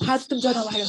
हात तुमच्या नावावर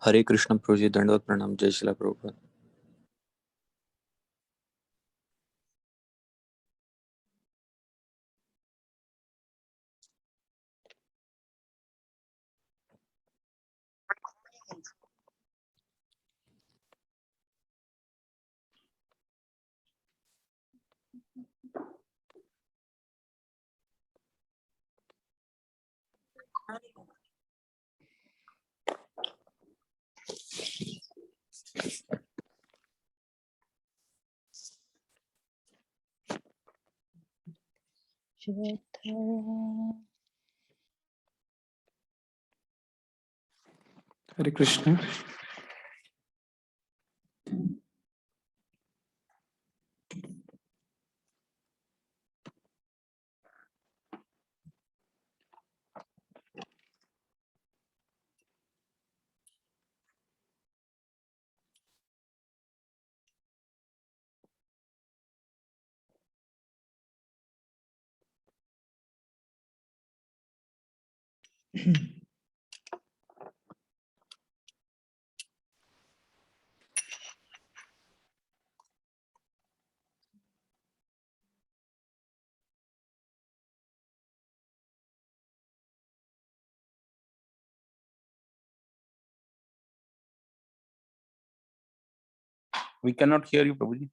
हरे कृष्ण प्रभु जी, दंडवत प्रणाम। जय शिला प्रभुपाद। हरे Krishna. We cannot hear you, Prabhuji.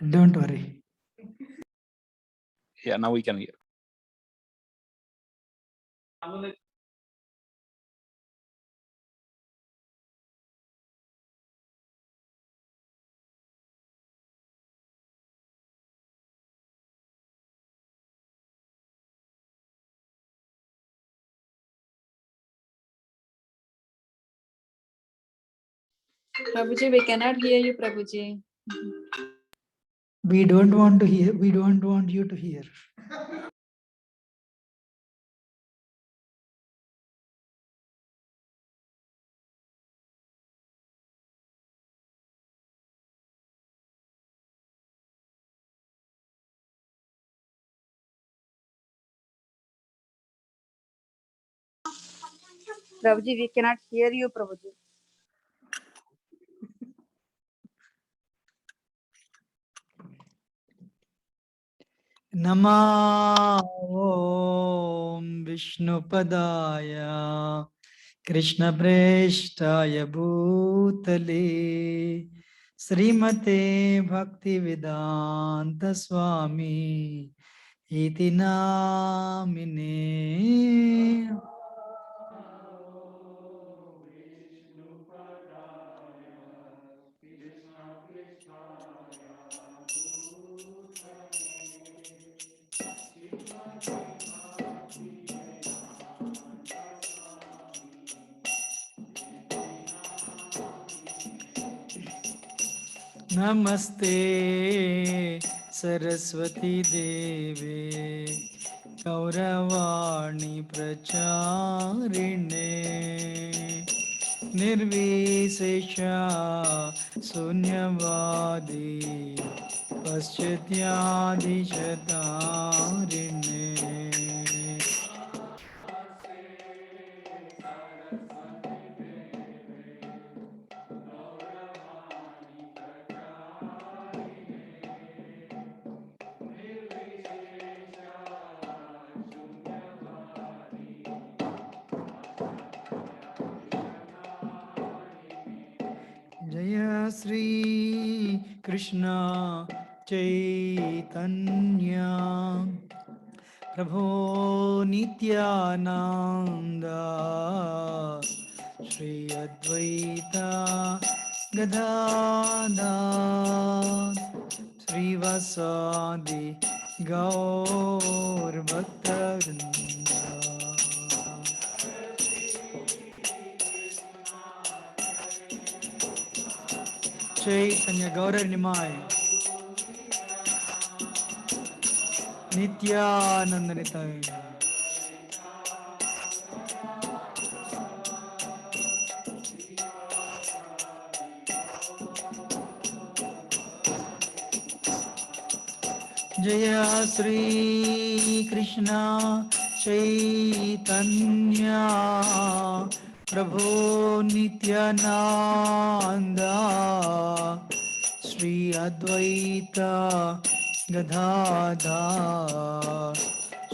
Don't worry. Yeah, now we can hear. Prabhuji, we cannot hear you, Prabhuji. We don't want to hear. We don't want you to hear. Prabhuji, we cannot hear you, Prabhuji. Nama Om Vishnupadaya Krishna Preshtaya Bhutale Srimate Bhaktivedanta Swami Iti Namine. Namaste Saraswati Deve Gauravani Pracharine Nirvishesha Sunyavadi Paschathyadi Shatarine. Jaya Sri Krishna Chaitanya Prabhu Nityananda Shri Advaita Gadadha Shri Vasadi Gaur Bhaktarinda. Chaitanya Gaura Nimai Nityananda Nitai Jaya Sri Krishna Chaitanya Prabhu Nityananda Shri Advaita Gadadha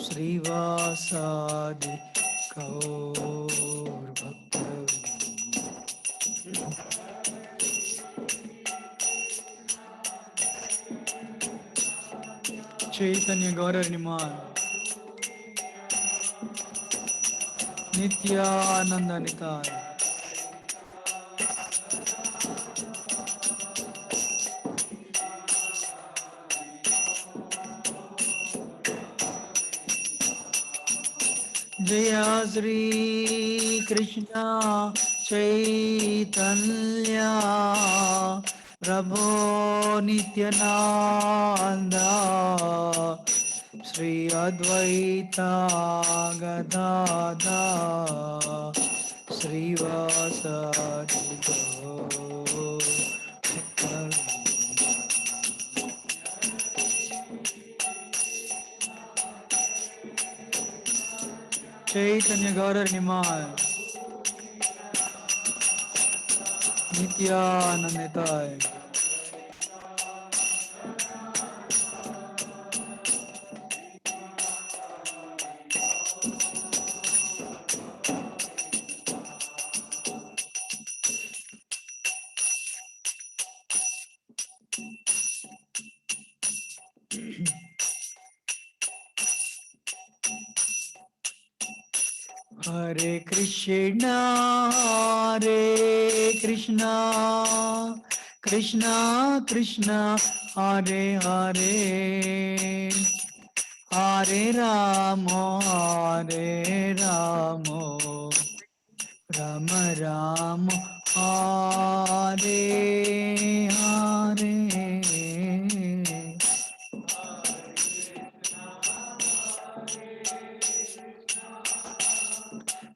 Shri Vasadi Gaur Bhaktavinda. Chaitanya Gaura Niman Nityananda Nitai Jaya Sri Krishna Chaitanya Prabhu Nityananda Shri Advaita Gadadha Shri Vasadi Gaur Chaitanya Gaura Nimal Nityanandai Hare Krishna Hare Krishna Krishna Krishna Hare Hare Hare Ramo Hare Ramo Rama Rama Hare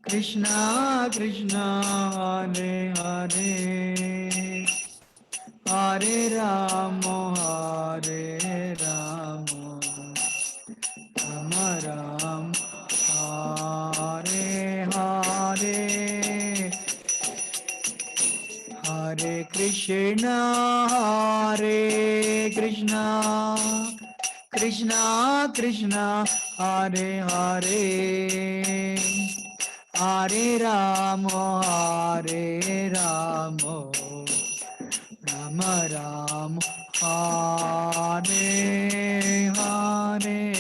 Krishna Krishna Hare Hare Hare Rama Hare Rama Rama Rama Hare Hare Hare Krishna Krishna Krishna Hare Hare Hare Rama Hare Rama Rama Rama Hare Hare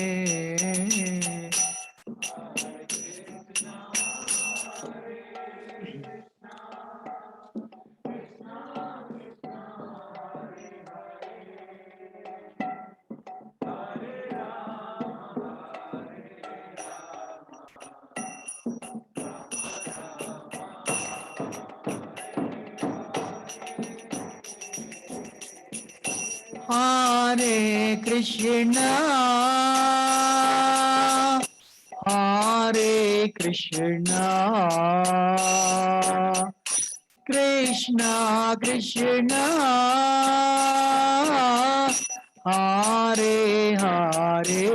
Hare Krishna Hare Krishna Krishna Krishna Hare Hare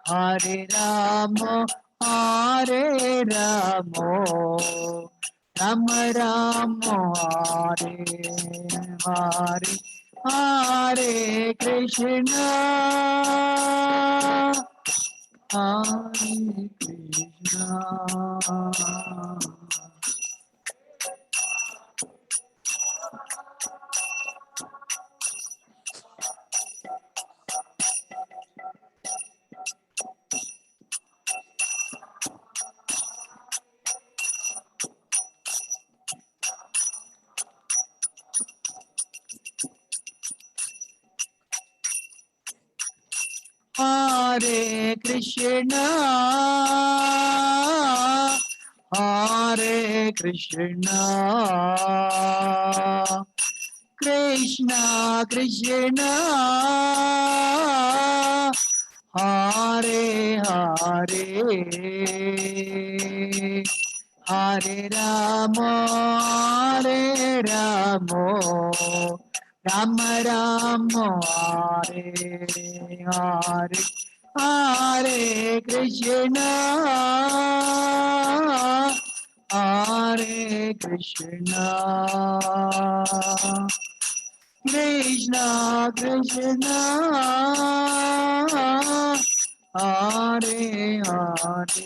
Hare Rama Hare Rama Rama Rama Hare Hare Hare Krishna Hare Krishna Hare Krishna Hare Krishna Krishna Krishna Hare Hare Hare Rama Hare Rama Rama Rama Hare Hare Hare Krishna Hare Krishna Krishna Krishna Hare Hare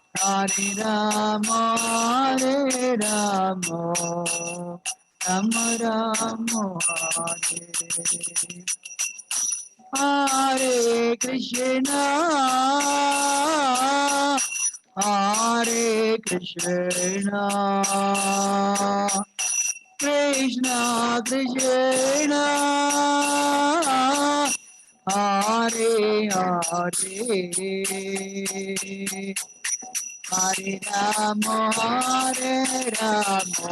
Hare Rama Hare Rama Rama Rama Hare Hare Krishna Hare Krishna Krishna Krishna Hare Hare Hare Rama Hare Rama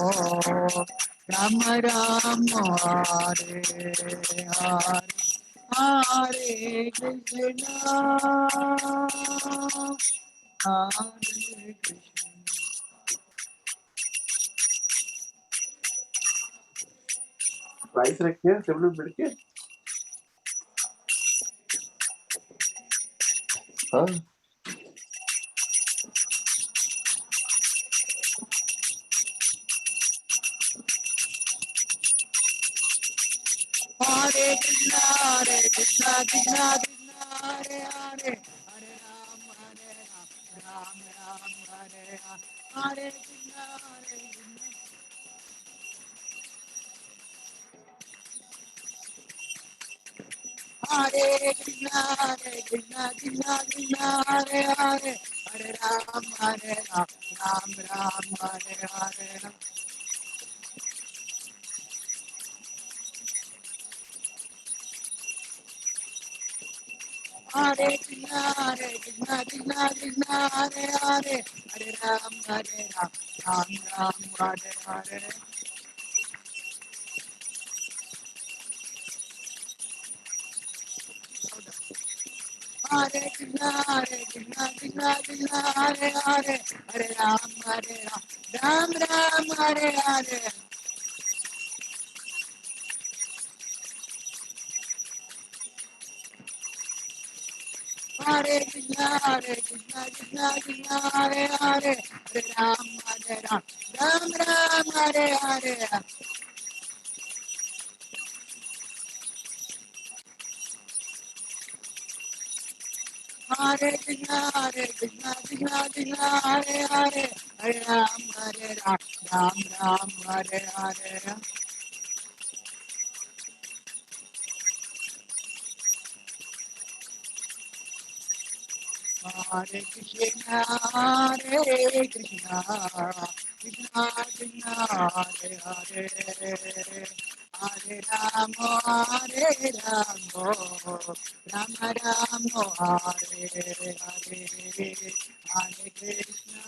Rama Rama Hare Hare Hare Krishna Hare Krishna price रखिए table पे बैठ के हाँ Hare Krishna Krishna Krishna Hare Hare Hare Ram Ram Ram Hare Hare Hare Krishna Hare Krishna Krishna Krishna Hare Hare Hare Ram Ram Ram Hare Hare Hare Krishna, Hare Krishna, Krishna Krishna, Hare Hare, Hare Ram, Ram Ram, Hare Hare. Hare Krishna, Hare Krishna, Krishna Krishna, Hare Hare, Hare Ram, Ram Ram, Hare Hare. Hare Krishna, Krishna Krishna, Hare Hare, Hare Ram, Ram Ram, Hare Hare. Hare Krishna, Krishna Krishna, Hare Hare, Hare Ram, Ram Ram, Hare Hare. Hare Krishna, Hare Krishna, Krishna Krishna, Hare Hare, Hare Rama, Rama Rama, Hare Hare, Hare Krishna.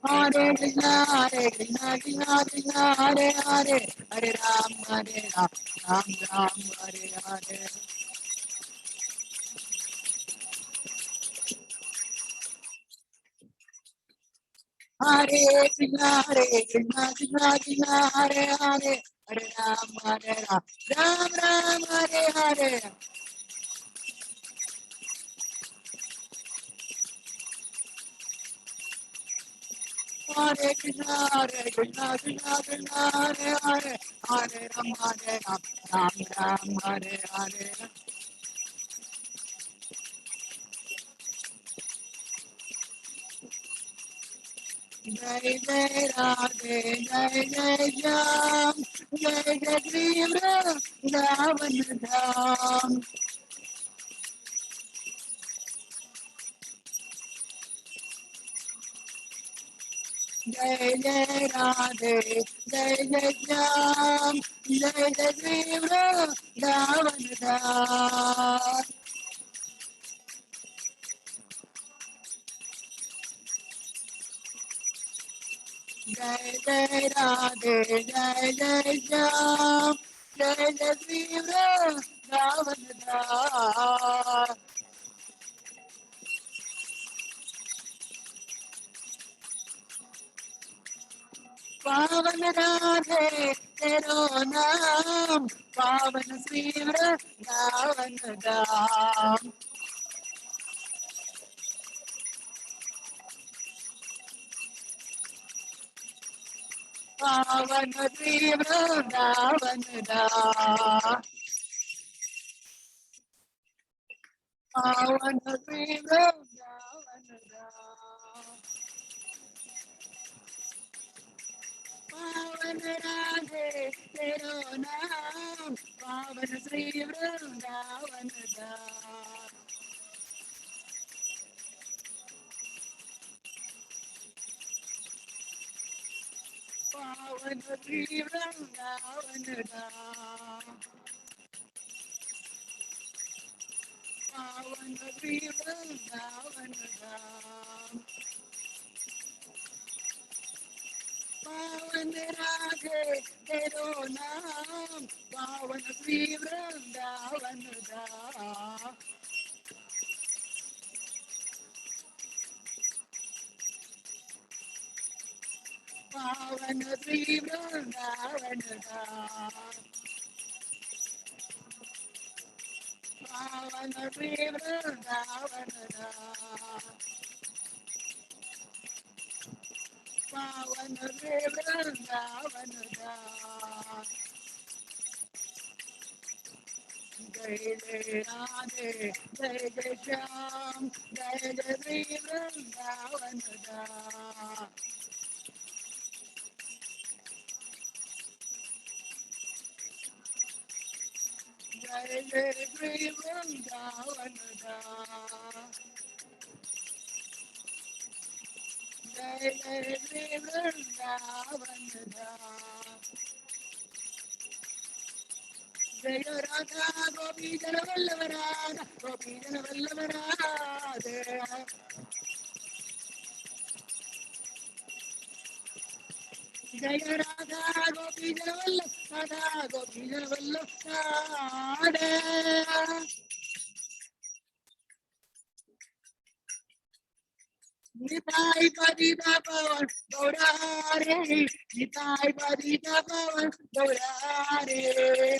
Hare Krishna, Krishna Krishna, Hare Hare, Hare Ram, Ram Ram, Hare Hare. Hare Krishna, Krishna Krishna, Hare Hare, Hare Ram, Ram Ram, Hare Hare. Hare Krishna, Krishna Krishna, Hare Hare, Hare Ram, Ram Ram, Hare Hare. Jai Jai Radhe, Jai Jai Jam, Jai Jai Krishna, Ravan Dham. Jai Jai Radhe, Jai Jai Jam, Jai Jai Krishna, Ravan Dham. Jai Jai Radhe, Jai Jai Jam, Jai Jai Krishna, Ravan Dham. पावन राधे तेरो नाम, पावन श्री वृंदावन धाम। पावन श्री वृंदावन धाम, पावन श्री वृंदावन धाम। पावन राधे तेरो नाम, पावन श्री वृंदावन धाम। पावन श्री वृंदावन धाम, पावन श्री वृंदावन धाम। पावन राधे तेरो नाम, पावन श्री वृंदावन धाम। पावन श्री वृंदावन धाम, पावन श्री वृंदावन धाम। पावन श्री वृंदावन धाम। जय जय राधे, जय जय श्याम, जय जय श्री वृंदावन धाम। जय जय श्री वृंदावन धाम। जय जय श्री वृंदावन धाम। जय राधा गोपी जन वल्लभ राधा गोपी जन वल्लभ राधे। जय राधा गोपी जन वल्लभ राधा गोपी जन वल्लभ राधे। निताई पतिता पवन गौरारे निताई पतिता पवन गौरारे।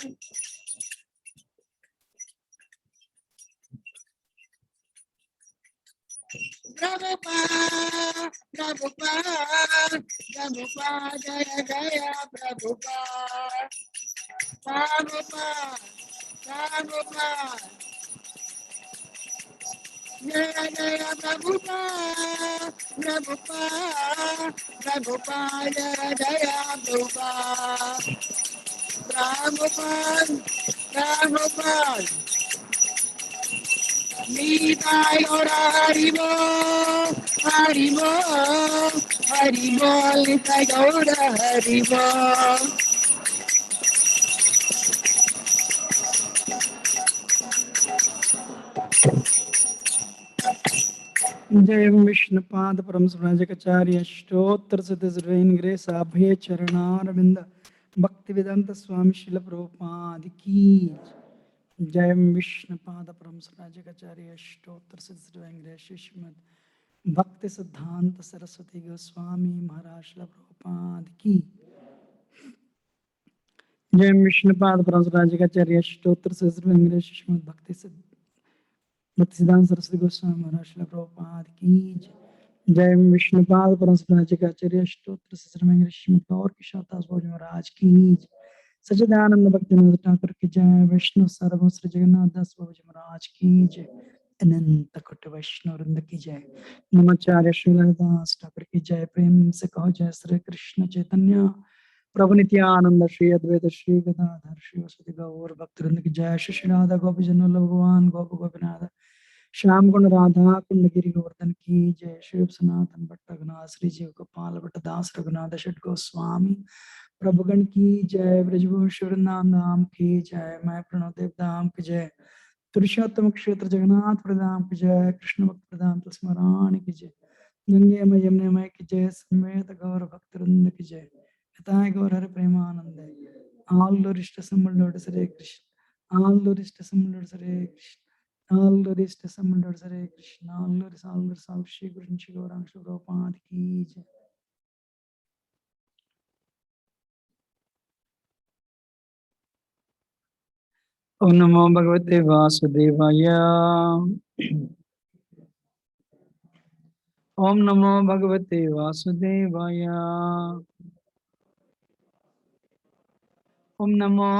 Prabhupada, Prabhupada, Prabhupada, Jaya Jaya Prabhupada, Prabhupada, Prabhupada, Jaya Jaya Prabhupada, Prabhupada, Prabhupada, Jaya Jaya Prabhupada, Prabhupada, Prabhupada. Nitai Gaura Haribo, Haribo, Haribo, Nitai Gaura Haribo. जय विष्णुपाद परम सुराजकाचार्य स्तोत्र सिद्धि साभय चरणारविंद भक्ति वेदांत स्वामी शिल प्रभुपाद की जय विष्णुपाद परम सुराजकाचार्य स्तोत्र सिद्धि श्रीमद भक्ति सिद्धांत सरस्वती गोस्वामी महाराज शिल प्रभुपाद की जय विष्णुपाद परम सुराजकाचार्य स्तोत्र सिद्धि श्रीमद भक्ति भक्तिसिद्धांत सरस्वती गोस्वामी महाराज शिल प्रभुपाद की जय विष्णुपाद परम सुराजकाचार्य स्तोत्र श्रीमद गौर किशोर दास बाबू महाराज की सच्चिदानंद भक्ति ठाकुर की जय विष्णु सर्व श्री जगन्नाथ दास बाबू महाराज की जय अनंत कोट वैष्णव वृंद की जय नमाचार्य श्रीलदास ठाकुर की जय प्रेम से कहो जय श्री कृष्ण चैतन्य प्रभु नित्यानंद श्री अद्वैत श्री गदाधर श्री वसुदेव गौर भक्तवृंद की जय श्री राधा गोपी जन भगवान गोप गोपीनाथ श्याम गुण राधा कुंड गिरी गोवर्धन की जय शिव सनातन भट्ट रघुनाथ श्री जीव गोपाल भट्ट दास रघुनाथ षट गोस्वामी प्रभुगण की जय ब्रजभूषण नाम धाम की जय मैं प्रणव देव धाम की जय पुरुषोत्तम क्षेत्र जगन्नाथ प्रधाम की जय कृष्ण भक्त प्रधाम स्मरण की जय गंगे में यमुने में की जय समेत गौर भक्त वृंद की जय हिताय गौर हरे Premanand all Lord Stasam Lord Hare Krishna all Lord Stasam Lord Hare Krishna all Lord Stasam Lord Hare Krishna all Lord Shri Guru Shri Gaurang Shri Prabhupada की जय ओम नमो भगवते वासुदेवाय ओम नमो भगवते वासुदेवाय ओम नमो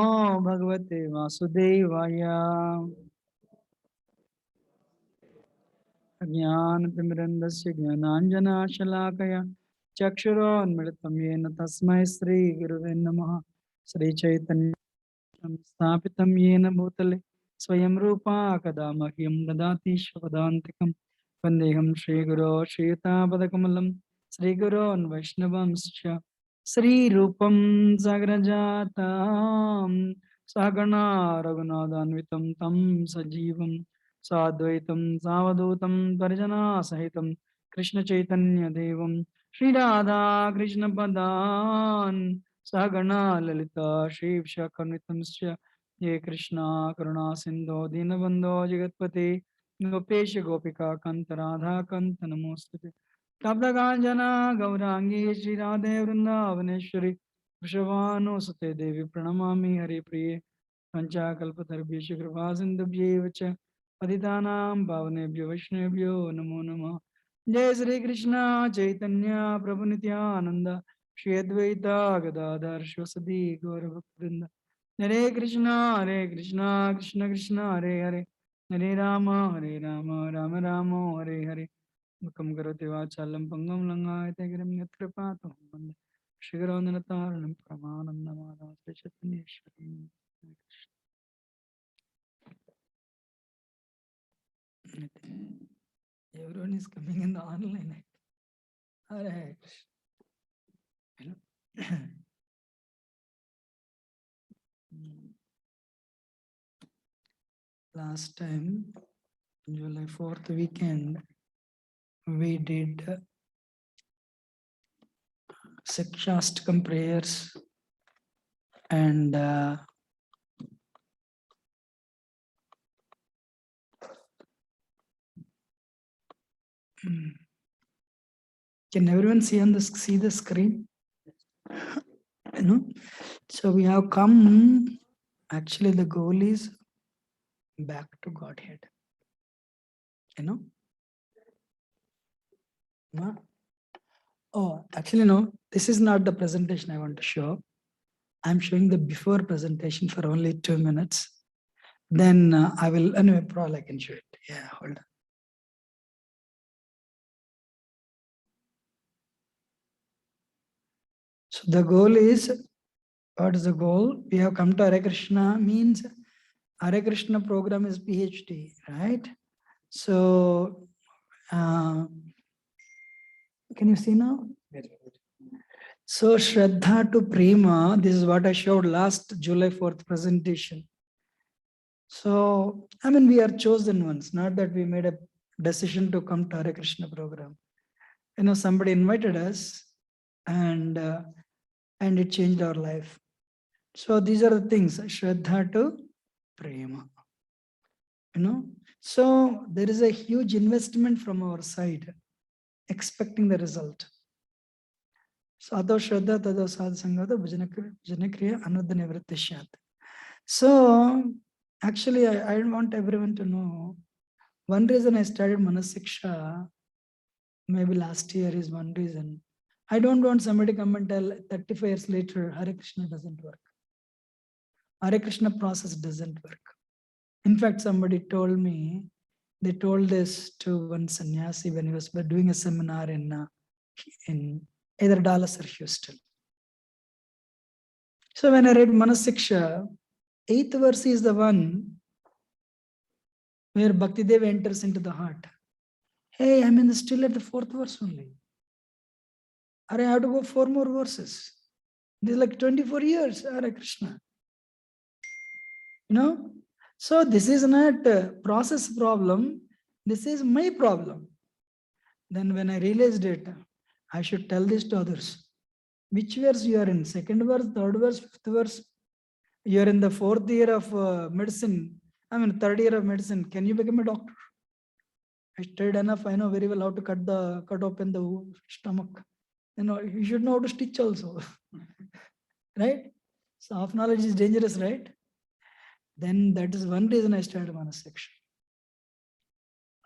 भगवते वासुदेवाय ज्ञानतिमिरन्दस्य ज्ञानाञ्जनशलाकया चक्षुरोन्मिलितं येन तस्मै श्रीगुरुवे नमः श्रीचैतन्यं स्थापितं येन भूतले स्वयं रूपा कदा मह्यं ददाति स्वपदान्तिकं वन्देऽहं श्रीगुरो श्रीयुतापदकमलं श्रीगुरोन् वैष्णवंश्च श्रीरूपं साग्रजातां सहगणा रघुनाथान्वितं तं सजीवं साद्वैतं सावधूतं परिजनासहितं कृष्णचैतन्यदेवं श्रीराधा कृष्णपदान् सहगणा ललिता श्रीविशाखान्वितंश्च ये कृष्णा करुणा सिन्धो दीनबन्धो जगत्पते गोपेश गोपिका कान्त राधा कान्त नमोस्तुते तप्तकाञ्चना गौराङ्गी श्रीराधे वृन्दावनेश्वरी वृषभानुसुते देवी प्रणमामि हरिप्रिये पञ्चाकल्पतरुभ्यश्च कृपा सिन्धुभ्यैव च पतितानां पावनेभ्यो वैष्णवेभ्यो नमो नमः जय श्री कृष्ण चैतन्य प्रभु नित्यानंद श्री अद्वैता गदाधर शिवसदी गौरभक्तवृंद हरे कृष्णा कृष्ण कृष्ण हरे हरे हरे राम राम राम हरे हरे मुखं करोति वाचालं पङ्गुं लङ्घयते गिरिं यत्कृपातु वन्दे श्रीगुरोन्नतारणं परमानन्दमाधवं श्रीचैतन्येश्वरीं Everyone is coming in the online. Hare Krishna. Last time, July 4th weekend, we did Sikshastakam prayers and can everyone see the screen? You know, so we have come. Actually, the goal is back to Godhead. You know. No? Oh, actually, no. This is not the presentation I want to show. I'm showing the before presentation for only 2 minutes. Then I will. Anyway, probably I can show it. Yeah, hold on. So the goal is, what is the goal? We have come to Hare Krishna, means Hare Krishna program is PhD, right? So, can you see now? So Shraddha to Prema, this is what I showed last July 4th presentation. So, I mean, we are chosen ones, not that we made a decision to come to Hare Krishna program. You know, somebody invited us and it changed our life. So these are the things, Shraddha to Prema. You know, so there is a huge investment from our side, expecting the result. So Ado Shraddha Tado Sadhsangata Bhajanakriya Anudana Vritishyat. So actually I want everyone to know one reason I started Manasiksha, maybe last year is one reason. I don't want somebody come and tell 35 years later Hare Krishna doesn't work. Hare Krishna process doesn't work. In fact, somebody told me, they told this to one sannyasi when he was doing a seminar in either Dallas or Houston. So when I read Manasiksha, 8th verse is the one where Bhaktidev enters into the heart. Hey, I'm still at the 4th verse only. I have to go 4 more verses. This is like 24 years, Hare Krishna. You know? So this is not a process problem. This is my problem. Then when I realized it, I should tell this to others. Which verse you are in? 2nd verse, 3rd verse, 5th verse? You are in the 4th year of medicine. 3rd year of medicine. Can you become a doctor? I studied enough. I know very well how to cut open the stomach. You know, you should know how to stitch also. Right? So half knowledge is dangerous, right? Then that is one reason I started Manasiksha.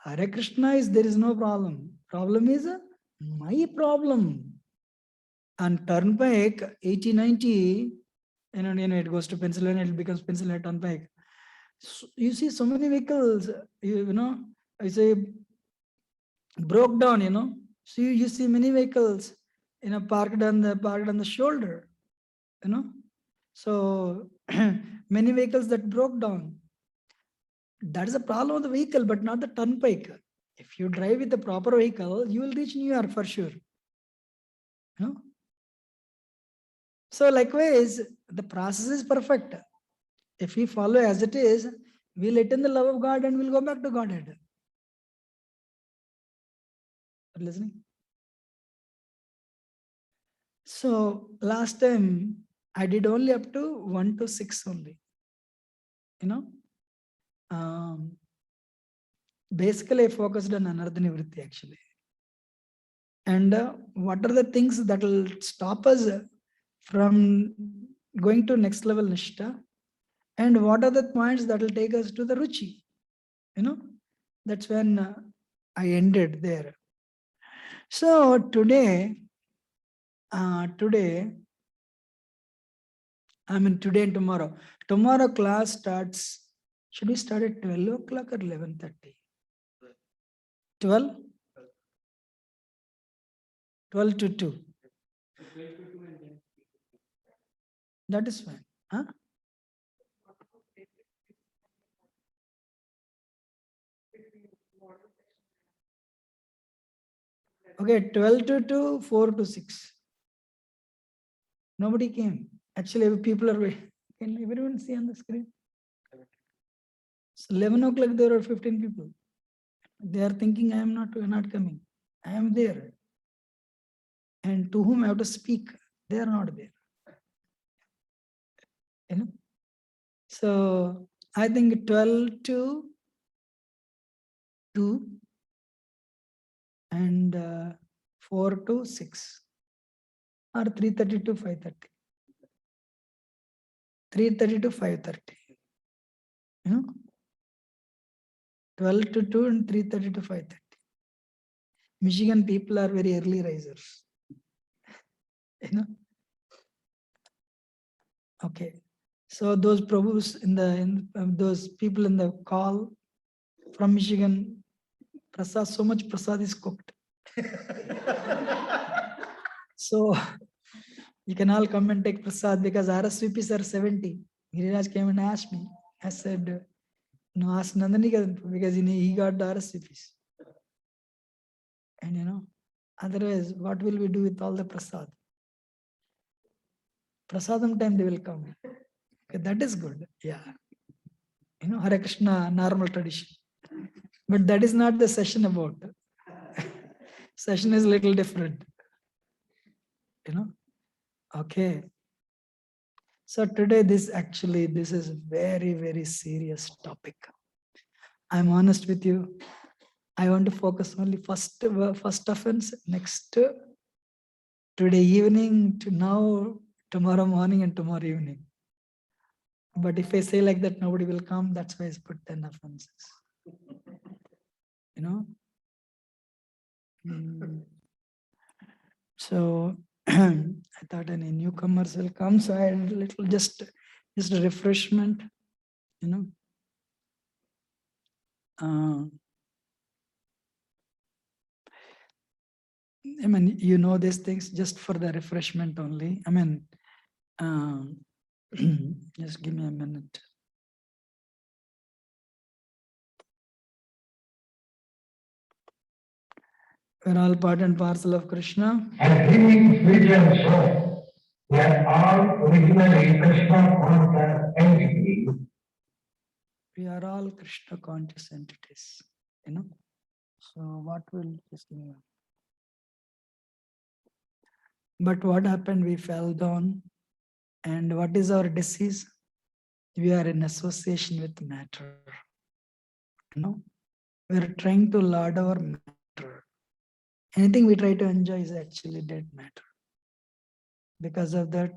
Hare Krishna is, there is no problem. Problem is my problem. And turnpike 80-90, you know, it goes to Pennsylvania, it becomes Pennsylvania turnpike. So you see so many vehicles, you know, I say broke down, you know. So you see many vehicles, you know, parked on the shoulder, you know. So many vehicles that broke down. That is a problem of the vehicle, but not the turnpike. If you drive with the proper vehicle, you will reach New York for sure. You know? So likewise, the process is perfect. If we follow as it is, we'll attain the love of God and we'll go back to Godhead. Are listening? So last time I did only up to 1 to 6 only. You know, basically I focused on Anartha Nivritti actually. And what are the things that will stop us from going to next level Nishta? And what are the points that will take us to the Ruchi? You know, that's when I ended there. So today, today and tomorrow. Tomorrow class starts, should we start at 12 o'clock or 11:30? 12? 12 to 2. That is fine. Huh? Okay, 12 to 2, 4 to 6. Nobody came. Actually, people are waiting. Can everyone see on the screen? So 11 o'clock, there are 15 people. They are thinking I am not coming. I am there. And to whom I have to speak, they are not there. You know? So I think 12 to 2 and 4 to 6 or 3:30 to 5:30. 3:30 to 5:30. You know? 12 to 2 and 3:30 to 5:30. Michigan people are very early risers. You know? Okay. So those Prabhus those people in the call from Michigan, prasad, so much prasad is cooked. So you can all come and take prasad because RSVPs are 70. Giriraj came and asked me. I said, no, ask Nandani because he got the RSVPs. And otherwise, what will we do with all the prasad? Prasadam time they will come. Okay, that is good. Yeah. Hare Krishna, normal tradition. But that is not the session about. Session is a little different. Okay. So today, this is a very, very serious topic. I'm honest with you. I want to focus only first offense, next today evening to now, tomorrow morning and tomorrow evening. But if I say like that, nobody will come. That's why I put 10 offenses. So I thought any newcomers will come. So I had a little just a refreshment, I mean, these things just for the refreshment only. I mean, just give me a minute. We're all part and parcel of Krishna. And being spiritual soul, we are all originally Krishna conscious entities. We are all Krishna conscious entities. So what will just give me? But what happened? We fell down. And what is our disease? We are in association with matter. We're trying to lord our matter. Anything we try to enjoy is actually dead matter. Because of that,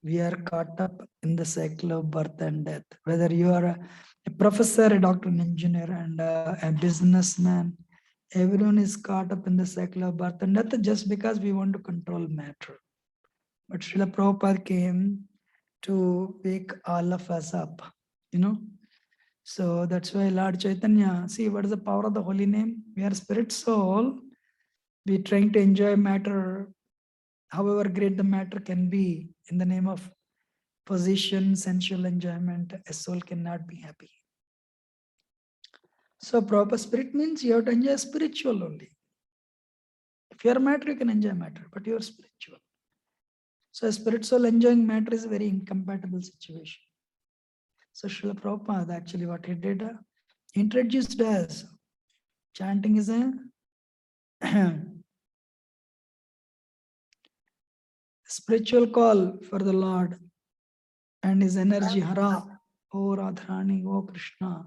we are caught up in the cycle of birth and death. Whether you are a professor, a doctor, an engineer, and a businessman, everyone is caught up in the cycle of birth and death just because we want to control matter. But Srila Prabhupada came to wake all of us up, So that's why Lord Chaitanya, see what is the power of the holy name? We are spirit soul. We're trying to enjoy matter, however great the matter can be, in the name of position, sensual enjoyment. A soul cannot be happy. So proper spirit means you have to enjoy spiritual only. If you are matter, you can enjoy matter, but you are spiritual. So a spirit soul enjoying matter is a very incompatible situation. So Srila Prabhupada, actually what he did, introduced us. Chanting is a spiritual call for the Lord and his energy, Hara, O Radharani, O Krishna,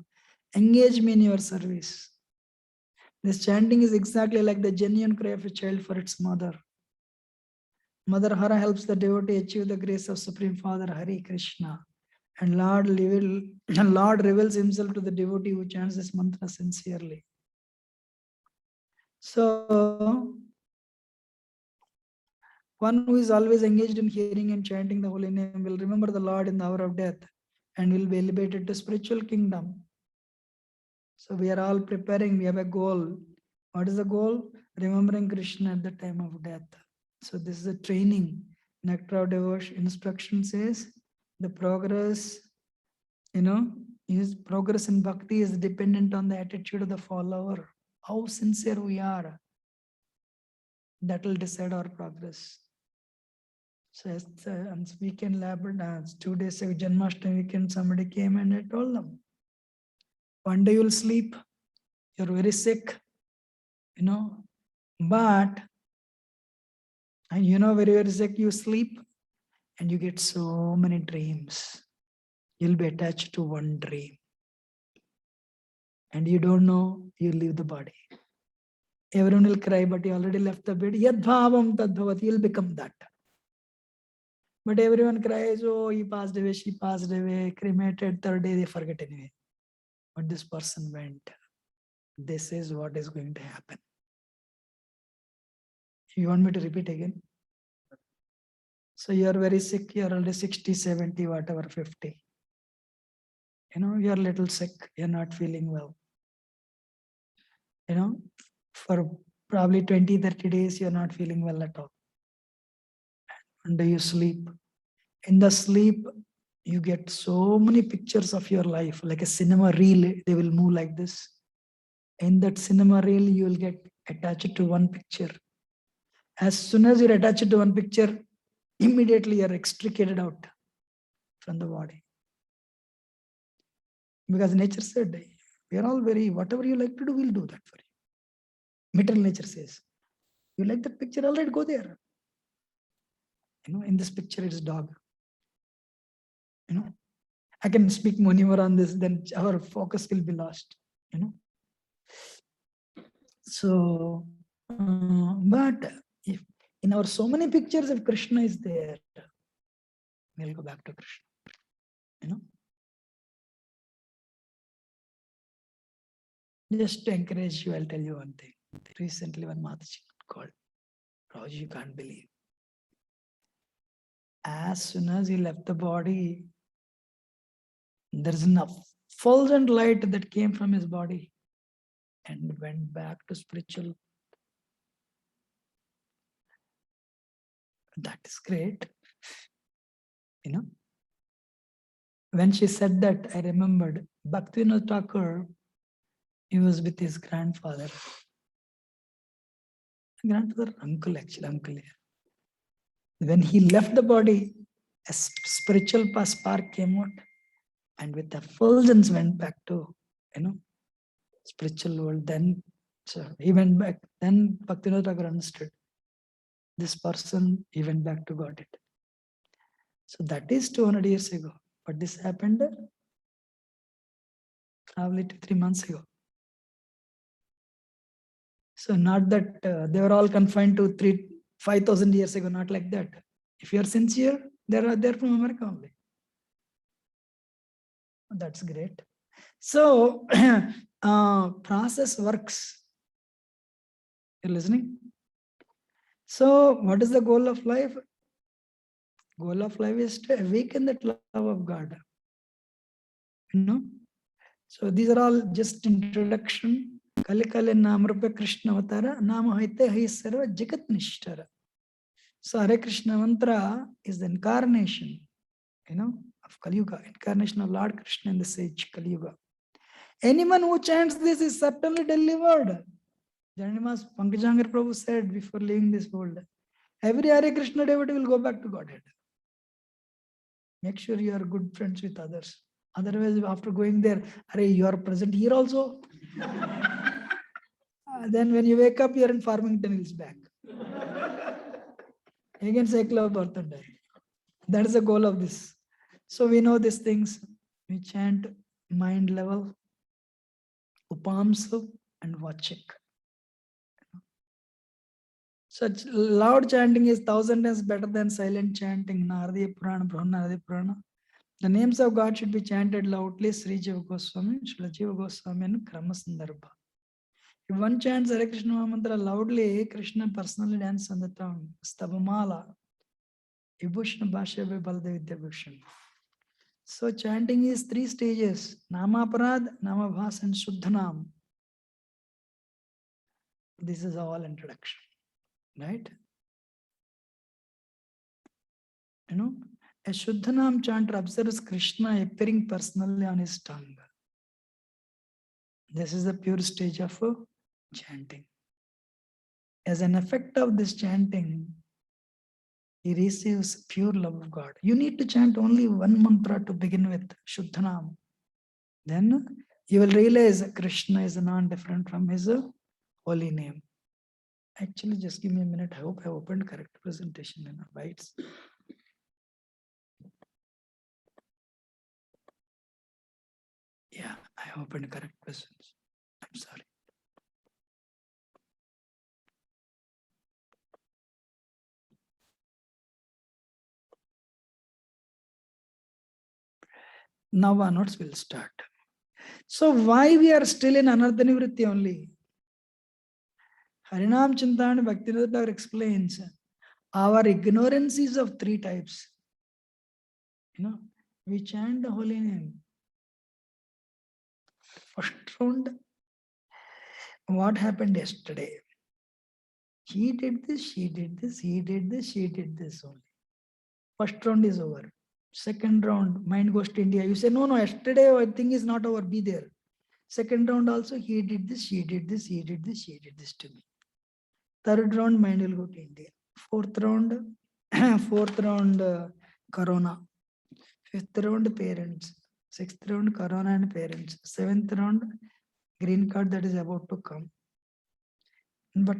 engage me in your service. This chanting is exactly like the genuine cry of a child for its mother. Mother Hara helps the devotee achieve the grace of Supreme Father Hari Krishna. And Lord reveals himself to the devotee who chants this mantra sincerely. So, one who is always engaged in hearing and chanting the holy name will remember the Lord in the hour of death and will be elevated to spiritual kingdom. So we are all preparing, we have a goal. What is the goal? Remembering Krishna at the time of death. So this is a training. Nectar of Devotion instruction says the progress, progress in bhakti is dependent on the attitude of the follower. How sincere we are. That will decide our progress. So as on weekend lab, 2 days ago, Janmashtami weekend, somebody came and I told them, one day you'll sleep, you're very sick, but, and very, very sick, you sleep and you get so many dreams. You'll be attached to one dream. And you don't know, you leave the body. Everyone will cry, but you already left the bed. Yad bhavam tad bhavati, you'll become that. But everyone cries, oh, he passed away, she passed away, cremated, third day they forget anyway. But this person went. This is what is going to happen. You want me to repeat again? So you are very sick, you are already 60, 70, whatever, 50. You are a little sick, you're not feeling well. For probably 20, 30 days, you're not feeling well at all. And you sleep. In the sleep, you get so many pictures of your life, like a cinema reel, they will move like this. In that cinema reel, you will get attached to one picture. As soon as you're attached to one picture, immediately you're extricated out from the body. Because nature said, we are all whatever you like to do, we'll do that for you. Material nature says, you like that picture, all right, go there. In this picture, it's dog. I can speak more on this, then our focus will be lost. So, but if in our so many pictures, if Krishna is there, we'll go back to Krishna. Just to encourage you, I'll tell you one thing. Recently, one Mataji called, Raj, you can't believe. As soon as he left the body, there's enough fulgent light that came from his body and went back to spiritual. That is great. When she said that, I remembered Bhaktivinoda Thakur, he was with his grandfather. Uncle. When he left the body, a spiritual spark came out and with the fulgence went back to, spiritual world. Then so he went back. Then Bhaktivinoda Thakur understood. This person, he went back to Godhead. So that is 200 years ago. But this happened probably 2-3 months ago. So not that they were all confined to 5,000 years ago, not like that. If you are sincere, they're from America only. That's great. So process works. You're listening? So what is the goal of life? Goal of life is to awaken that love of God. So these are all just introduction. Kali Kali Namrupa Krishna Avatara, Nama Haite Hai Sarva Jagat Nishtara. So Hare Krishna mantra is the incarnation, of Kali Yuga, incarnation of Lord Krishna in the sage Kali Yuga. Anyone who chants this is certainly delivered. Janimas Pankajangar Prabhu said before leaving this world, every Hare Krishna devotee will go back to Godhead. Make sure you are good friends with others. Otherwise, after going there, you are present here also. Then when you wake up, you are in Farmington Hills back. Again, cycle of birth and death. That is the goal of this. So we know these things. We chant mind level, upamsa and vachik. Such loud chanting is 1,000 times better than silent chanting. Naradiya Purana, Brahmanaradiya Purana. The names of God should be chanted loudly. Sri Jiva Goswami, Srila Jiva Goswami, and Krama Sandarbha. If one chants Hare Krishna mantra loudly, Krishna personally dances on the tongue. Stabhamala. Vibhushana Bhashya Baldev Vidyabhushan. So chanting is 3 stages. Namaparad, Namabhas, and Shuddhanam. This is all introduction. Right? A Shuddhanam chanter observes Krishna appearing personally on his tongue. This is the pure stage of chanting. as an effect of this chanting, he receives pure love of God. You need to chant only one mantra to begin with, Shuddhanam. Then you will realize Krishna is non-different from his holy name. Actually, just give me a minute. I hope I opened correct presentation in bytes. Yeah, I opened correct presence. I'm sorry. Now onwards we'll start. So why we are still in Anardhanivritti only? Harinam Chintan Bhaktivinoda Thakur explains our ignorance is of three types. We chant the holy name. First round, what happened yesterday? He did this, she did this, he did this, she did this only. First round is over. Second round, mind goes to India. You say, no, yesterday thing is not over, be there. Second round also, he did this, she did this, he did this, she did this to me. Third round, mind will go to India. Fourth round, Corona. Fifth round, parents. Sixth round, Corona and parents. Seventh round, green card that is about to come, but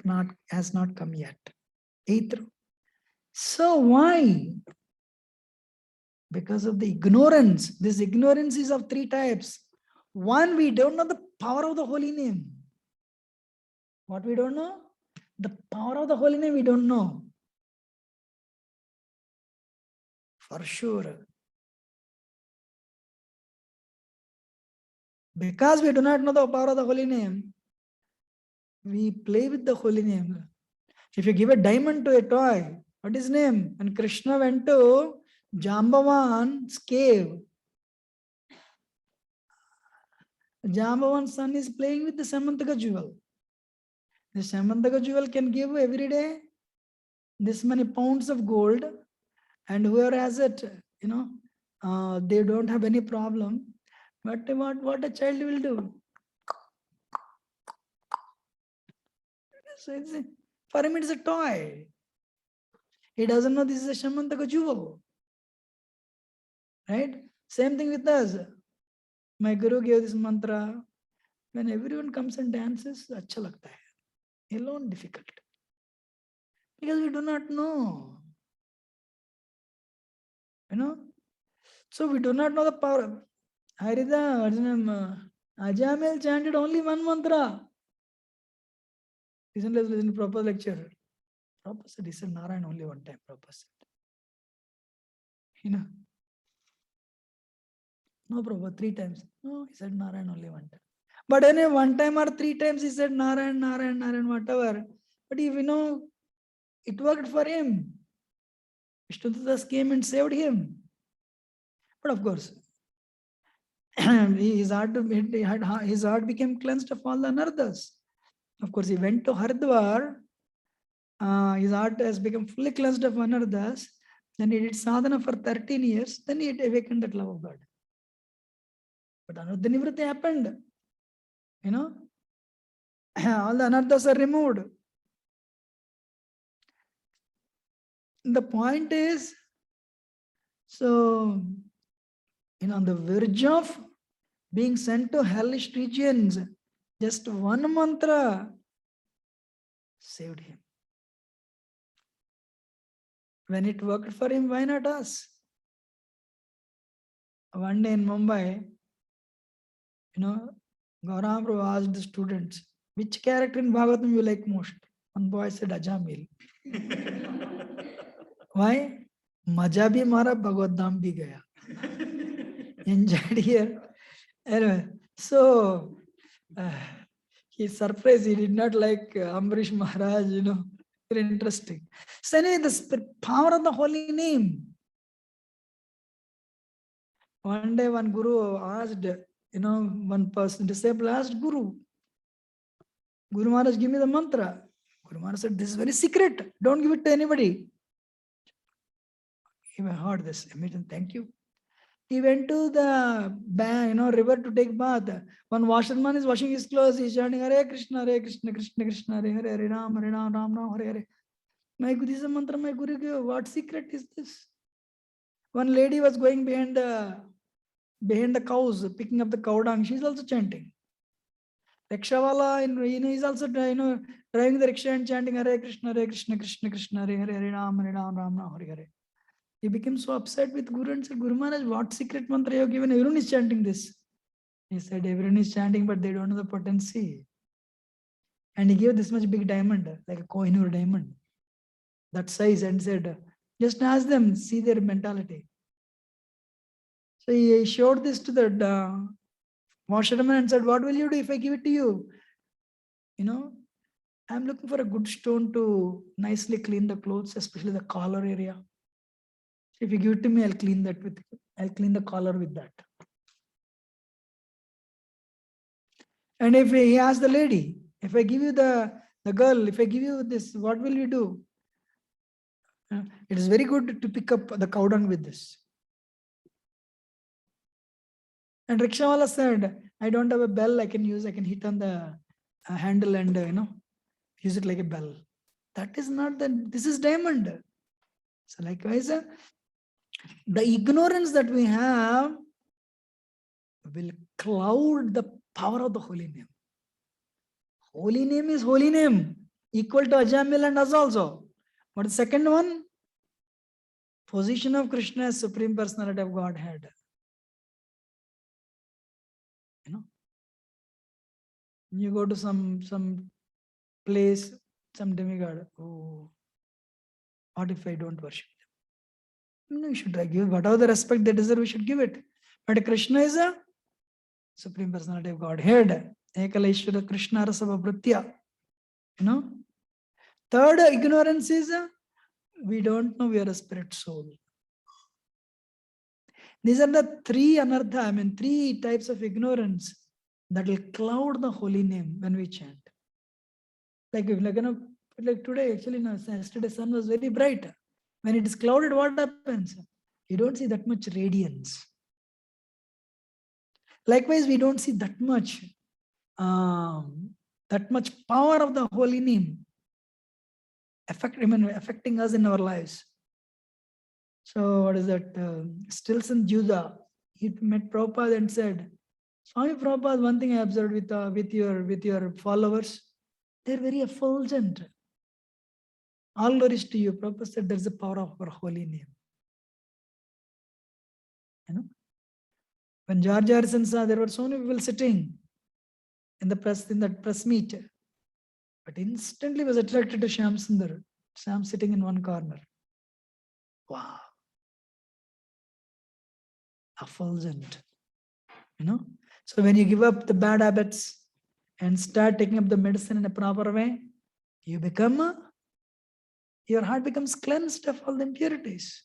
has not come yet. Eighth round. So why? Because of the ignorance. This ignorance is of three types. One, we don't know the power of the holy name. What we don't know? The power of the holy name we don't know. For sure. Because we do not know the power of the holy name, we play with the holy name. If you give a diamond to a toy, what is his name? When Krishna went to Jambavan's cave, Jambavan's son is playing with the Samantaka jewel. The Samantaka jewel can give every day this many pounds of gold, and whoever has it, they don't have any problem. But what a child will do? So for him, it's a toy. He doesn't know this is a Samantaka jewel. Right? Same thing with us. My guru gave this mantra. When everyone comes and dances, acha lagta hai. Alone difficult. Because we do not know. So we do not know the power. Harida, Ajamil chanted only one mantra. Listen to Prabhupada lecture. Prabhupada said, he said Narayan only one time. Prabhupada said. No, Prabhupada, 3 times. No, he said Narayan only one time. But anyway, 1 time or 3 times he said Narayan, Narayan, Narayan, whatever. But if it worked for him. Vishnudas came and saved him. But of course, his heart became cleansed of all the anarthas. Of course, he went to Haridwar. His heart has become fully cleansed of anarthas. Then he did sadhana for 13 years. Then he awakened that love of God. But anardhanivritti happened. All the anarthas are removed. The point is, so, on the verge of being sent to hellish regions, just one mantra saved him. When it worked for him, why not us? One day in Mumbai, Gauranga Prabhu asked the students, which character in Bhagavatam you like most? One boy said Ajamil. Why? Maja bhi mara, Bhagavad Dham bhi gaya. Enjoyed here. Anyway, so he's surprised. He did not like Ambarish Maharaj, Very interesting. So anyway, the power of the holy name. One day one guru asked, one person, disciple asked Guru Maharaj, give me the mantra. Guru Maharaj said, this is very secret. Don't give it to anybody. He heard this. Immediately, thank you. He went to the river to take bath. One washerman is washing his clothes. He's chanting Hare Krishna, Krishna Krishna, Hare Hare, Ram, Ram, Ram, Hare Hare. My Guru, this is a mantra. My Guru gave. What secret is this? One lady was going behind the cows, picking up the cow dung. She's also chanting. Rickshawala, is also driving the rickshaw and chanting Hare Krishna, Krishna Krishna, Hare Hare, Ram, Ram, Ram, Hare Hare. He became so upset with Guru and said, Guru Maharaj, what secret mantra you have given? Everyone is chanting this. He said, everyone is chanting, but they don't know the potency. And he gave this much big diamond, like a Kohinoor diamond, that size, and said, just ask them, see their mentality. So he showed this to the washerman and said, what will you do if I give it to you? I'm looking for a good stone to nicely clean the clothes, especially the collar area. If you give it to me, I'll clean the collar with that. And if he asked the lady, if I give you the girl, if I give you this, what will you do? It is very good to pick up the cow dung with this. And Rickshawala said, I don't have a bell I can use. I can hit on the handle and, use it like a bell. That is not this is diamond. So likewise, the ignorance that we have will cloud the power of the holy name. Holy name is holy name, equal to Ajamil and us also. But the second one, position of Krishna as Supreme Personality of Godhead. You go to some place, some demigod. Oh, what if I don't worship them? No, you should give whatever the respect they deserve, we should give it. But Krishna is a Supreme Personality of Godhead. Ekaleshwara Krishna Rasavabhritya. Third ignorance is we don't know we are a spirit soul. These are the three anartha, three types of ignorance that will cloud the holy name when we chant. Like today, actually, yesterday sun was very bright. When it is clouded, what happens? You don't see that much radiance. Likewise, we don't see that much power of the holy name affecting us in our lives. So what is that? Stilson Judah, he met Prabhupada and said, Swami Prabhupada, one thing I observed with your followers, they're very effulgent. All glories to you. Prabhupada said there's the power of our holy name. When George Harrison saw there were so many people sitting in that press meet, but instantly was attracted to Shyam Sundar. Shyam sitting in one corner. Wow. Effulgent. So when you give up the bad habits and start taking up the medicine in a proper way, your heart becomes cleansed of all the impurities.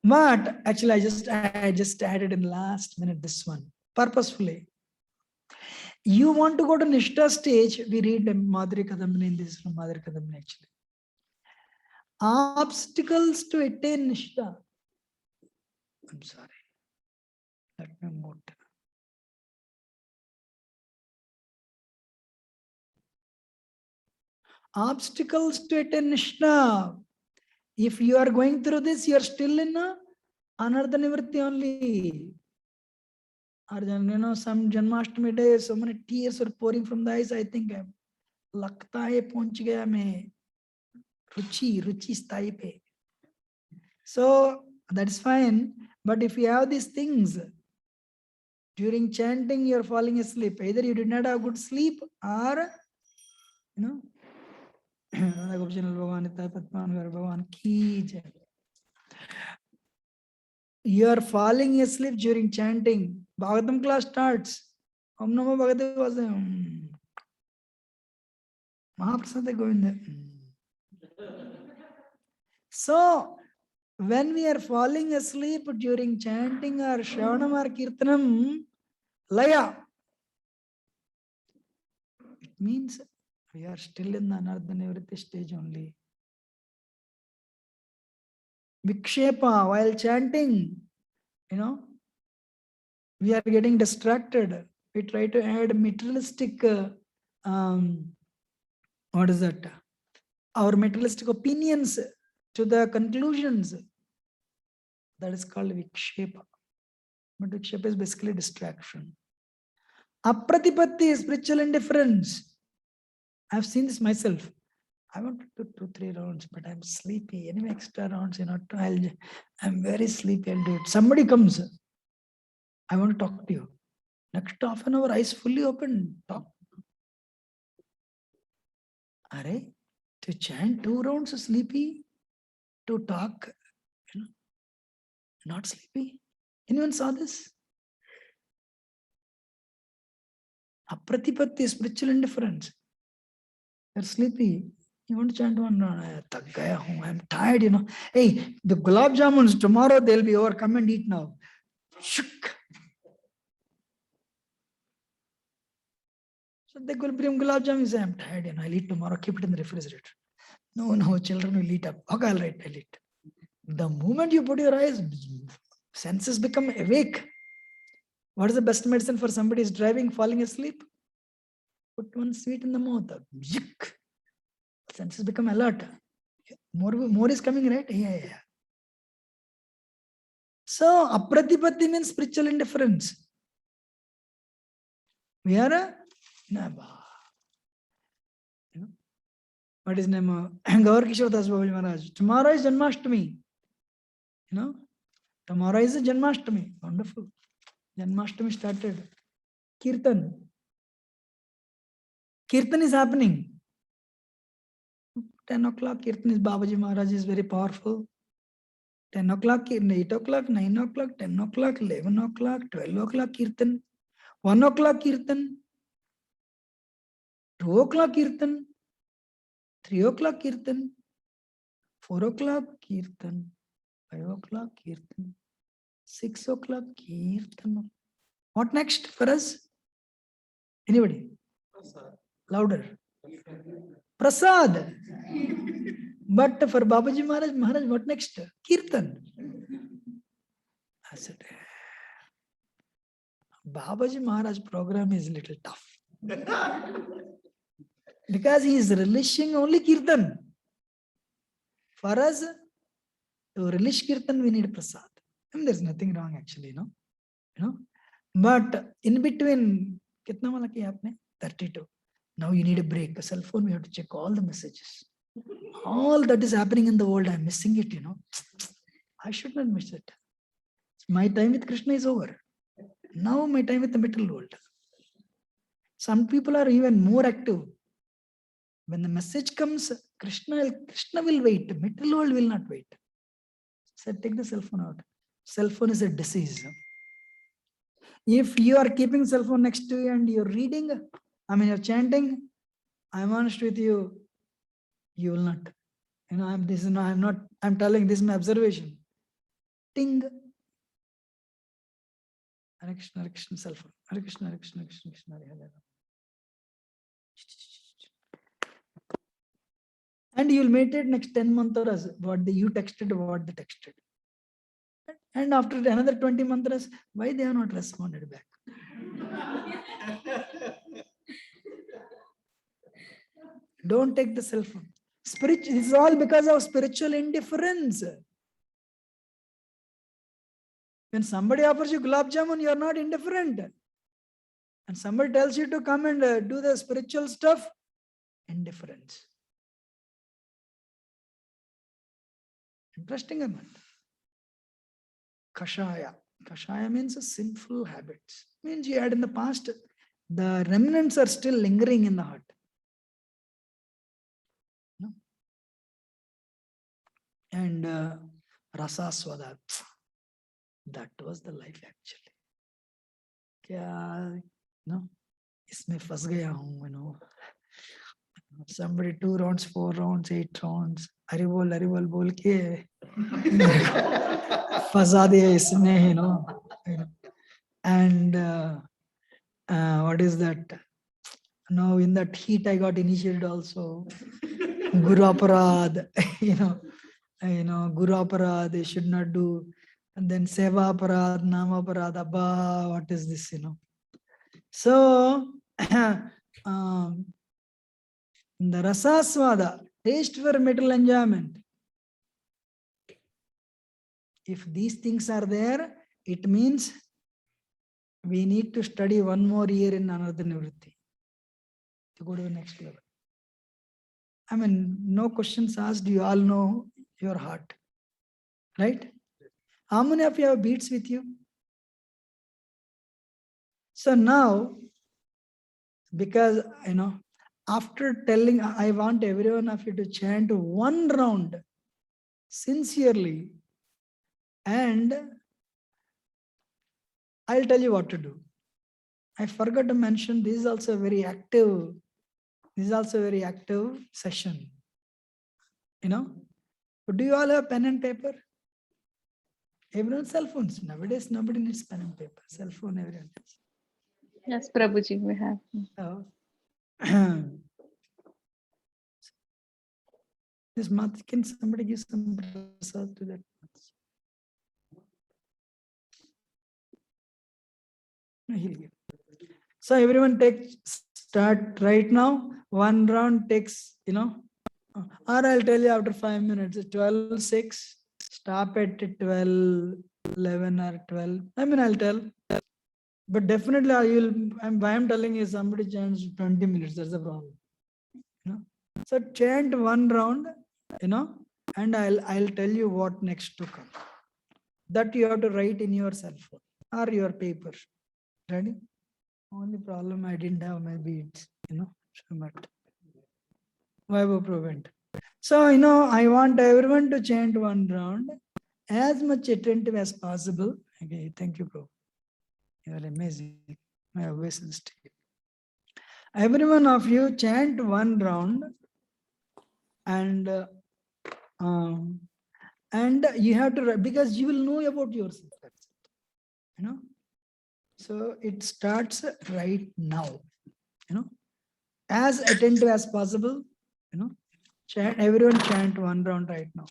But actually I just added in last minute this one purposefully. You want to go to Nishtha stage, we read Madhuri Kadambini in this from Madhuri Kadambini actually. Obstacles to attain Nishtha. I'm sorry. Let me move. Obstacles to attain Nishtha. If you are going through this, you are still in Anartha Nivritti only. Or some Janmashtami day, so many tears were pouring from the eyes. I think Lagta hai pahunch gaya main ruchi sthai pe. So that is fine. But if you have these things, during chanting, you are falling asleep. Either you did not have good sleep or, you are falling asleep during chanting. Bhagavatam class starts. Om Namo Bhagavate Vasudevaya. Mahaprasada Govinda. So, when we are falling asleep during chanting or Shravanam or Kirtanam, Laya, it means we are still in the Anartha Nivritti stage only. Vikshepa, while chanting, we are getting distracted. We try to add materialistic, what is that? Our materialistic opinions to the conclusions. That is called Vikshepa. But Vikshepa is basically distraction. Apratipatti is spiritual indifference. I've seen this myself. I want to do 2-3 rounds, but I'm sleepy. Anyway, extra rounds, I'm very sleepy. I'll do it. Somebody comes. I want to talk to you. Next half an hour, eyes fully open. Talk. Are to chant 2 rounds sleepy, to talk, not sleepy. Anyone saw this? Apratipatti is spiritual indifference. You're sleepy. You want to chant 1 round. I'm tired, Hey, the gulab jamuns, tomorrow they'll be over. Come and eat now. Shuk. So they will bring gulab jamun. Say, I'm tired, I'll eat tomorrow. Keep it in the refrigerator. No, children will eat up. Okay, all right, I'll eat. The moment you put your eyes, senses become awake. What is the best medicine for somebody who's driving, falling asleep? Put one sweet in the mouth. Senses become alert. More is coming, right? Yeah. So, apratipatti means spiritual indifference. We are what is name? Yugal Kishore Das Babaji Maharaj. Tomorrow is Janmashtami. Tomorrow is Janmashtami. Wonderful. Janmashtami started. Kirtan. Kirtan is happening. 10 o'clock, Kirtan is Babaji Maharaj is very powerful. 10 o'clock, 8 o'clock, 9 o'clock, 10 o'clock, 11 o'clock, 12 o'clock, Kirtan. 1 o'clock, Kirtan. 2 o'clock, Kirtan. 3 o'clock, Kirtan. 4 o'clock, Kirtan. 5 o'clock, Kirtan. 6 o'clock, Kirtan. What next for us? Anybody? Louder. Prasad. But for Babaji Maharaj, what next? Kirtan. I said, Babaji Maharaj program is a little tough. Because he is relishing only Kirtan. For us, to relish Kirtan, we need Prasad. And there's nothing wrong actually, But in between, kitna wala kiya aapne? 32. Now you need a break. A cell phone, we have to check all the messages. All that is happening in the world, I'm missing it, I should not miss it. My time with Krishna is over. Now my time with the material world. Some people are even more active. When the message comes, Krishna will wait. Material world will not wait. So take the cell phone out. Cell phone is a disease. If you are keeping cell phone next to you and you're reading, you're chanting, I'm honest with you, you will not. I'm telling this is my observation. Ting. Hare Krishna, cell phone. Hare Krishna, Krishna, Hare Hare. And you'll meditate next 10 mantras, what you texted, what they texted. And after another 20 mantras, why they have not responded back? Don't take the cell phone. This is all because of spiritual indifference. When somebody offers you gulab jamun, you are not indifferent. And somebody tells you to come and do the spiritual stuff, indifference. Interesting amount. Kashaya. Kashaya means sinful habits. Means you had in the past, the remnants are still lingering in the heart. No? And Rasaswada. That was the life actually. Kya, isme fas gaya hoon, Somebody 2 rounds, 4 rounds, 8 rounds. Haribol bol ke. Fasa diya isme, And what is that? Now in that heat I got initiated also. Guru Aparad, Guru Aparad, they should not do. And then Seva Aparad, Nama Aparad, Abba, what is this, So, um, the Rasaswada, taste for material enjoyment. If these things are there, it means we need to study one more year in another nivritti to go to the next level. I mean, no questions asked, you all know your heart, right? How many of you have beats with you? So now, because, after telling, I want every one of you to chant one round sincerely, and I'll tell you what to do. I forgot to mention, this is also a very active session. But do you all have pen and paper? Everyone's cell phones. Nowadays, nobody needs pen and paper. Cell phone, everyone has. Yes, Prabhuji, we have. So, this month, can somebody give some prasad to that? No, he'll give. So everyone start right now. One round takes, or I'll tell you after 5 minutes, 12:06, stop at 12:11 or 12. I mean, I'll tell. But definitely why I'm telling you, somebody chants 20 minutes, that's the problem. So chant one round, and I'll tell you what next to come. That you have to write in your cell phone or your paper. Ready? Only problem, I didn't have my beads, but why will prevent? So, I want everyone to chant one round, as much attentive as possible. Okay, thank you, bro. You are amazing. My voice is still. Every one of you chant one round, and you have to, because you will know about yourself. So it starts right now. As attentive as possible. Chant, everyone chant one round right now.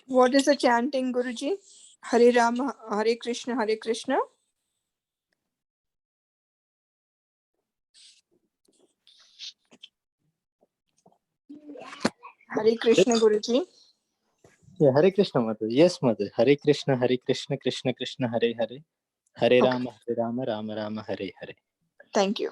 What is the chanting, Guruji? Hare Rama, Hare Krishna, Hare Krishna. Hare Krishna, Guruji. Yeah, Hare Krishna, Mother. Yes, Mother. Hare Krishna, Krishna Krishna, Hare Hare. Hare Rama, Rama Rama, Hare Hare. Thank you.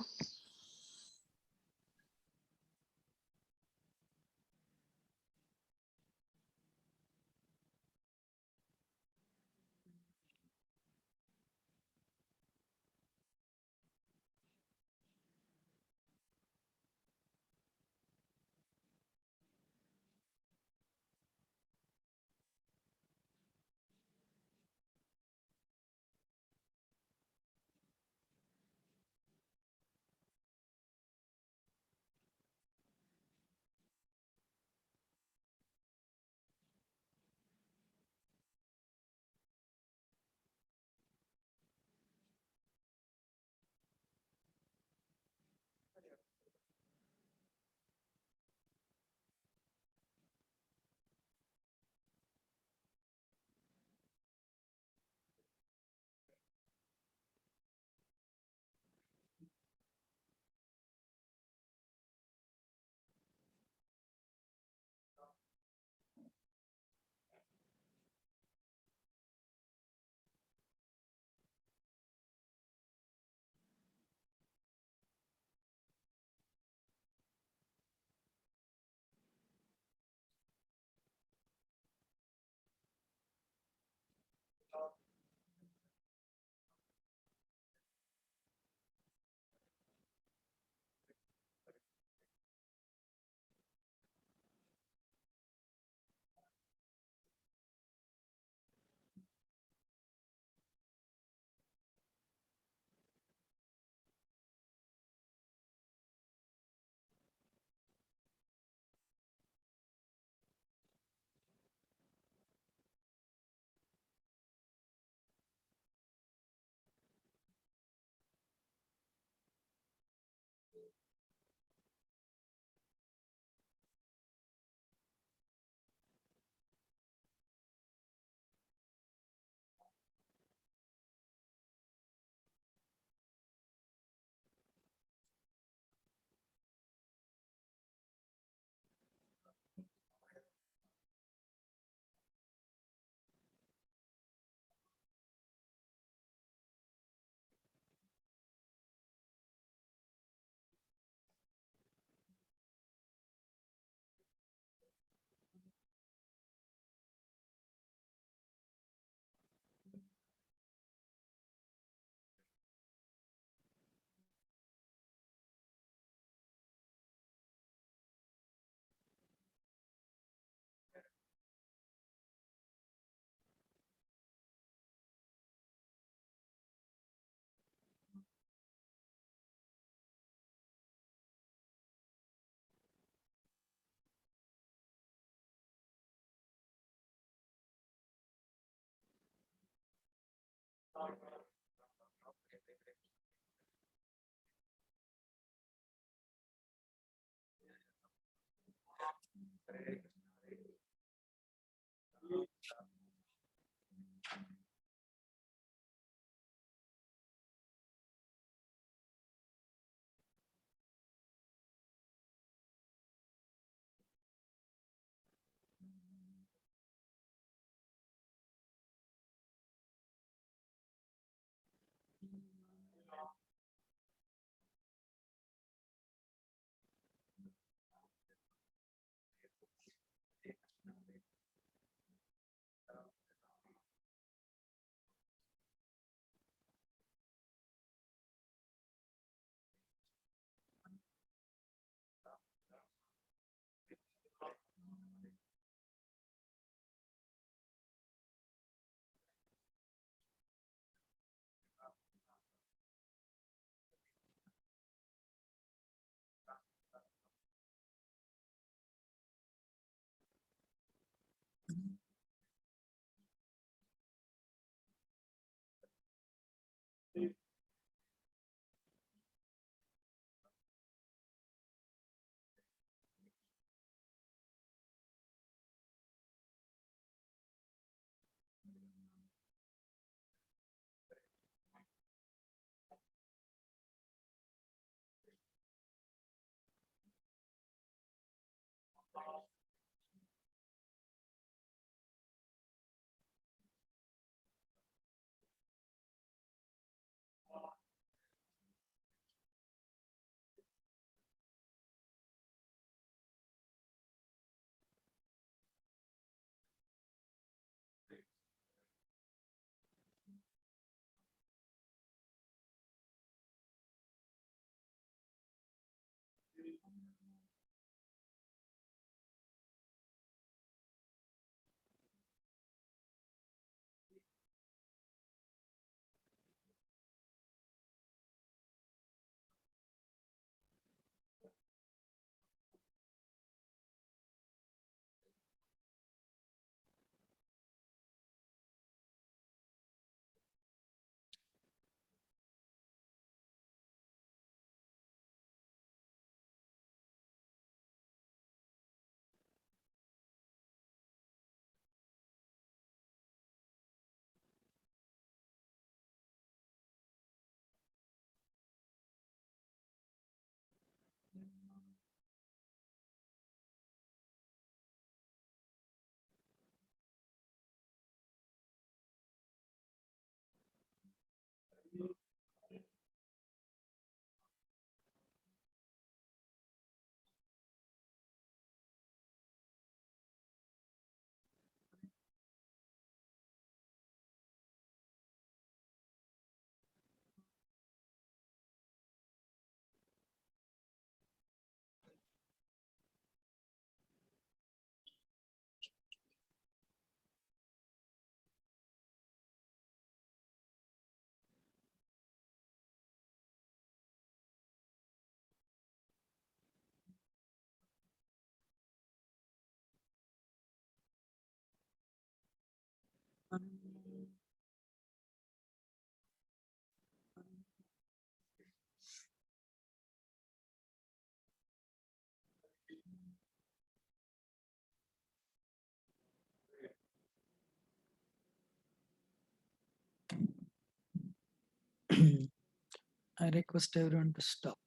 I request everyone to stop.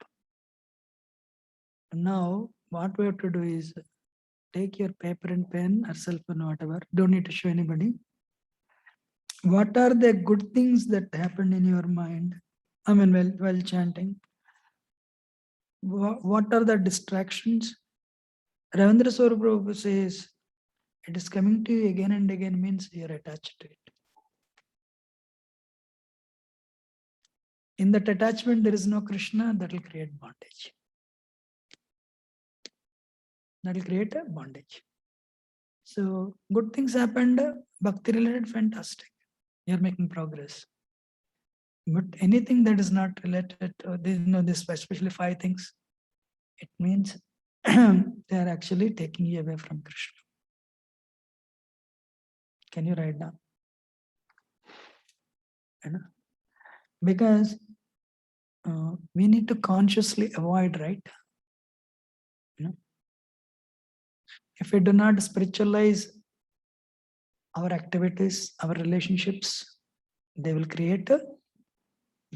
Now, what we have to do is take your paper and pen or cell phone, whatever. Don't need to show anybody. What are the good things that happened in your mind? I mean, while chanting. What are the distractions? Ravindra Swarup Prabhu says, it is coming to you again and again means you're attached to it. In that attachment, there is no Krishna, that will create bondage. That will create a bondage. So good things happened, bhakti related, fantastic. You're making progress. But anything that is not related to this, especially 5 things, it means they are actually taking you away from Krishna. Can you write down? Because we need to consciously avoid, right? If we do not spiritualize our activities, our relationships, they will create a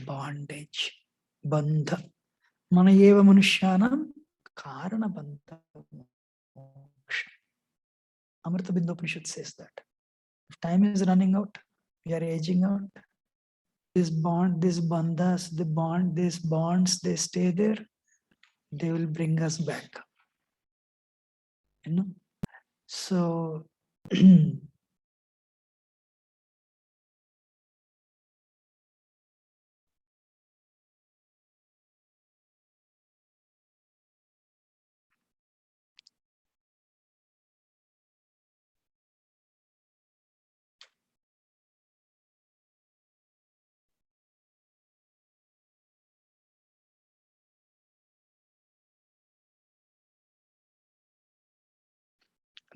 bondage. Bandha. Mana eva manushyanam karana bandha moksha. Amrita Bindu Upanishad says that. If time is running out, we are aging out. This bond, these bandhas, these bonds, they stay there. They will bring us back. You know? So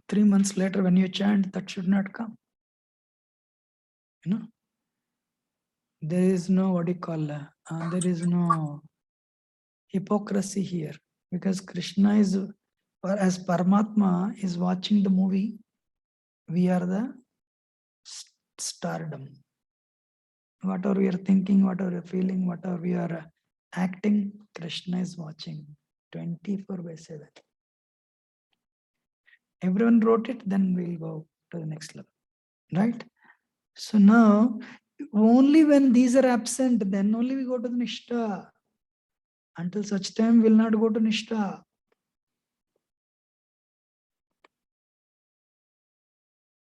3 months later, when you chant, that should not come. You know, there is no what do you call there is no hypocrisy here, because Krishna is, as Paramatma is watching the movie, we are the stardom. Whatever we are thinking, whatever we are feeling, whatever we are acting, Krishna is watching 24/7. Everyone wrote it, then we'll go to the next level, right? So now, only when these are absent, then only we go to the Nishtha. Until such time, we'll not go to Nishtha.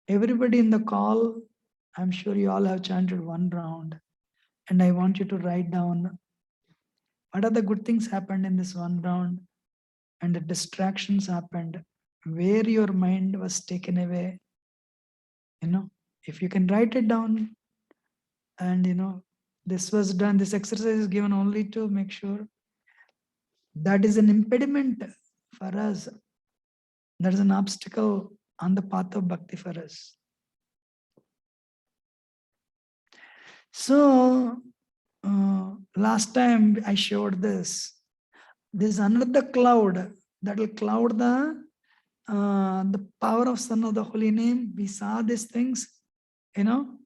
Everybody in the call, I'm sure you all have chanted one round, and I want you to write down what are the good things happened in this one round, and the distractions happened, where your mind was taken away. You know, if you can write it down, and you know, this was done, this exercise is given only to make sure that is an impediment for us. That is an obstacle on the path of bhakti for us. So, last time I showed this. This another cloud that will cloud the power of Son of the Holy Name. We saw these things, you know.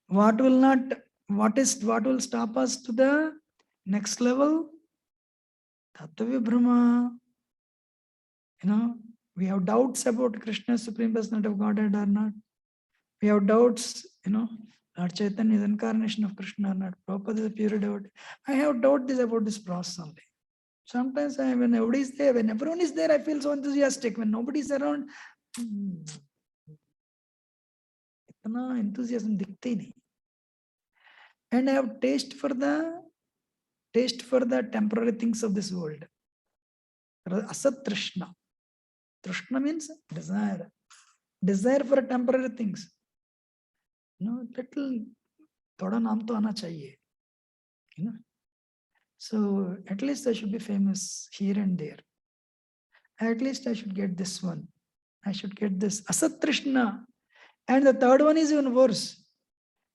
What will stop us to the next level? Tattva Brahma. You know, we have doubts about Krishna, Supreme Personality of Godhead or not. We have doubts, you know, Lord Chaitanya is incarnation of Krishna or not. Prabhupada is a pure devotee. I have doubt about this process only. Sometimes when nobody is there, when everyone is there, I feel so enthusiastic. When nobody is around, itna enthusiasm dikhte hi nahi. And I have taste for the temporary things of this world. Asat Trishna. Trishna means desire. Desire for temporary things. No, little thoda naam to aana chahiye. You know. So at least I should be famous here and there. At least I should get this one. I should get this. Asat Trishna. And the third one is even worse.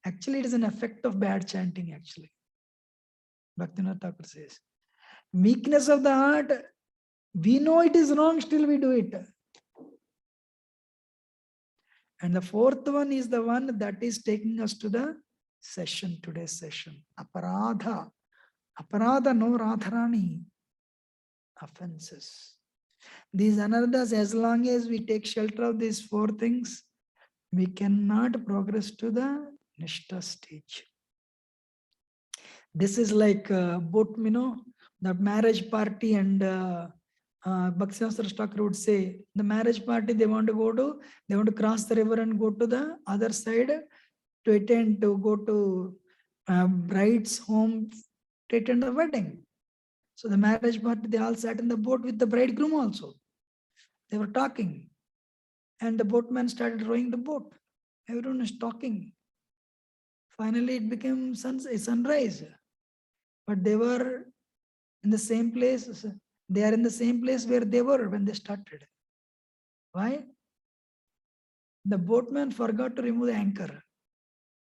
Actually, it is an effect of bad chanting, actually. Bhaktivinoda Thakur says. Meekness of the heart. We know it is wrong, still we do it. And the fourth one is the one that is taking us to the session, today's session. Aparadha. Aparadha, no Radharani. Offenses. These anarthas, as long as we take shelter of these four things, we cannot progress to the Nishtha stage. This is like both, you know, the marriage party, and Bhaktivinoda Thakur would say, the marriage party they want to cross the river and go to the other side to go to bride's home to attend the wedding. So the marriage party, they all sat in the boat with the bridegroom also. They were talking. And the boatman started rowing the boat. Everyone is talking. Finally, it became sunrise. But they were in the same place. They are in the same place where they were when they started. Why? The boatman forgot to remove the anchor.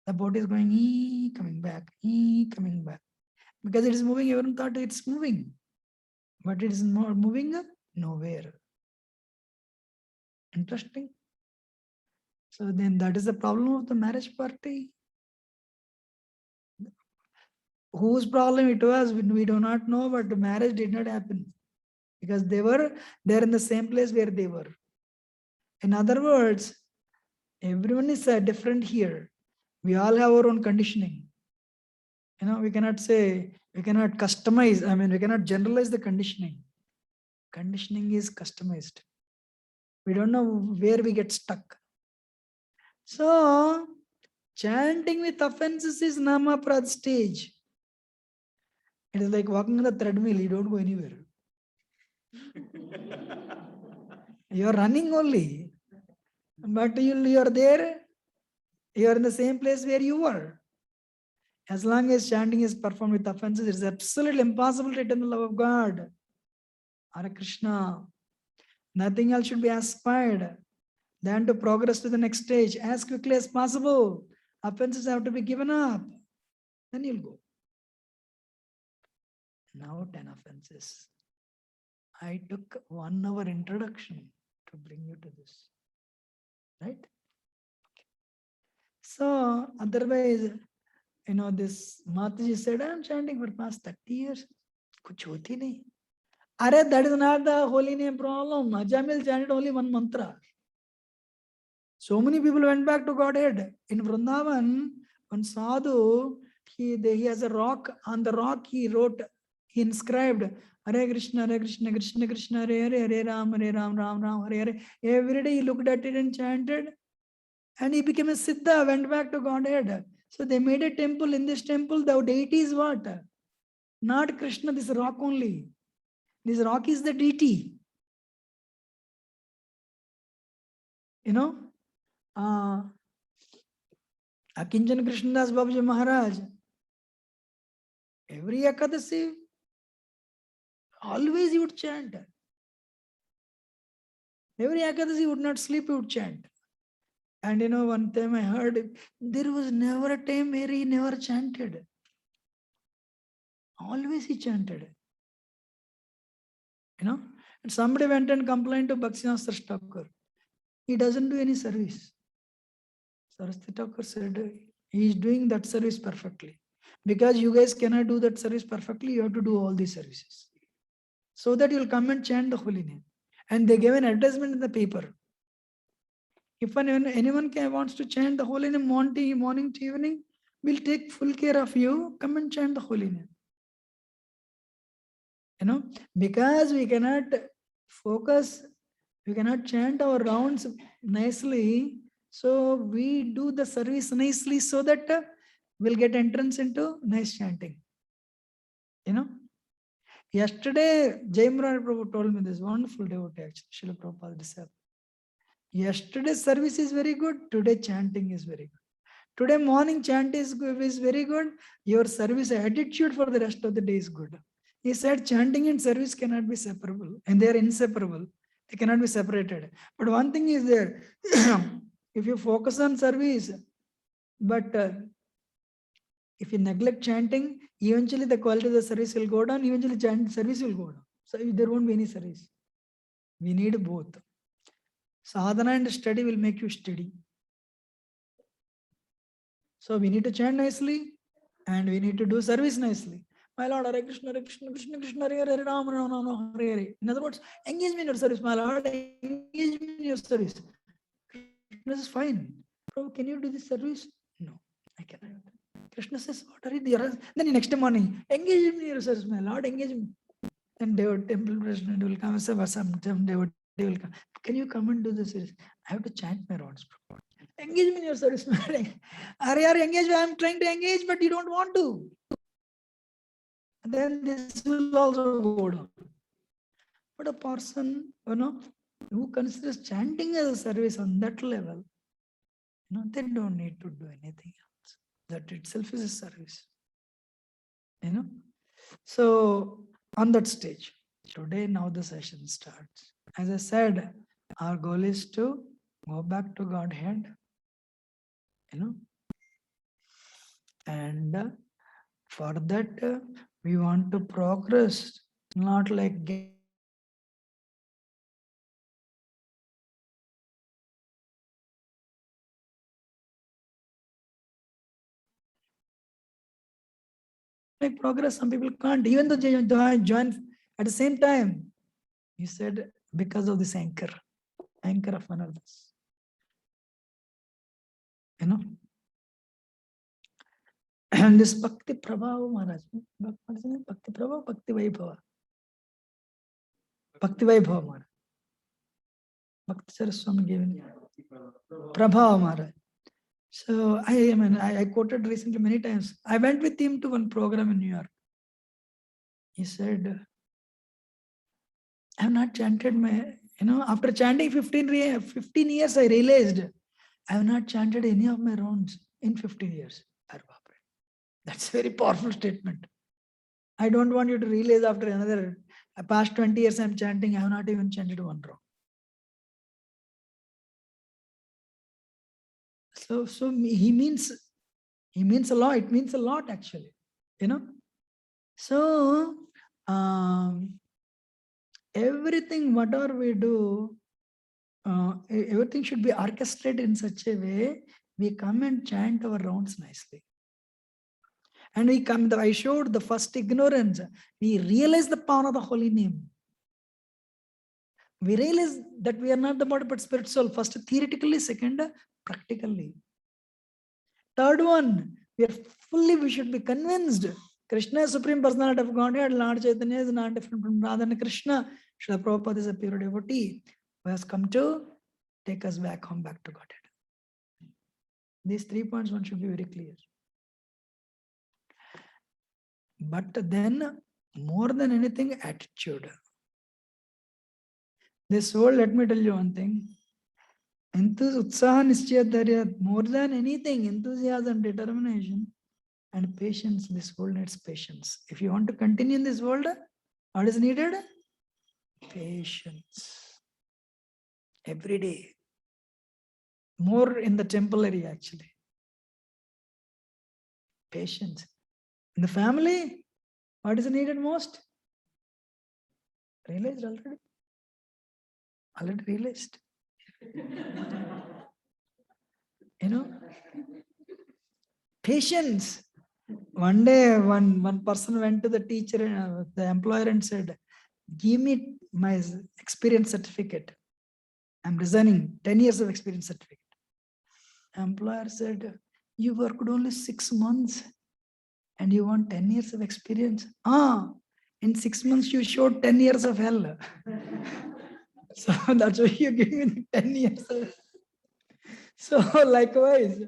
The boat is going, coming back, coming back. Because it is moving, everyone thought it's moving. but it is not moving nowhere. Interesting. So then that is the problem of the marriage party. Whose problem it was, we do not know, but the marriage did not happen because they were there in the same place where they were. In other words, everyone is different here. We all have our own conditioning. We cannot say, we cannot customize, we cannot generalize the conditioning. Conditioning is customized. We don't know where we get stuck. So, chanting with offenses is namaprad stage. It is like walking on the treadmill, you don't go anywhere. You are running only, but you are there, you are in the same place where you were. As long as chanting is performed with offenses, it is absolutely impossible to attain the love of God. Hare Krishna. Nothing else should be aspired than to progress to the next stage as quickly as possible. Offenses have to be given up. Then you'll go. Now 10 offenses. I took 1 hour introduction to bring you to this. Right? Okay. So otherwise, this Mataji said, I am chanting for past 30 years. Kuch hoti nahi. Are, that is not the holy name problem. Ajamil chanted only one mantra. So many people went back to Godhead. In Vrindavan, one sadhu, he has a rock. On the rock, he inscribed Hare Krishna, Krishna Krishna, Hare Hare, Hare Ram, Ram Ram, Hare Hare. Every day he looked at it and chanted. And he became a Siddha, went back to Godhead. So they made a temple. In this temple, the deity is what? Not Krishna, this rock only. This rock is the deity. Akinjan Krishnadas Babaji Maharaj, every Ekadasi, always he would chant. Every Ekadasi he would not sleep, he would chant. And one time I heard, there was never a time where he never chanted. Always he chanted. And somebody went and complained to Bhaktivinoda Thakur. He doesn't do any service. Saraswati Thakur said, he is doing that service perfectly. Because you guys cannot do that service perfectly, you have to do all these services. So that you will come and chant the holy name. And they gave an advertisement in the paper. If anyone wants to chant the holy name morning to evening, we'll take full care of you. Come and chant the holy name. Because we cannot focus, we cannot chant our rounds nicely. So we do the service nicely so that we'll get entrance into nice chanting. Yesterday, Jaimurari Prabhu told me this wonderful devotee, actually, Srila Prabhupada disciple. Yesterday's service is very good. Today chanting is very good. Today morning chant is very good. Your service attitude for the rest of the day is good. He said chanting and service cannot be separable, and they are inseparable. They cannot be separated. But one thing is there, if you focus on service, but if you neglect chanting, eventually the quality of the service will go down, eventually service will go down. So there won't be any service. We need both. Sadhana and study will make you steady. So we need to chant nicely and we need to do service nicely. My Lord, Hare Krishna, Krishna Krishna, Hare Hare, Ram Ram, Hare Hare. In other words, engage me in your service, my Lord, engage me in your service. Krishna is fine. Prabhu, can you do this service? No, I cannot. Krishna says, what are you doing? Then next morning, engage me in your service, my Lord, engage me. Then temple president will come and say, some devotee will come. Can you come and do this service? I have to chant my rounds. Engage me in your service. Are engaged? I am trying to engage, but you don't want to. Then this will also go down. But a person, who considers chanting as a service on that level, they don't need to do anything else. That itself is a service. So on that stage, today now the session starts. As I said, our goal is to go back to Godhead, and for that we want to progress not like make progress. Some people can't, even though they join at the same time. He said, because of this anchor of another's. You know? And this Bhakti Prabhava Maharaj. What is it? Bhakti Prabhava, Bhakti Vaibhava. Bhakti Vaibhava Maharaj. Bhakti Saraswami gave it. Prabhava Maharaj. So I quoted recently many times. I went with him to one program in New York. He said, I have not chanted after chanting 15 years, I realized I have not chanted any of my rounds in 15 years. That's a very powerful statement. I don't want you to realize after another past 20 years I'm chanting, I have not even chanted one round. So he means a lot. It means a lot actually, So everything, whatever we do, everything should be orchestrated in such a way we come and chant our rounds nicely. And I showed the first ignorance. We realize the power of the holy name. We realize that we are not the body but spirit soul. First theoretically, second practically. Third one, we should be convinced. Krishna is Supreme Personality of Godhead. Lord Chaitanya is not different from Radha and Krishna. Srila Prabhupada is a pure devotee who has come to take us back home, back to Godhead. These 3 points one should be very clear. But then, more than anything, attitude. This world, let me tell you one thing. More than anything, enthusiasm, determination, and patience. This world needs patience. If you want to continue in this world, what is needed? Patience. Every day. More in the temple area, actually. Patience. In the family, what is needed most? Realized already? Already realized. Patience. One day, one person went to the teacher, the employer, and said, give me my experience certificate. I'm resigning, 10 years of experience certificate. Employer said, you worked only 6 months and you want 10 years of experience. In 6 months, you showed 10 years of hell. So that's why you're giving me 10 years. So likewise,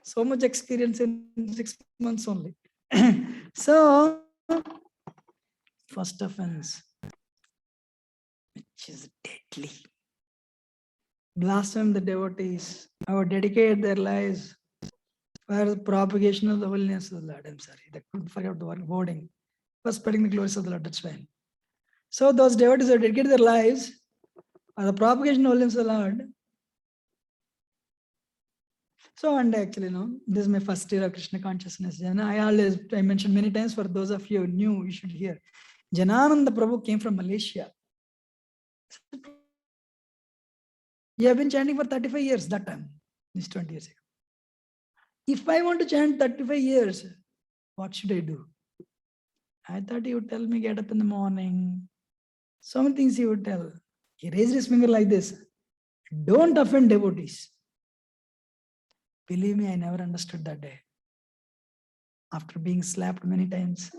so much experience in 6 months only. So first offense, which is deadly. Blaspheme the devotees, or dedicate their lives for the propagation of the holiness of the Lord. I'm sorry, I couldn't forget the wording. For spreading the glories of the Lord, that's fine. So those devotees who dedicate their lives for the propagation of the holiness of the Lord. So, and actually, this is my first year of Krishna consciousness. And I mentioned many times, for those of you new, you should hear. Janananda Prabhu came from Malaysia. You have been chanting for 35 years that time. This 20 years ago. If I want to chant 35 years, what should I do? I thought he would tell me, get up in the morning. So many things he would tell. He raised his finger like this. Don't offend devotees. Believe me, I never understood that day. After being slapped many times,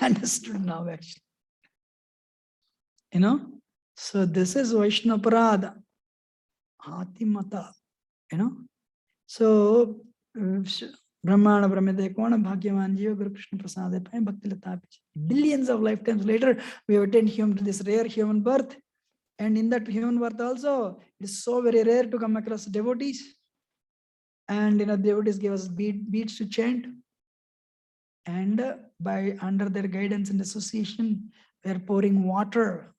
I understood now actually. So this is Vaishnaparada. Atimata. So Brahmana Brahmade Kona Bhagyavan Jiva Guru Krishna Prasade Pai Bhakti Latapi. Billions of lifetimes later, we have attained this rare human birth. And in that human birth also, it is so very rare to come across devotees. And devotees give us beads to chant. And by under their guidance and association, we are pouring water.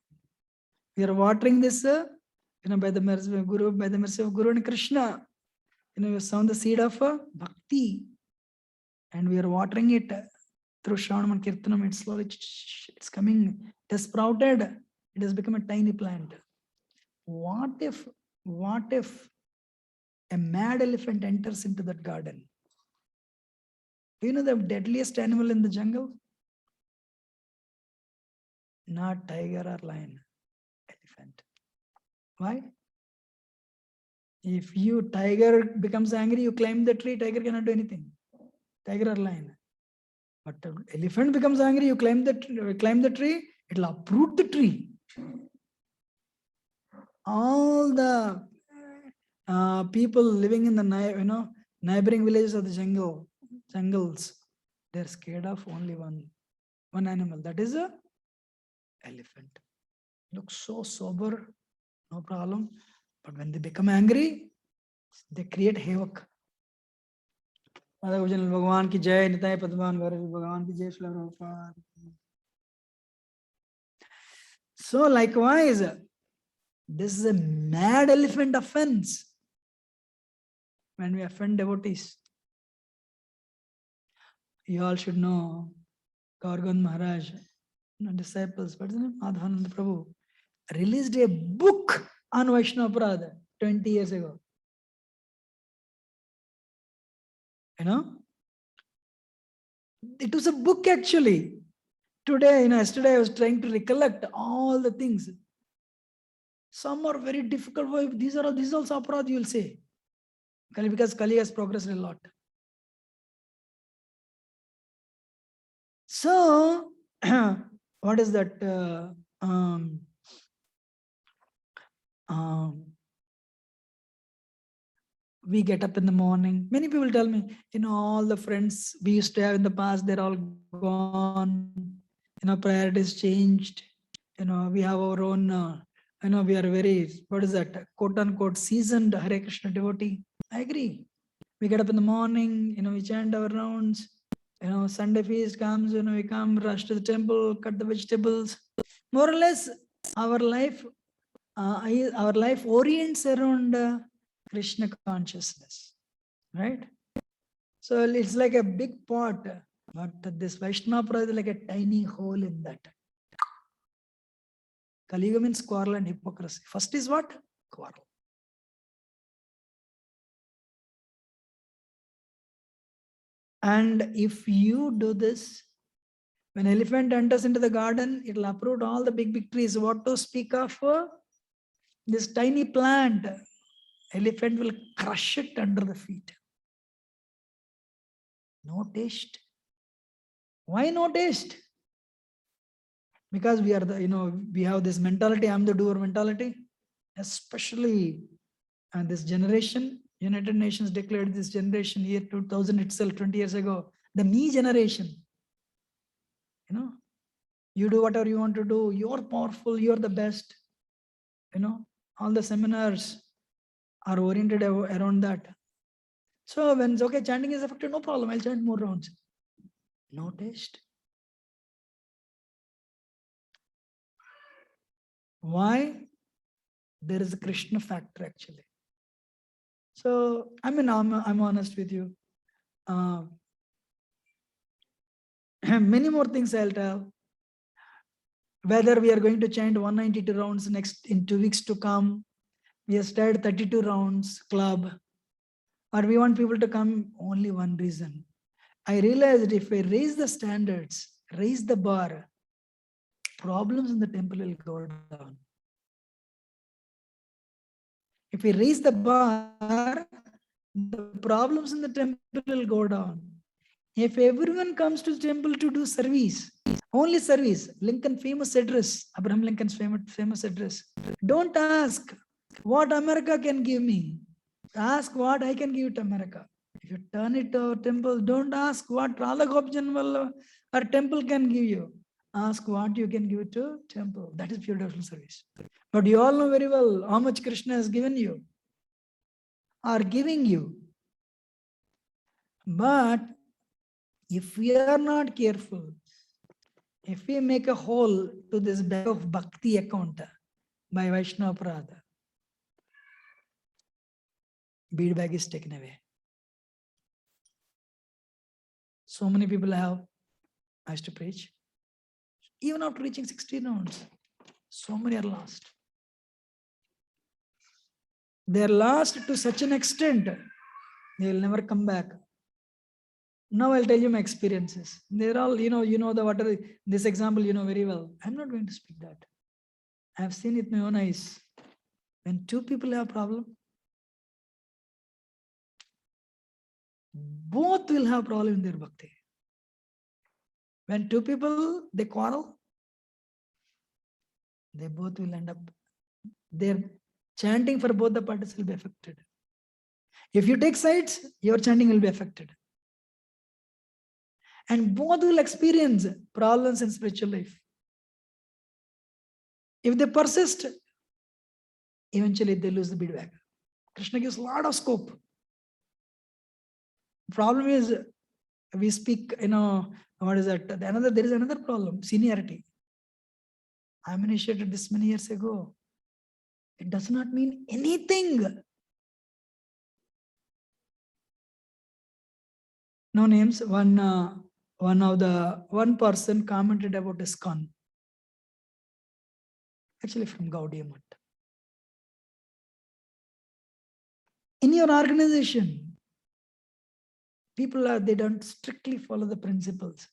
We are watering this, by the mercy of Guru and Krishna. We have sown the seed of bhakti, and we are watering it through Shravanam and Kirtanam, it's slowly, it's coming, it has sprouted, it has become a tiny plant. What if a mad elephant enters into that garden? Do you know the deadliest animal in the jungle? Not tiger or lion, elephant. Why? If tiger becomes angry, you climb the tree, tiger cannot do anything. Tiger or lion. But elephant becomes angry, you climb the tree, it will uproot the tree. All the people living in the neighboring villages of the jungles, they're scared of only one animal. That is a elephant. Looks so sober, no problem. But when they become angry, they create havoc. Bhagwan ki jai, Nitai Padman Bhagwan ki jai, Shri Prabhupada. So likewise, this is a mad elephant offense when we offend devotees. You all should know Gaurgand Maharaj, disciples, but Madhavananda Prabhu released a book on Vaishnava Aparadha 20 years ago. It was a book actually. Today, yesterday I was trying to recollect all the things. Some are very difficult. These are also aparadha, you will say. Because Kali has progressed a lot. So, what is that? We get up in the morning. Many people tell me, all the friends we used to have in the past, they're all gone. Priorities changed. We have our own, we are very, what is that, quote unquote, seasoned Hare Krishna devotee. I agree. We get up in the morning, we chant our rounds. Sunday feast comes, we come, rush to the temple, cut the vegetables. More or less, our life orients around Krishna consciousness, right? So it's like a big pot, but this Vaishnava is like a tiny hole in that. Kali Yuga means quarrel and hypocrisy. First is what? Quarrel. And if you do this, when elephant enters into the garden, it will uproot all the big trees. What to speak of? This tiny plant, elephant will crush it under the feet. No taste. Why no taste? Because we are we have this mentality, I'm the doer mentality, especially this generation. United Nations declared this generation year 2000 itself, 20 years ago, the me generation. You do whatever you want to do, you're powerful, you're the best. All the seminars are oriented around that. So when it's okay, chanting is effective, no problem, I'll chant more rounds. No taste. Why? There is a Krishna factor actually. So I'm honest with you. Many more things I'll tell. Whether we are going to chant 192 rounds next in 2 weeks to come, we have started 32 rounds club, or we want people to come, only one reason. I realized if I raise the standards, raise the bar, problems in the temple will go down. If we raise the bar, the problems in the temple will go down. If everyone comes to the temple to do service, only service, Lincoln famous address, Abraham Lincoln's famous address. Don't ask what America can give me. Ask what I can give to America. If you turn it to a temple, don't ask what Radha Gopjanwala or temple can give you. Ask what you can give to temple. That is pure devotional service. But you all know very well how much Krishna has given you or giving you. But if we are not careful, if we make a hole to this bag of bhakti account by Vaishnava Aparadha, bead bag is taken away. So many people have I used to preach. Even after reaching 16 rounds, so many are lost. They are lost to such an extent, they will never come back. Now I'll tell you my experiences. They're all, this example, very well. I'm not going to speak that. I have seen it with my own eyes. When two people have a problem, both will have problem in their bhakti. When two people, they quarrel, they both will end up, their chanting for both the parties will be affected. If you take sides, your chanting will be affected. And both will experience problems in spiritual life. If they persist, eventually they lose the bead bag. Krishna gives a lot of scope. Problem is, we speak, what is that? There is another problem, seniority. I'm initiated this many years ago. It does not mean anything. No names. One person commented about ISKCON. Actually from Gaudiya Math. In your organization, they don't strictly follow the principles.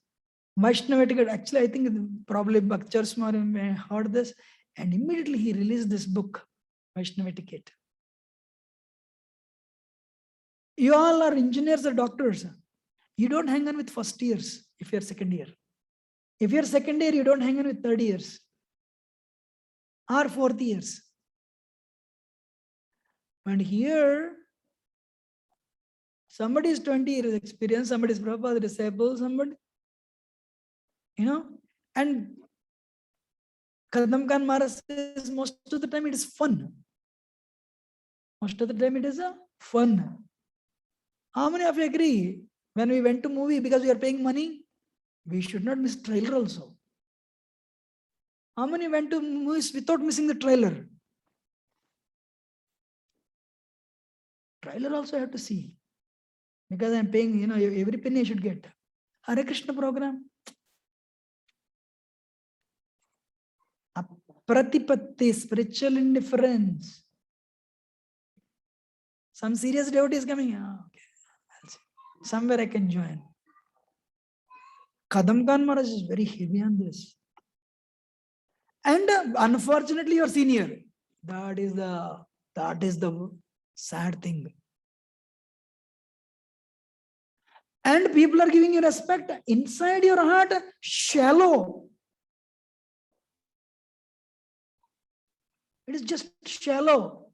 Vaishnava etiquette, actually, I think probably Bhakti Smari may have heard this, and immediately he released this book, Vaishnava etiquette. You all are engineers or doctors. You don't hang on with first years if you're second year. If you're second year, you don't hang on with third years or fourth years. And here, somebody is 20 years experience, somebody is Prabhupada disciple, somebody, and Kadam Khan Maharaj says most of the time it is fun. Most of the time it is fun. How many of you agree? When we went to movie because we are paying money, we should not miss trailer also. How many went to movies without missing the trailer? Trailer also I have to see. Because I'm paying, every penny I should get. Hare Krishna program. Pratipatti, spiritual indifference. Some serious devotee is coming. Okay. Somewhere I can join. Kadam Khan Maharaj is very heavy on this. And unfortunately, you're senior. That is the sad thing. And people are giving you respect inside your heart, shallow. It is just shallow.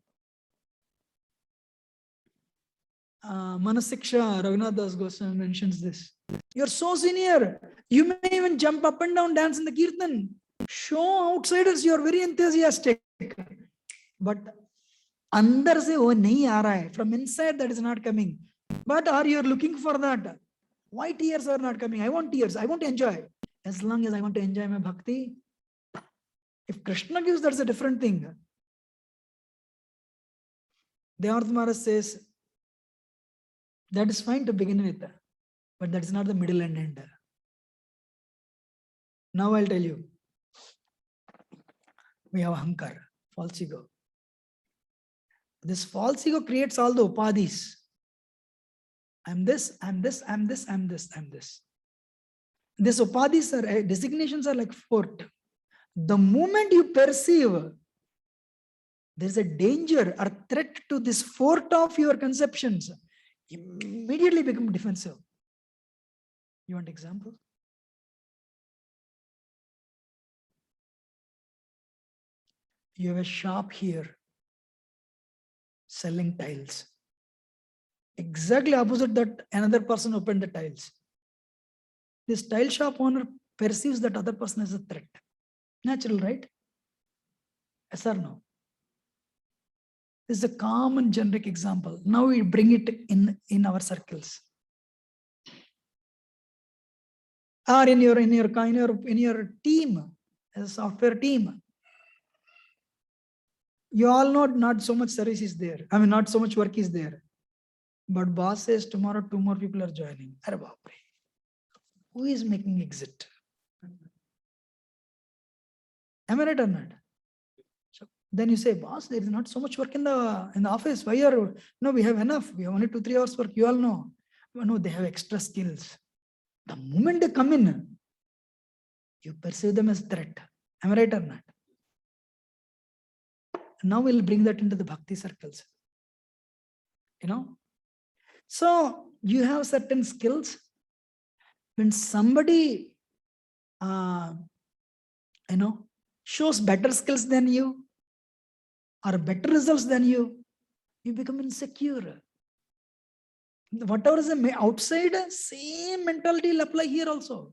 Manasiksha, Raghunath Das Goswami mentions this. You're so senior. You may even jump up and down, dance in the kirtan. Show outsiders you're very enthusiastic. But andar se wo nahi aa raha hai. From inside that is not coming. But are you looking for that? Why tears are not coming? I want tears. I want to enjoy. As long as I want to enjoy my bhakti. If Krishna gives, that's a different thing. Devotee Maharaj says, that is fine to begin with, but that is not the middle and end. Now I'll tell you. We have ahankar, false ego. This false ego creates all the upadhis. I'm this, I'm this, I'm this, I'm this, I'm this. These upadhis are, designations are like fort. The moment you perceive there's a danger or threat to this fort of your conceptions, immediately become defensive. You want example? You have a shop here selling tiles. Exactly opposite that, another person opened the tiles. This tile shop owner perceives that other person as a threat. Natural, right? Yes or no? This is a common generic example. Now we bring it in our circles. Or in your team, as a software team. You all know not so much service is there. I mean, not so much work is there. But boss says tomorrow 2 more people are joining. Arre baapre. Who is making exit? Am I right or not? So then you say, boss, there is not so much work in the office. Why are no? We have enough. We have only 2-3 hours work. You all know. No, they have extra skills. The moment they come in, you perceive them as threat. Am I right or not? Now we'll bring that into the bhakti circles. So you have certain skills. When somebody shows better skills than you or better results than you become insecure. Whatever is outside, same mentality will apply here also.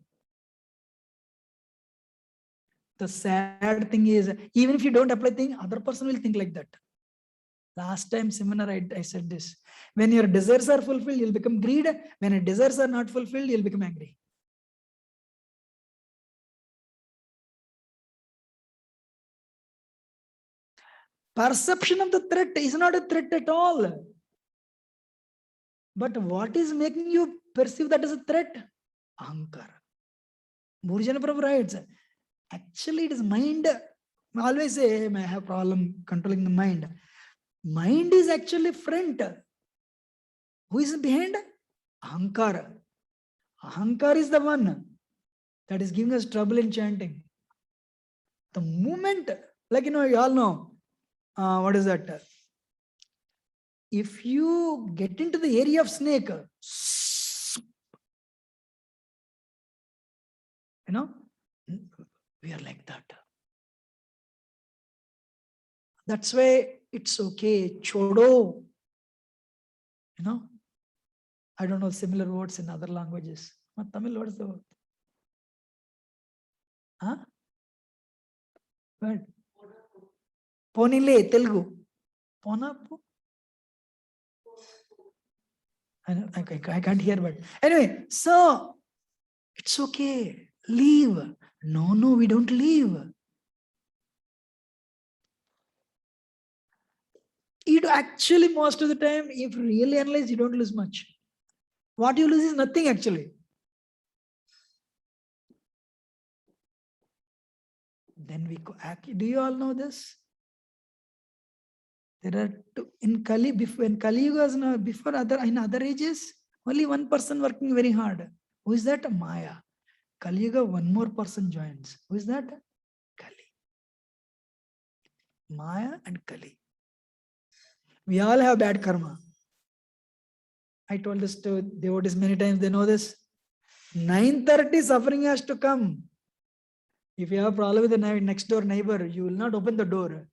The sad thing is, even if you don't apply thing, other person will think like that. Last time seminar, I said this. When your desires are fulfilled, you'll become greed. When your desires are not fulfilled, you'll become angry. Perception of the threat is not a threat at all. But what is making you perceive that as a threat? Ahankara. Bhurjana Prabhu writes, actually it is mind. I always say, I have problem controlling the mind. Mind is actually front. Who is behind? Ahankara. Ahankara is the one that is giving us trouble in chanting. The moment, like you all know, what is that? If you get into the area of snake, we are like that. That's why it's okay. Chodo. I don't know similar words in other languages. What Tamil, what is the word? Huh? What? Ponile, Telugu. Ponapu? I can't hear, but anyway, so it's okay. Leave. No, we don't leave. You actually, most of the time, if you really analyze, you don't lose much. What you lose is nothing actually. Then we go. Do you all know this? There are two in Kali. When Kali Yuga was before in other ages, only one person working very hard. Who is that? Maya. Kali Yuga, one more person joins. Who is that? Kali. Maya and Kali. We all have bad karma. I told this to devotees many times. They know this. 9:30 suffering has to come. If you have a problem with the next door neighbor, you will not open the door.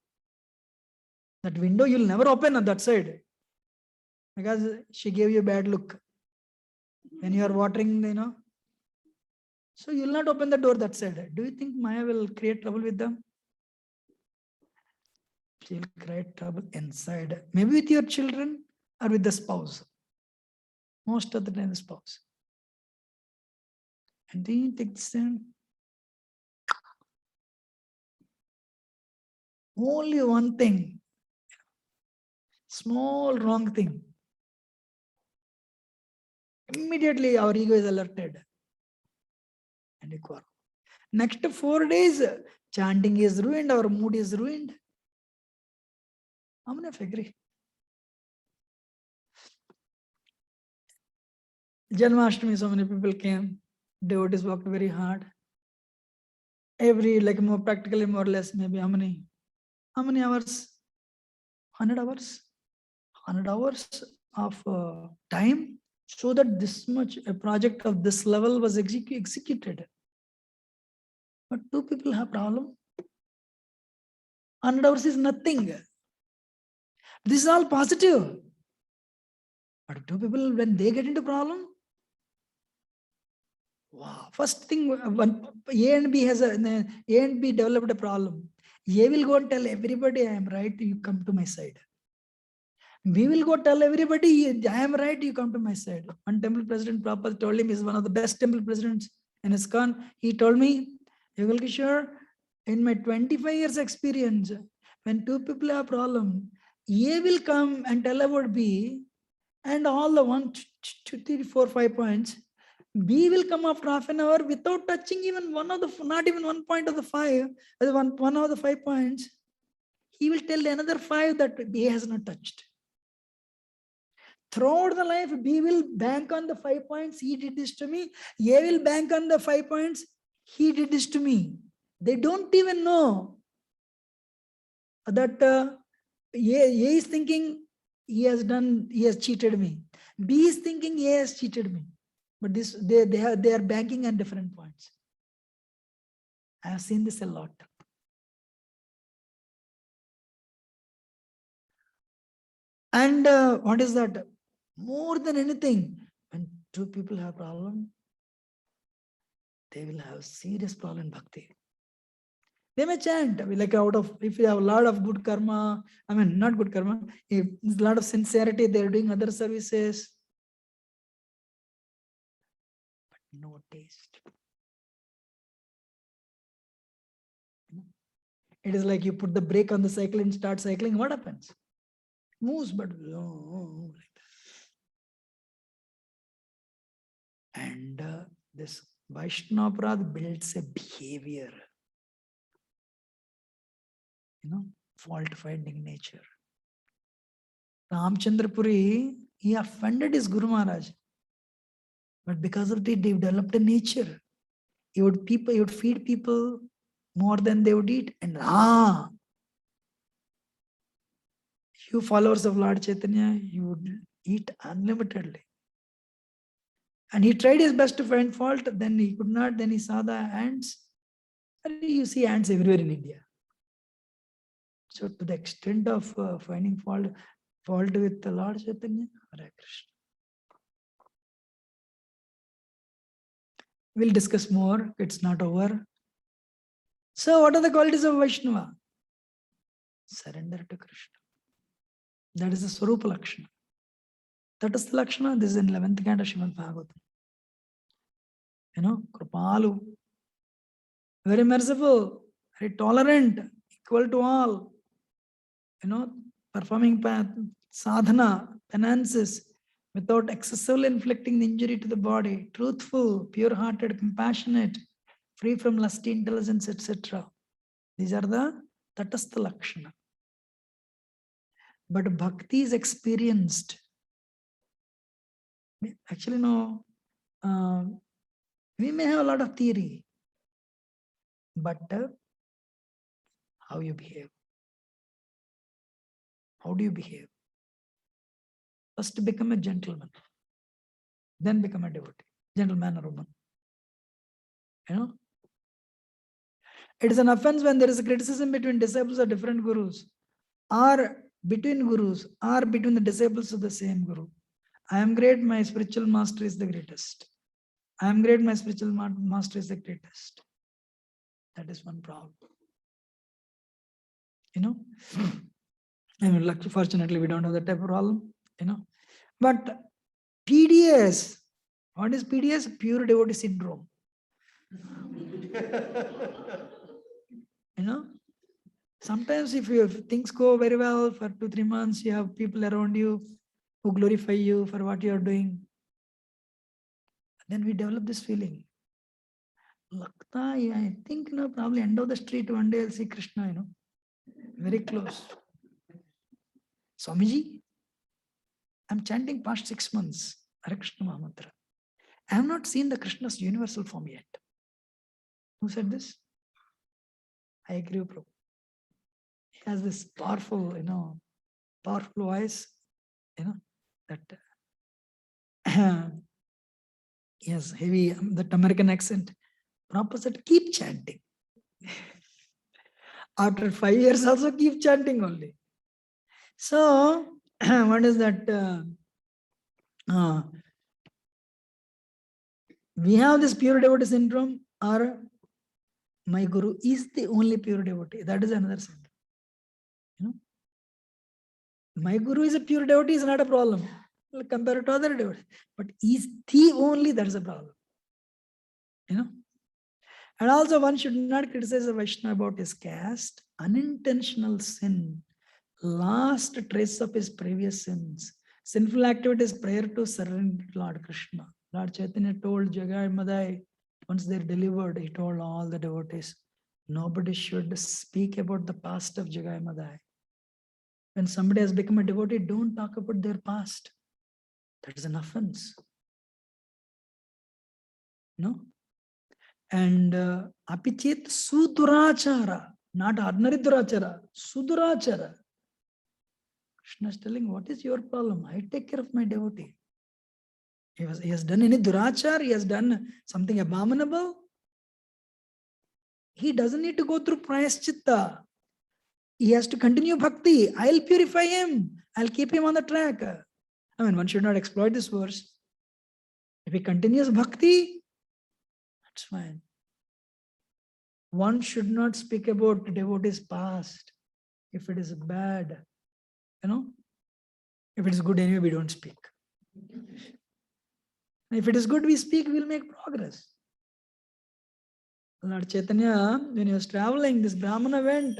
That window you'll never open on that side because she gave you a bad look when you are watering, So you'll not open the door that side. Do you think Maya will create trouble with them? She'll create trouble inside. Maybe with your children or with the spouse. Most of the time, the spouse. And do you take this in? Only one thing. Small wrong thing. Immediately our ego is alerted. And you quarrel. Next 4 days, chanting is ruined, our mood is ruined. How many of you agree? Janmashtami, so many people came. Devotees worked very hard. Every, more practically, more or less, maybe how many hours? 100 hours? 100 hours of time so that this much, a project of this level was executed. But 2 people have problem. 100 hours is nothing. This is all positive. But 2 people, when they get into problem, wow. First thing, when A and B developed a problem. A will go and tell everybody, I am right, you come to my side. We will go tell everybody, I am right, you come to my side. One temple president, Prabhupada told him, he's one of the best temple presidents in ISKCON. He told me, Yugal Kishore, in my 25 years experience, when 2 people have problem, A will come and tell about B, and all the 1, 2, 3, 4, 5 points, B will come after half an hour without touching even one of the, not even 1 point of the 5, one of the 5 points. He will tell another 5 that B has not touched. Throughout the life, B will bank on the 5 points, he did this to me. A will bank on the 5 points, he did this to me. They don't even know that A is thinking he has cheated me. B is thinking A has cheated me. But this they are banking on different points. I have seen this a lot. And what is that? More than anything, when two people have problem, they will have serious problem in bhakti. They may chant, like if you have a lot of good karma, not good karma, if there's a lot of sincerity, they're doing other services. But no taste. It is like you put the brake on the cycle and start cycling, what happens? Moves, but like that. And this Vaishnavarad builds a behavior, fault-finding nature. Ramchandra Puri, he offended his Guru Maharaj. But because of it, they developed a nature. He would feed people more than they would eat. And you followers of Lord Chaitanya, you would eat unlimitedly. And he tried his best to find fault, then he could not, then he saw the ants. And you see ants everywhere in India. So to the extent of finding fault with the Lord Chaitanya, Hare Krishna. We'll discuss more, it's not over. So what are the qualities of Vaishnava? Surrender to Krishna. That is the Swarupa Lakshana. That is the Lakshana. This is in 11th canto Srimad Bhagavatam. Kripalu, very merciful, very tolerant, equal to all. Performing sadhana, penances, without excessively inflicting the injury to the body, truthful, pure-hearted, compassionate, free from lusty intelligence, etc. These are the Tatastha Lakshana. But bhakti is experienced. Actually, no. We may have a lot of theory, but how you behave. How do you behave? First become a gentleman, then become a devotee, gentleman or woman. It is an offense when there is a criticism between disciples of different gurus, or between gurus, or between the disciples of the same guru. I am great, my spiritual master is the greatest. I am great, my spiritual master is the greatest. That is one problem. Fortunately, we don't have that type of problem. But PDS, what is PDS? Pure devotee syndrome. Sometimes if things go very well for 2-3 months, you have people around you who glorify you for what you are doing. Then we develop this feeling. I think probably end of the street one day I'll see Krishna, very close. Swamiji, I'm chanting past 6 months, Hare Krishna Mahamantra. I have not seen the Krishna's universal form yet. Who said this? I agree, Prabhu. He has this powerful, powerful voice, that he has heavy, that American accent. Prabhupada said, keep chanting. After 5 years also keep chanting only. So, what is that? We have this pure devotee syndrome, or my guru is the only pure devotee. That is another syndrome. My guru is a pure devotee is not a problem compared to other devotees. But is the only, that is a problem. And also one should not criticize a Vaishnava about his caste. Unintentional sin, last trace of his previous sins, sinful activities prior to surrender to Lord Krishna. Lord Chaitanya told Jagai Madai, once they're delivered, he told all the devotees, nobody should speak about the past of Jagai Madai. When somebody has become a devotee, don't talk about their past. That is an offense. No? And apichit sudurachara, not ordinary durachara, sudurachara. Krishna is telling, what is your problem? I take care of my devotee. He has done any durachar, he has done something abominable. He doesn't need to go through prayaschitta. He has to continue bhakti. I'll purify him. I'll keep him on the track. I mean, one should not exploit this verse. If he continues bhakti, that's fine. One should not speak about the devotee's past. If it is bad, if it is good anyway, we don't speak. If it is good, we speak, we'll make progress. Lord Chaitanya, when he was traveling, this Brahmana went.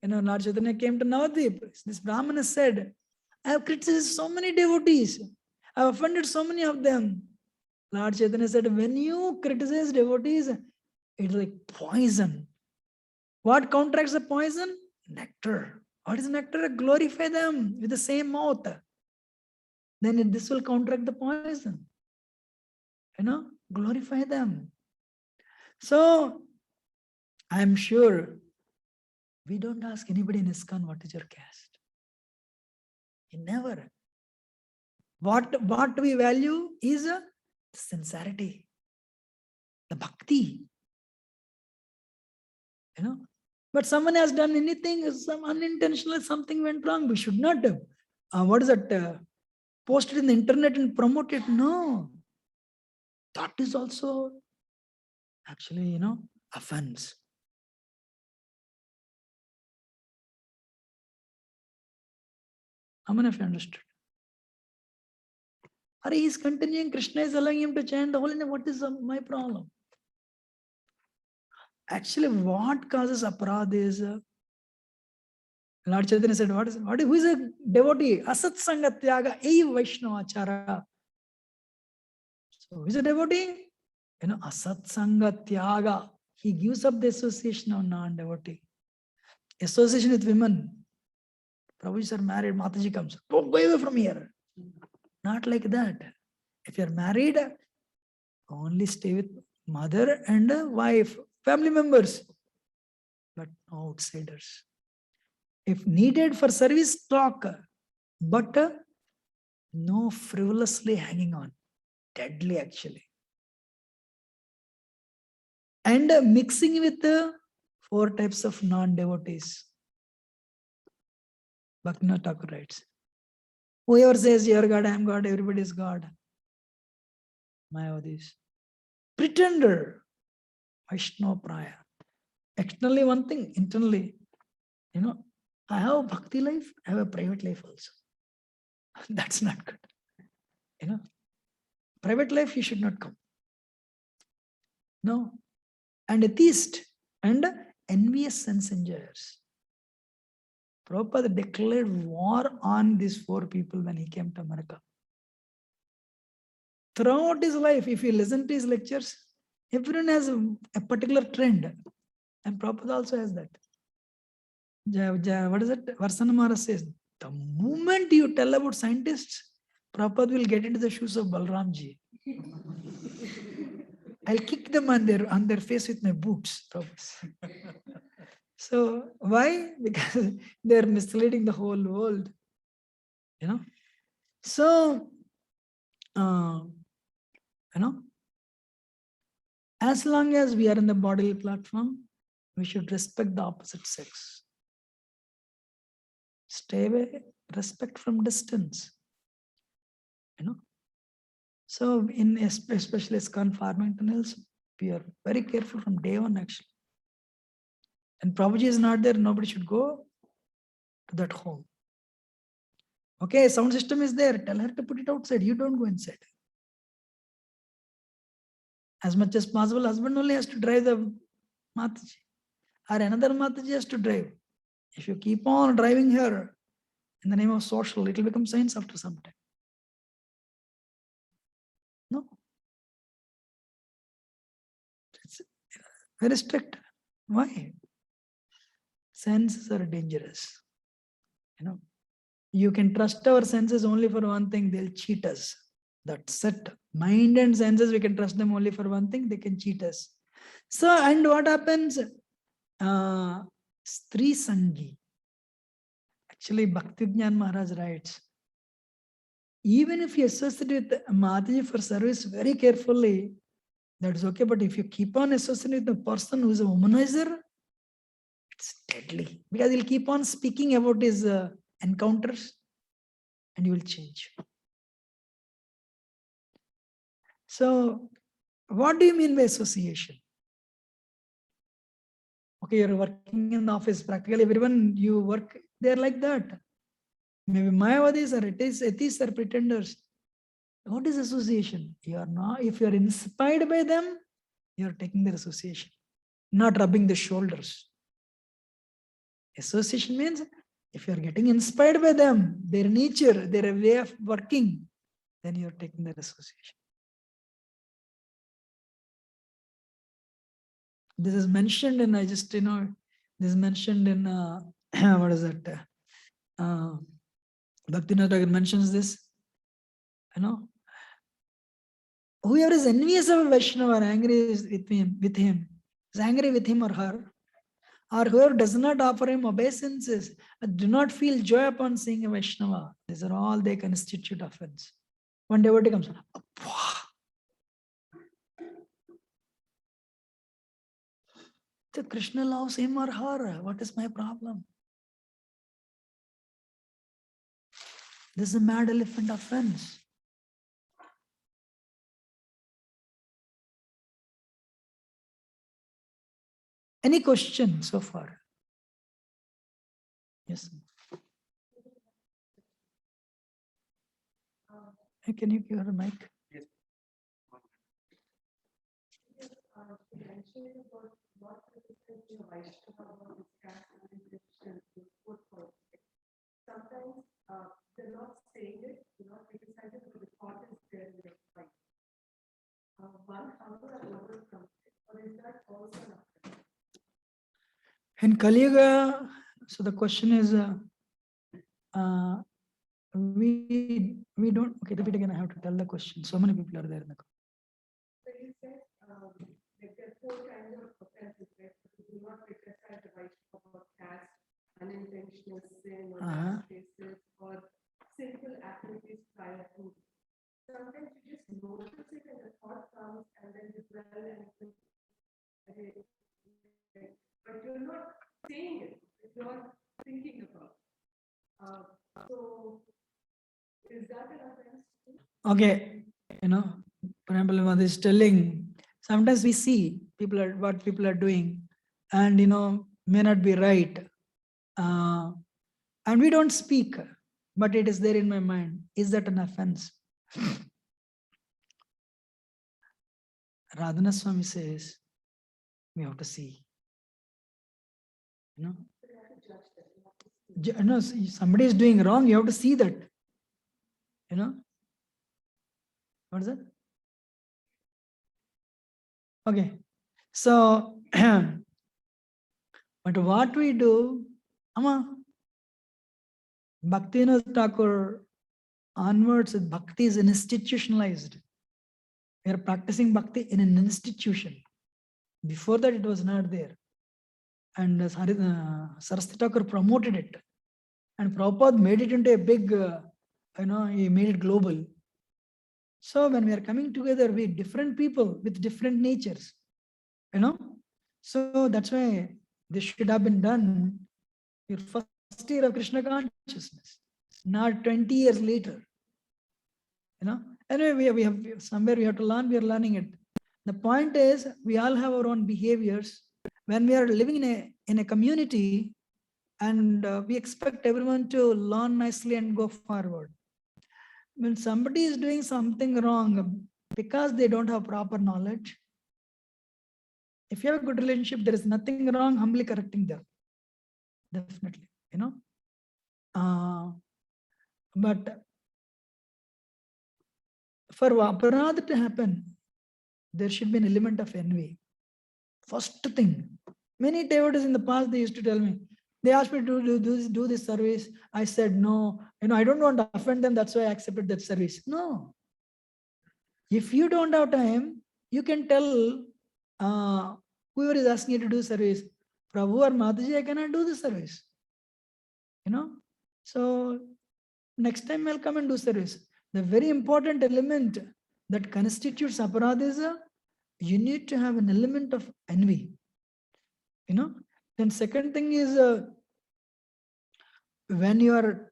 Lord Chaitanya came to Navadvip. This Brahmana said, I have criticized so many devotees. I have offended so many of them. Lord Chaitanya said, when you criticize devotees, it's like poison. What counteracts the poison? Nectar. What is nectar? Glorify them with the same mouth. Then this will counteract the poison. Glorify them. So, I am sure we don't ask anybody in ISKCON, what is your caste? Never. What we value is the sincerity, the bhakti. But someone has done anything, some unintentional, something went wrong. We should not post it in the internet and promote it. No. That is also actually, offense. How many of you understood? He is continuing, Krishna is allowing him to chant the holy name. What is my problem? Actually, what causes aparadha is, Lord Chaitanya said, who is a devotee? Asat Sangat Tyaga, Eva Vaishnavachara. So, who is a devotee? Asat Sangat Tyaga. He gives up the association of non-devotee. Association with women. Prabhuji are married, Mataji comes. Go away from here. Not like that. If you're married, only stay with mother and wife, family members, but no outsiders. If needed for service, talk, but no frivolously hanging on. Deadly, actually. And mixing with the 4 types of non-devotees. Bhaktivinoda Thakur writes, whoever says you're God, I'm God, everybody is God. Mayavadis. Pretender. Vaishnava Praya. Externally one thing, internally, I have a bhakti life, I have a private life also. That's not good. Private life, you should not come. No. And atheist and envious sense enjoyers. Prabhupada declared war on these 4 people when he came to America. Throughout his life, if you listen to his lectures, everyone has a particular trend. And Prabhupada also has that. What is it? Varsana Maharaj says, the moment you tell about scientists, Prabhupada will get into the shoes of Balramji. I'll kick them on their face with my boots. So why? Because they're misleading the whole world. So as long as we are in the bodily platform, we should respect the opposite sex. Stay away, respect from distance. So in especially ISKCON farming tunnels, we are very careful from day 1 actually. And Prabhuji is not there, nobody should go to that home. Okay, sound system is there, tell her to put it outside, you don't go inside. As much as possible, husband only has to drive the Mataji, or another Mataji has to drive. If you keep on driving her in the name of social, it will become science after some time. No, Very strict. Why? Senses are dangerous. You can trust our senses only for one thing, they'll cheat us. That's it. Mind and senses, we can trust them only for one thing, they can cheat us. So, and what happens? Stri Sangi. Actually, Bhakti-Jnana Maharaj writes, even if you associate with Mataji for service very carefully, that's okay. But if you keep on associating with the person who is a womanizer, it's deadly. Because he'll keep on speaking about his encounters and you will change. So, what do you mean by association? Okay, you're working in the office, practically everyone you work, they're like that. Maybe Mayavadis or atheists or pretenders. What is association? You are not, if you are inspired by them, you are taking their association, not rubbing the shoulders. Association means if you are getting inspired by them, their nature, their way of working, then you are taking their association. This is mentioned in, this is mentioned in, what is that? Bhaktivinoda Thakur mentions this, whoever is envious of a Vaishnava or angry with him, is angry with him or her, or whoever does not offer him obeisances, do not feel joy upon seeing a Vaishnava. These are all they constitute offense. One devotee comes, the Krishna loves him or her. What is my problem? This is a mad elephant offense. Any question so far? Yes. Hey, can you give her a mic? Yes. Sometimes they're not saying it, they're not criticizing, but the thought is there in their mind. One, how do I overcome it? Or is that also an offense? In Kali Yuga, so the question is, we don't, okay, repeat again, I have to tell the question. So many people are there in the call. So you said like there are 4 kinds of offenses, right? So do not criticize the Vaishnava about caste, unintentional sin or cases or simple activities prior to. Sometimes you just notice it and the thought comes and then you dwell and you but you're not saying it, you're thinking about. So is that an offense? Okay, for example, what is telling, sometimes we see what people are doing and, may not be right. And we don't speak, but it is there in my mind. Is that an offense? Radhana Swami says, we have to see. No, somebody is doing wrong, you have to see that. What is that? Okay. So, but what we do, Bhaktivinoda Thakur onwards, bhakti is institutionalized. We are practicing bhakti in an institution. Before that, it was not there. And Saraswati Thakur promoted it. And Prabhupada made it into a big, he made it global. So when we are coming together, we different people with different natures, So that's why this should have been done your first year of Krishna consciousness, not 20 years later. Anyway, we have somewhere we have to learn, we are learning it. The point is, we all have our own behaviors. When we are living in a community and we expect everyone to learn nicely and go forward. When somebody is doing something wrong because they don't have proper knowledge, if you have a good relationship, there is nothing wrong humbly correcting them. Definitely, but for aparadha to happen, there should be an element of envy. First thing. Many devotees in the past, they used to tell me, they asked me to do this service. I said, no, I don't want to offend them. That's why I accepted that service. No. If you don't have time, you can tell whoever is asking you to do service, Prabhu or Mataji, I cannot do the service. So next time I'll come and do service. The very important element that constitutes aparadha is you need to have an element of envy. Then second thing is when you are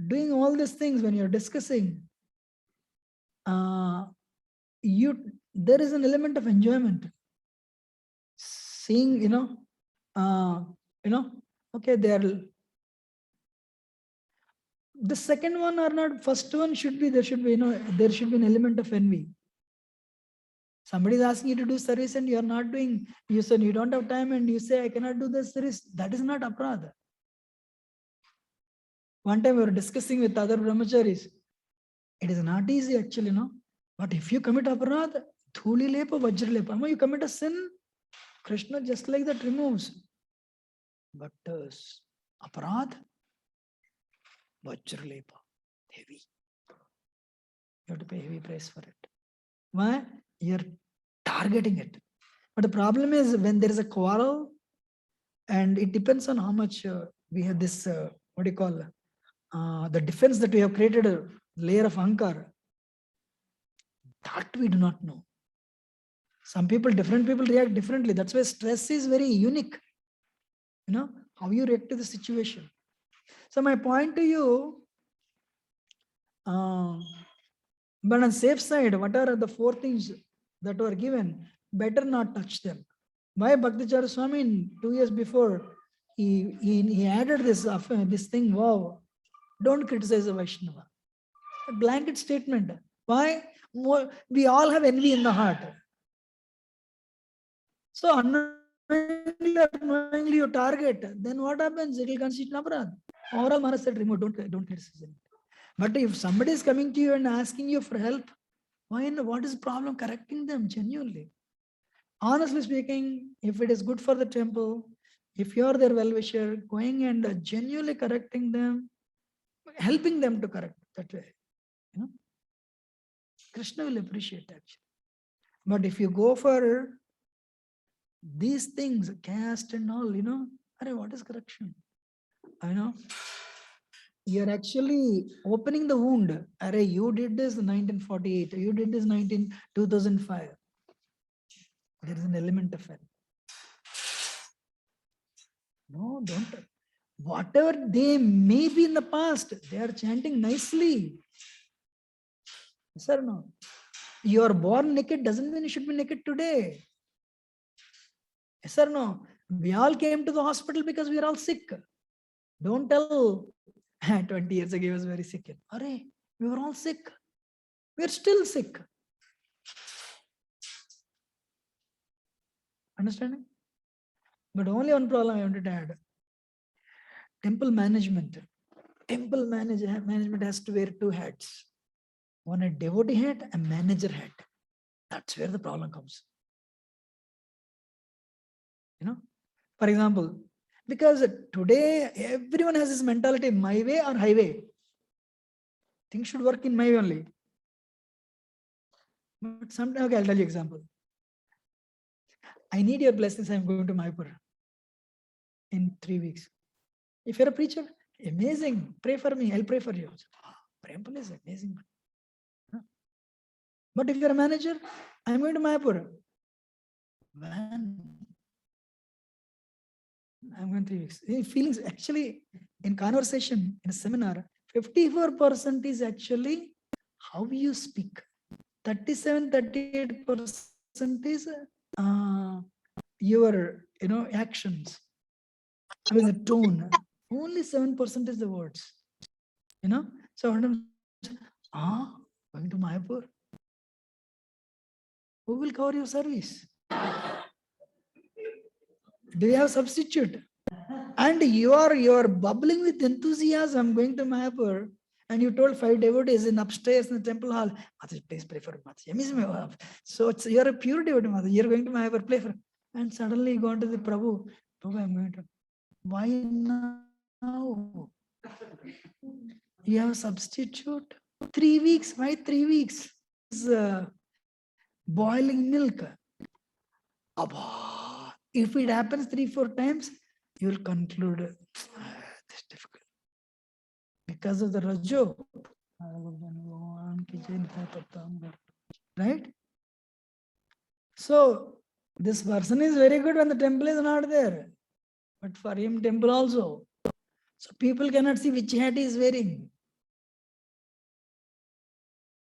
doing all these things, when you're discussing, there is an element of enjoyment. Seeing, okay, the second one or not, first one should be, there should be an element of envy. Somebody is asking you to do service and you are not doing, you said you don't have time and you say, I cannot do this service. That is not aparadha. One time we were discussing with other brahmacharis. It is not easy actually, But if you commit aparadha, dhuli lepa, vajra lepa. You commit a sin, Krishna just like that removes. But aparadha, vajra lepa, heavy. You have to pay heavy price for it. Why? You're targeting it. But the problem is when there is a quarrel, and it depends on how much we have this, what do you call, the defense that we have created, a layer of ankar. That we do not know. Different people react differently. That's why stress is very unique. How you react to the situation. So my point to you, but on safe side, what are the 4 things that were given? Better not touch them. Why Bhaktacharya Swami 2 years before, he added this thing, wow, don't criticize a Vaishnava. A blanket statement. Why? We all have envy in the heart. So unknowingly you target, then what happens? It will constitute an aparadha. Overall, Maharaj said, remove, don't criticize it. But if somebody is coming to you and asking you for help, what is the problem? Correcting them genuinely. Honestly speaking, if it is good for the temple, if you are their well-wisher, going and genuinely correcting them, helping them to correct that way, Krishna will appreciate actually. But if you go for these things, caste and all, what is correction? You're actually opening the wound. You did this in 1948, you did this 2005. There is an element of it. No, don't. Whatever they may be in the past, they are chanting nicely. Yes or no? You are born naked doesn't mean you should be naked today. Yes or no? We all came to the hospital because we are all sick. Don't tell 20 years ago I was very sick. We were all sick. We are still sick. Understanding? But only one problem I wanted to add. Temple management. Temple management has to wear 2 hats. One a devotee hat, a manager hat. That's where the problem comes. For example, because today everyone has this mentality, my way or highway. Things should work in my way only. But sometimes, okay, I'll tell you example. I need your blessings. I'm going to Mayapur in 3 weeks. If you're a preacher, amazing. Pray for me. I'll pray for you. Temple is amazing. But if you're a manager, I'm going to Mayapur. Man, I'm going 3 weeks. Feelings actually in conversation, in a seminar, 54% is actually how you speak. 38% is your actions. I mean the tone. Only 7% is the words. So going to Mayapur. Who will cover your service? Do you have substitute? And you are bubbling with enthusiasm going to Mayapur, and you told 5 devotees in upstairs in the temple hall, Mataji, please pray for Mataji. So you're a pure devotee, Mataji. You're going to Mayapur, pray for. And suddenly he gone to the Prabhu. Prabhu, I'm going to. Why now? You have a substitute? 3 weeks. Why 3 weeks? It's boiling milk. Abba. If it happens 3-4 times, you will conclude this difficult. Because of the Rajo. Right? So this person is very good when the temple is not there. But for him, temple also. So people cannot see which hat he is wearing.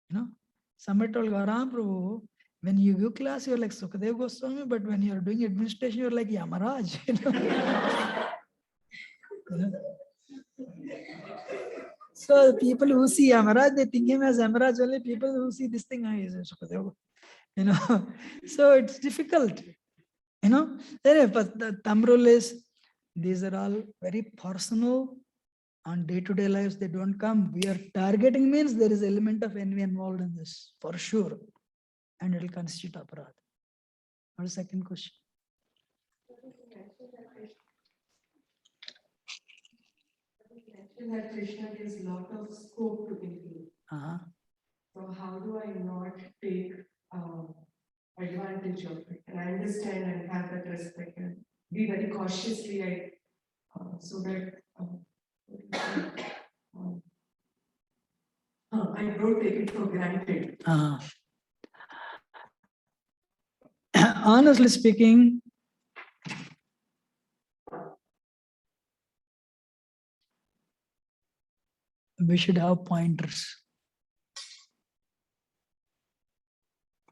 You know, somebody told Garam Prabhu, when you give class, you're like Sukadev Goswami, but when you're doing administration, you're like Yamaraj. You know? So the people who see Yamaraj, they think him as Yamaraj. Only people who see this thing is Sukadev. You know, so it's difficult. You know, anyway, but the thumb rule is these are all very personal. On day-to-day lives, they don't come. We are targeting means there is element of envy involved in this, for sure. And it will constitute aparadha. What is the second question? You mentioned that Krishna gives a lot of scope to people. So how do I not take advantage of it? And I understand and have that respect and be very cautiously, so that I don't take it for granted. Honestly speaking, we should have pointers.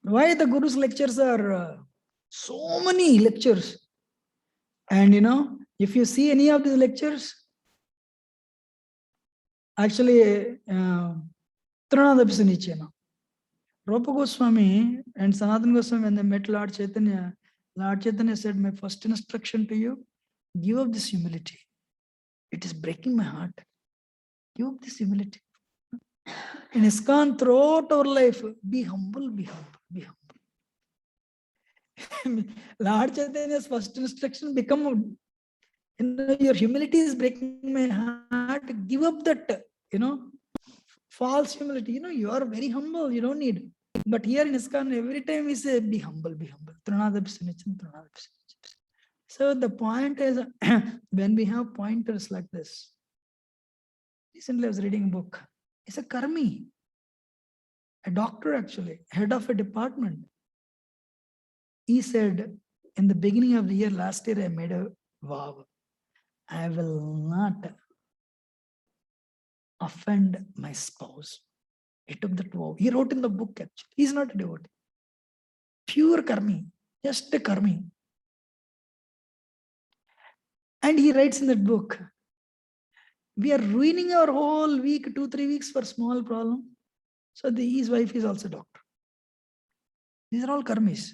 Why the Guru's lectures are so many lectures? And you know, if you see any of these lectures, actually, Tranadapisanichena. Rupa Goswami and Sanatana Goswami, when they met Lord Chaitanya said, my first instruction to you, give up this humility. It is breaking my heart. Give up this humility. In ISKCON, throughout our life, be humble, be humble, be humble. Lord Chaitanya's first instruction become, you know, your humility is breaking my heart. Give up that, you know, false humility. You know, you are very humble. You don't need. But here in ISKCON, every time we say, be humble, be humble. So the point is, when we have pointers like this, recently I was reading a book. It's a karmi, a doctor actually, head of a department. He said, in the beginning of the year, last year, I made a vow. I will not offend my spouse. He took that vow. He wrote in the book actually. He's not a devotee. Pure karmi, just a karmi. And he writes in that book, we are ruining our whole week, 2-3 weeks for small problem. So his wife is also a doctor. These are all karmis.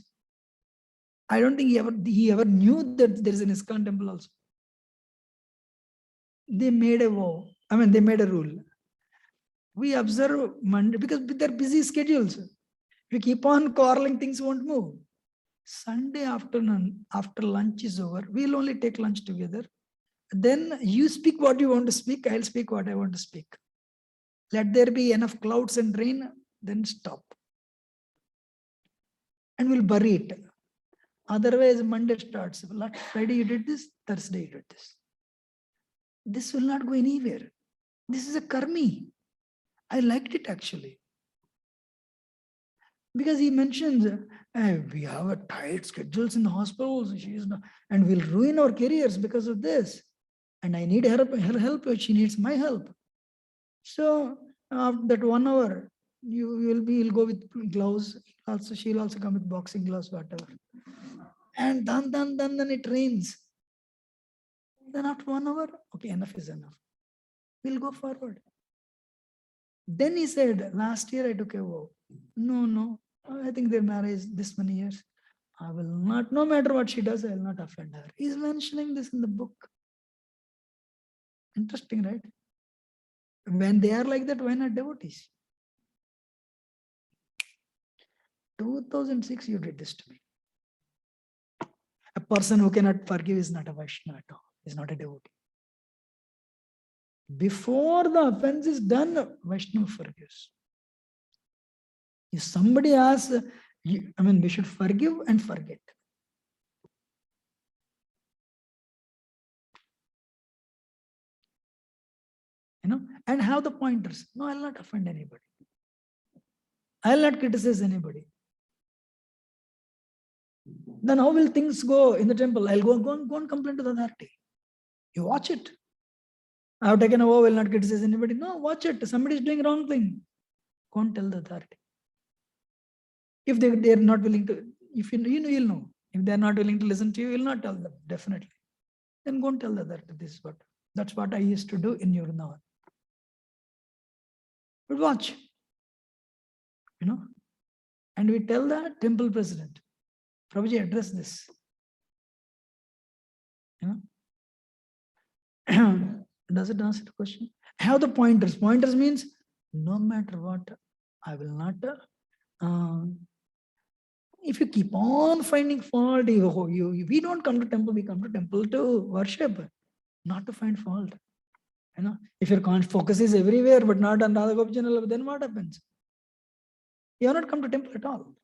I don't think he ever knew that there is an ISKCON temple also. They made a vow. I mean, they made a rule. We observe Monday because with their busy schedules. If you keep on quarreling, things won't move. Sunday afternoon, after lunch is over, we'll only take lunch together. Then you speak what you want to speak, I'll speak what I want to speak. Let there be enough clouds and rain, then stop. And we'll bury it. Otherwise, Monday starts. Friday you did this, Thursday you did this. This will not go anywhere. This is a karmi. I liked it actually. Because he mentions, we have a tight schedules in the hospitals, and we'll ruin our careers because of this. And I need her help, she needs my help. So after that 1 hour, you'll go with gloves. Also, she'll also come with boxing gloves, whatever. And then it rains. Then after 1 hour, okay, enough is enough. We'll go forward. Then he said, last year I took a vow. No, I think their marriage this many years. I will not, no matter what she does, I will not offend her. He's mentioning this in the book. Interesting, right? When they are like that, why not devotees? 2006, you did this to me. A person who cannot forgive is not a Vaishnava at all, is not a devotee. Before the offense is done, Vaishnava forgives. If somebody asks, we should forgive and forget. And have the pointers. No, I'll not offend anybody. I'll not criticize anybody. Then how will things go in the temple? I'll go and complain to the authority. You watch it. I have taken a vow, will not criticize anybody. No, watch it. Somebody is doing wrong thing. Go and tell the authority. If they are not willing to, if you'll know. If they are not willing to listen to you, you'll not tell them, definitely. Then go and tell the authority. That's what I used to do in Vrindavan. But watch. And we tell the temple president, Prabhuji, address this. Does it answer the question? Have the pointers. Pointers means no matter what, I will not. If you keep on finding fault, we don't come to temple, we come to temple to worship, not to find fault. If your focus is everywhere but not on Radha Gopijana, then what happens? You have not come to temple at all.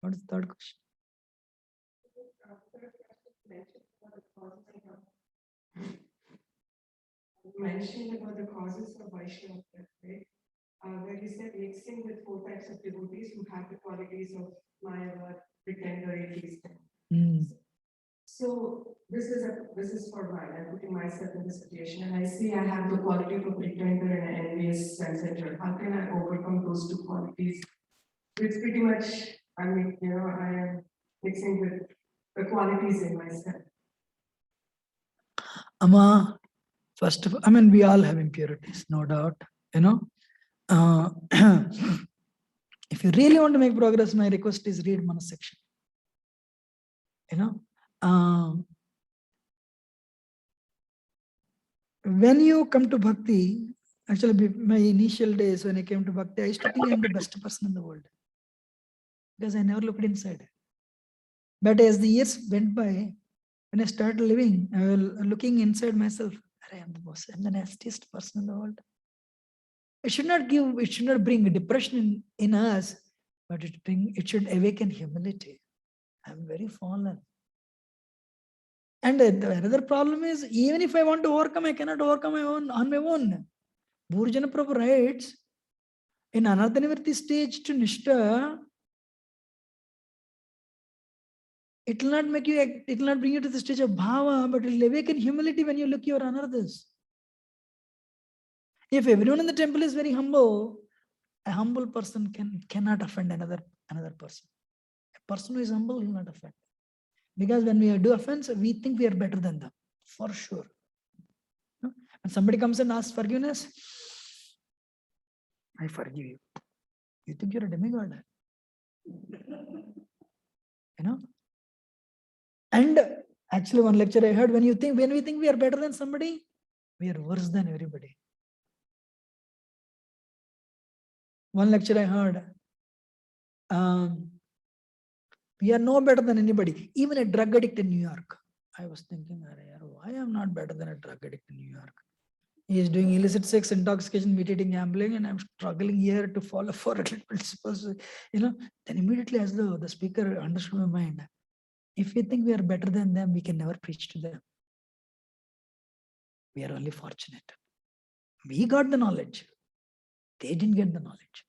What is the third question? Mentioned about the causes of Vaishnava, right? Where you said mixing with 4 types of devotees who have the qualities of Mayavad, pretender, atheist. So this is for mine. I'm putting myself in this situation, and I see I have the quality of a pretender and an envious sense. How can I overcome those 2 qualities? It's pretty much, I am mixing with the qualities in myself. Amma, first of all, we all have impurities, no doubt. If you really want to make progress, my request is read Manas section. When you come to bhakti, actually my initial days when I came to bhakti, I used to think I'm the best person in the world because I never looked inside. But as the years went by, when I started living, I was looking inside myself. I am the boss. I'm the nastiest person in the world. It should not bring depression in us, but it should awaken humility. I'm very fallen. And another problem is, even if I want to overcome, I cannot overcome on my own. Bhurjana Prabhu writes, in Anarthanivritti stage to Nishta, it will not bring you to the stage of bhava, but it will awaken humility when you look your anarthas. If everyone in the temple is very humble, a humble person cannot offend another person. A person who is humble will not offend. Because when we do offense, we think we are better than them, for sure. When somebody comes and asks forgiveness, I forgive you. You think you're a demigod. And actually one lecture I heard, when we think we are better than somebody, we are worse than everybody. One lecture I heard, we are no better than anybody, even a drug addict in New York. I was thinking, why I am not better than a drug addict in New York? He is doing illicit sex, intoxication, meditating, gambling, and I'm struggling here to follow 4 principles. Then immediately, as though the speaker understood my mind, if we think we are better than them, we can never preach to them. We are only fortunate. We got the knowledge. They didn't get the knowledge.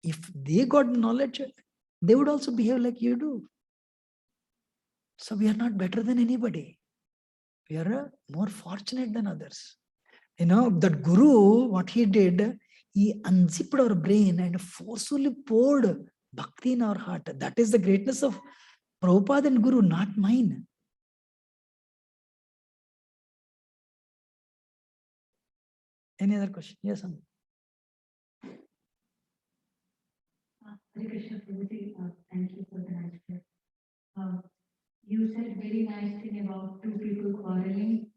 If they got the knowledge, they would also behave like you do. So we are not better than anybody. We are more fortunate than others. That Guru, what he did, he unzipped our brain and forcefully poured bhakti in our heart. That is the greatness of Prabhupada and Guru, not mine. Any other question? Yes, Am. Hare Krishna, Prabhuji, thank you for the answer. You said very nice thing about 2 people quarreling.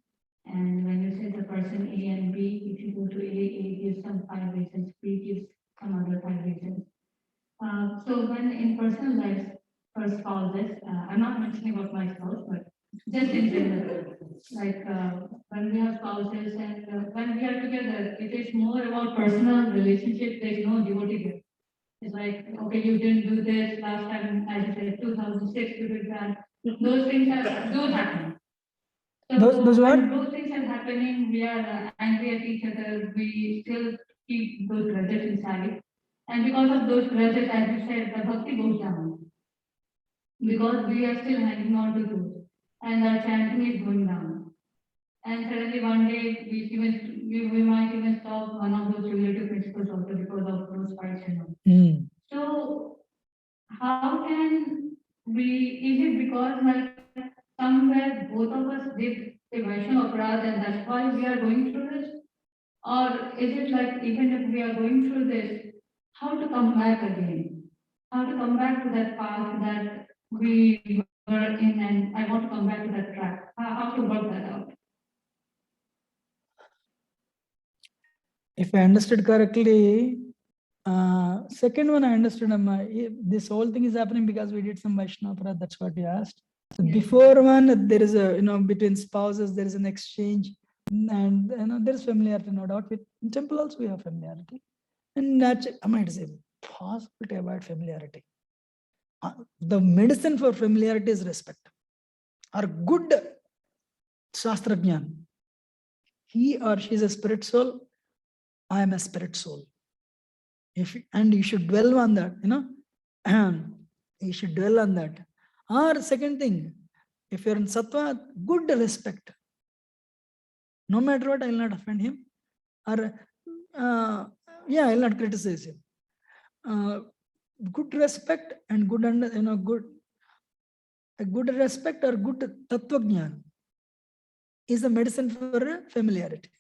And when you said the person A and B, if you go to A gives some 5 reasons, B gives some other 5 reasons. So when our spouses. I'm not mentioning about my spouse, but just in general. Like when we have spouses and when we are together, it is more about personal relationship. There's no devotee here. It's like, okay, you didn't do this last time, as you said, 2006, you did that. Those things those happen. So Those what? when those things are happening, we are angry at each other, we still keep those grudges inside. And because of those grudges, as you said, the bhakti goes down. Because we are still hanging on to those. And our chanting is going down. And suddenly one day we might even stop one of those relative principles also because of those fights and all. So how can we, is it because like somewhere both of us did a Vaishnava aparadh and that's why we are going through this? Or is it like even if we are going through this, how to come back again? How to come back to that path that we were in and I want to come back to that track? How to work that out? If I understood correctly, second one I understood, this whole thing is happening because we did some Vaishnava aparadh, that's what you asked. So before one, there is a, between spouses, there is an exchange and, there is familiarity, no doubt. In temple also we have familiarity. And naturally, I might say, possible to avoid familiarity. The medicine for familiarity is respect. Or good Shastrajnan. He or she is a spirit soul. I am a spirit soul. And you should dwell on that, you should dwell on that. Or second thing, if you're in sattva, good respect. No matter what, I will not offend him. Or I will not criticize him. Good respect and good good respect or good tattva is the medicine for familiarity.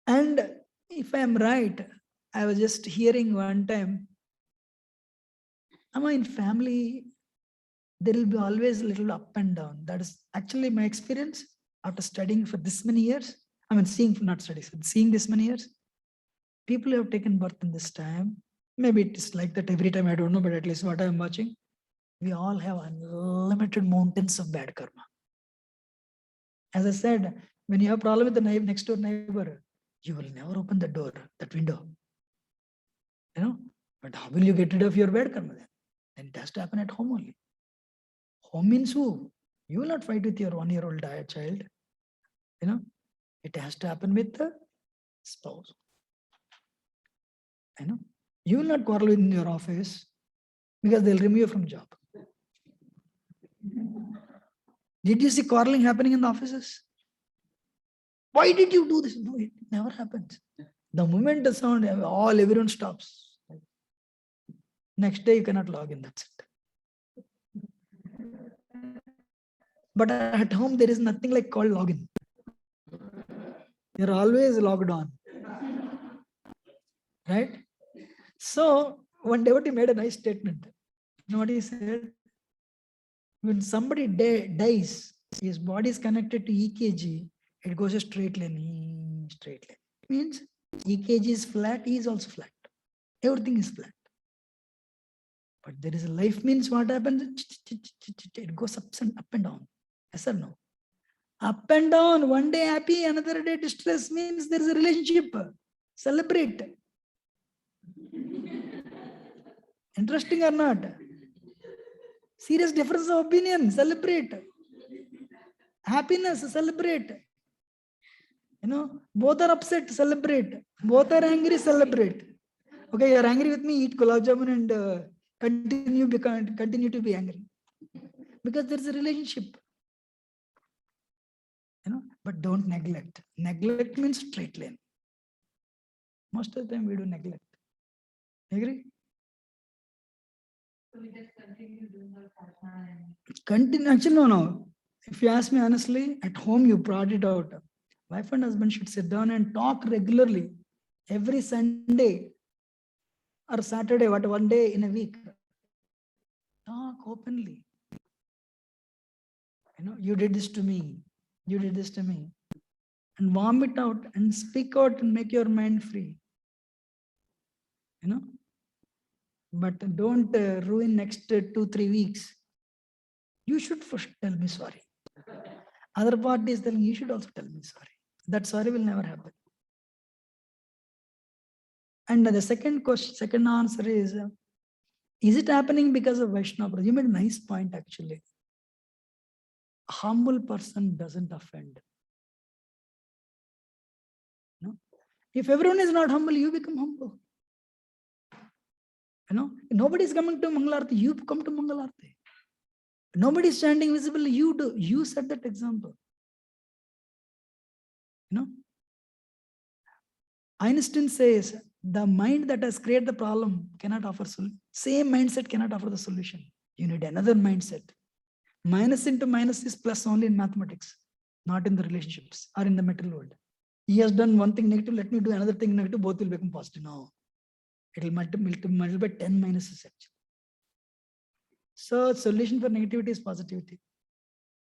And if I am right, I was just hearing one time, in family, there will be always a little up and down. That is actually my experience after studying for this many years. Seeing, not studying, seeing this many years. People who have taken birth in this time, maybe it is like that every time, I don't know, but at least what I am watching, we all have unlimited mountains of bad karma. As I said, when you have a problem with the next door neighbor, you will never open the door, that window. But how will you get rid of your bad karma then? Then it has to happen at home only. Home means who? You will not fight with your 1-year-old child. It has to happen with the spouse. You will not quarrel in your office because they'll remove you from job. Did you see quarreling happening in the offices? Why did you do this? No, it never happens. The moment the sound, everyone stops. Next day you cannot log in, that's it. But at home there is nothing like called login. You're always logged on. Right? So one devotee made a nice statement. You know what he said? When somebody dies, his body is connected to EKG, it goes a straight line, straight line. Means EKG is flat, he is also flat. Everything is flat. But there is a life means what happens? It goes up and down. Yes or no? Up and down, one day happy, another day distress, means there is a relationship. Celebrate. Interesting or not? Serious difference of opinion, celebrate. Happiness, celebrate. Both are upset, celebrate. Both are angry, celebrate. Okay, you're angry with me, eat gulab jamun and continue to be angry. Because there's a relationship. But don't neglect. Neglect means straight line. Most of the time we do neglect. Agree? So we just continue doing our sadhana and Continue. Actually, no. If you ask me honestly, at home you brought it out. Wife and husband should sit down and talk regularly. Every Sunday or Saturday, one day in a week. Talk openly. You did this to me. You did this to me. And vomit out and speak out and make your mind free. but don't ruin next 2-3 weeks. You should first tell me sorry. Other party is telling you should also tell me sorry. That sorry will never happen. And the second question, second answer is it happening because of Vaishnava? You made a nice point actually. A humble person doesn't offend. No? If everyone is not humble, you become humble. Nobody is coming to Mangalarti, you come to Mangalarti. Nobody is standing visible, you do. You set that example. Einstein says the mind that has created the problem cannot offer solution. Same mindset cannot offer the solution. You need another mindset. Minus into minus is plus only in mathematics, not in the relationships or in the material world. He has done one thing negative, let me do another thing negative, both will become positive. No, it will multiply 10 minuses actually. So solution for negativity is positivity.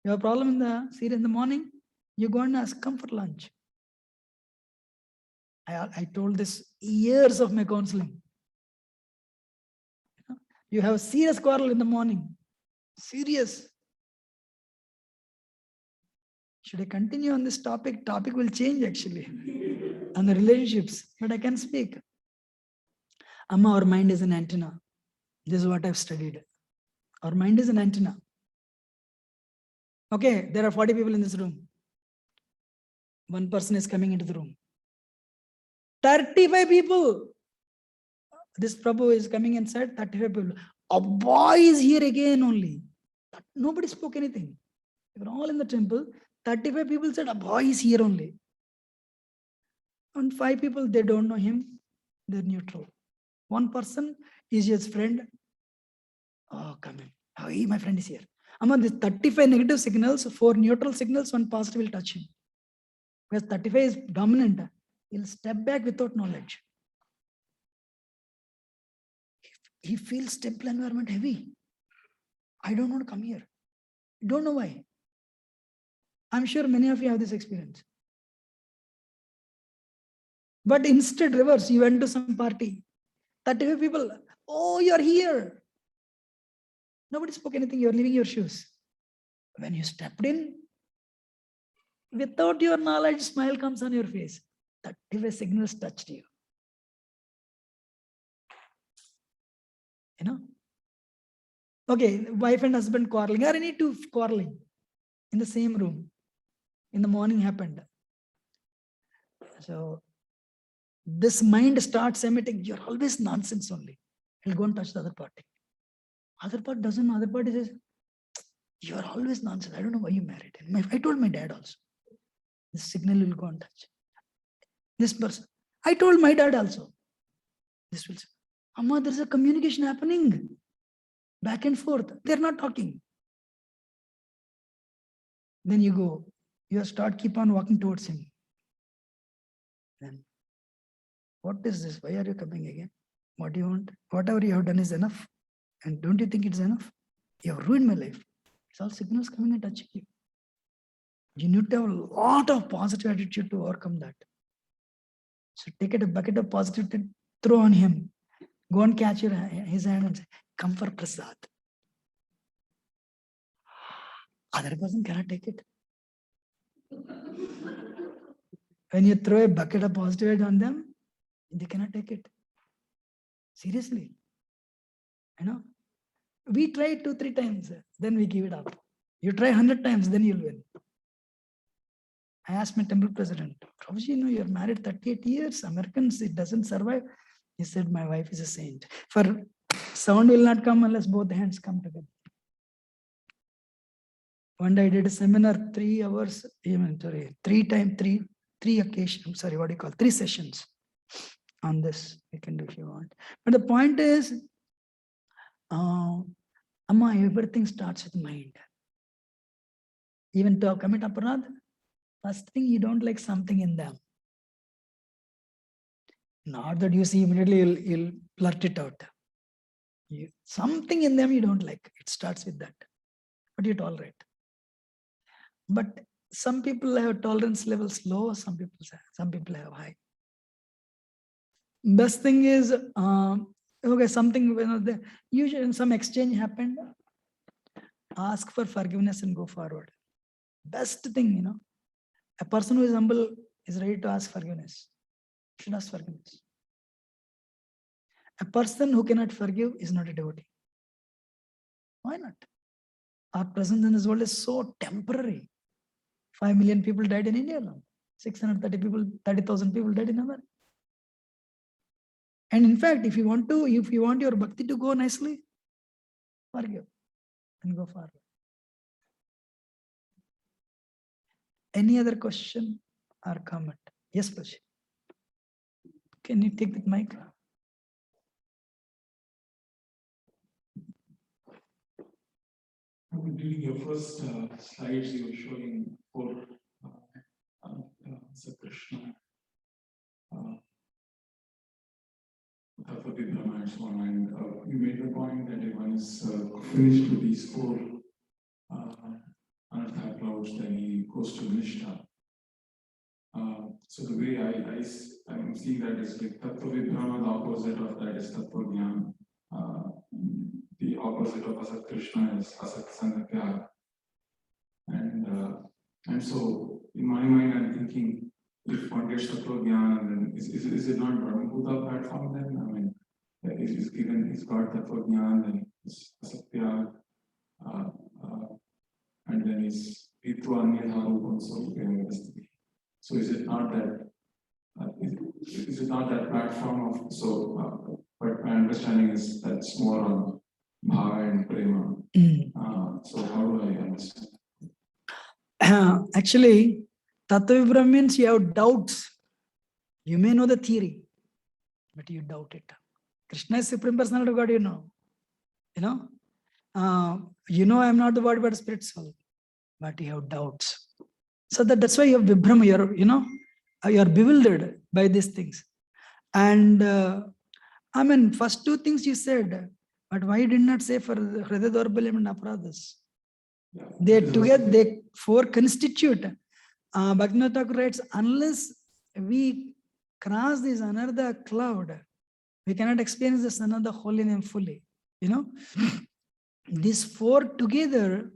You have a problem in the morning, you go and ask, come for lunch. I told this years of my counseling. You have a serious quarrel in the morning. Serious. Should I continue on this topic? Topic will change actually. On the relationships, but I can speak. Amma, our mind is an antenna. This is what I've studied. Our mind is an antenna. Okay, there are 40 people in this room. One person is coming into the room. 35 people. This Prabhu is coming inside, 35 people. A boy is here again only. Nobody spoke anything. They were all in the temple. 35 people said, a boy is here only. And 5 people, they don't know him. They're neutral. One person is his friend. Oh, come in. Oh, my friend is here. Among the 35 negative signals, 4 neutral signals, 1 positive will touch him. Because 35 is dominant. He'll step back without knowledge. He feels temple environment heavy. I don't want to come here. Don't know why. I'm sure many of you have this experience. But instead reverse, you went to some party. 35 people, oh, you're here. Nobody spoke anything, you're leaving your shoes. When you stepped in, without your knowledge, smile comes on your face. 35 signals touched you. Okay, wife and husband quarreling, or any two quarreling in the same room. In the morning happened. So this mind starts emitting, you're always nonsense only. He'll go and touch the other party. Other part doesn't know. Other party says, you're always nonsense. I don't know why you married him. I told my dad also. This signal will go and touch. This person. I told my dad also. This will say, Amma, there's a communication happening. Back and forth. They're not talking. Then you go. You keep on walking towards him. Then, what is this? Why are you coming again? What do you want? Whatever you have done is enough. And don't you think it's enough? You have ruined my life. It's all signals coming and touching you. You need to have a lot of positive attitude to overcome that. So take a bucket of positivity, throw on him. Go and catch his hand and say, come for prasad. Other person cannot take it. When you throw a bucket of positivity on them, they cannot take it. Seriously. We try 2-3 times, then we give it up. You try 100 times, then you'll win. I asked my temple president, Prabhuji, you're married 38 years. Americans, it doesn't survive. He said, my wife is a saint. For sound will not come unless both hands come together. One day I did a seminar, 3 hours, 3 occasions, 3 sessions on this. You can do if you want. But the point is, Amma, everything starts with mind. Even to commit aparadh, first thing, you don't like something in them. Not that you see immediately you'll blurt it out. Something in them you don't like. It starts with that. But you tolerate. But some people have tolerance levels low, some people have high. Best thing is Okay, something, usually some exchange happened. Ask for forgiveness and go forward. Best thing, a person who is humble is ready to ask forgiveness. Should ask forgiveness. A person who cannot forgive is not a devotee. Why not? Our presence in this world is so temporary. 5 million people died in India alone. 30,000 people died in America. And in fact, if you want your bhakti to go nicely, forgive and go forward. Any other question or comment? Yes, Prachi. Can you take the mic? During your first slides, you were showing 4 Krishna, Brahma, and so on. And you made the point that if one is finished with these 4 Anartha clouds, then he goes to Nishtha. So the way I'm seeing that is like Tattva Vibrahma, the opposite of that is Tattva Jnana. The opposite of Asat Krishna is Asat Sangatya. And so in my mind, I'm thinking, if one gets Tattva Jnana, then is it not Brahmabhuta platform then? I mean, he's got Tattva Jnana, then it's Asatya, and then he's Pitva Anyadharupam Sarupam. So is it not that? Is it not that platform of but my understanding is that's more on bhava and prema. So how do I understand? Actually, Tattva Vibram means you have doubts. You may know the theory, but you doubt it. Krishna is Supreme Personality of God, I am not the body but spirit soul, but you have doubts. So that's why you have Vibram, you're bewildered by these things. And first 2 things you said, but why you did not say for Hridaya Daurbalyam and Aparadhas? They 4 constitute. Bhaktivinoda Thakur writes, unless we cross this another cloud, we cannot experience this another holy name fully. These 4 together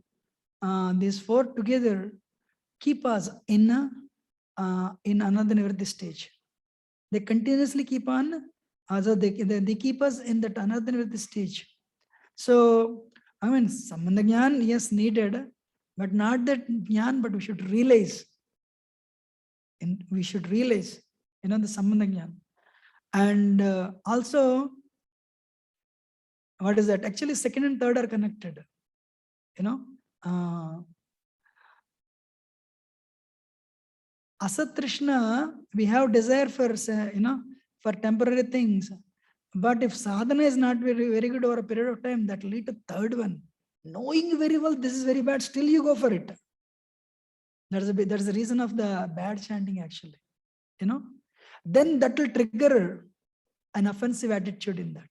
keep us in another nivritti stage. They continuously keep on, they keep us in that another nivritti stage. So, Sambandha Jnana, yes, needed, but not that Jnana, but we should realize. The Sambandha Jnana. And also, what is that? Actually, 2nd and 3rd are connected. Asat Krishna, we have desire for, for temporary things. But if sadhana is not very, very good over a period of time, that will lead to 3rd one. Knowing very well this is very bad, still you go for it. That's the reason of the bad chanting, actually. Then that will trigger an offensive attitude in that.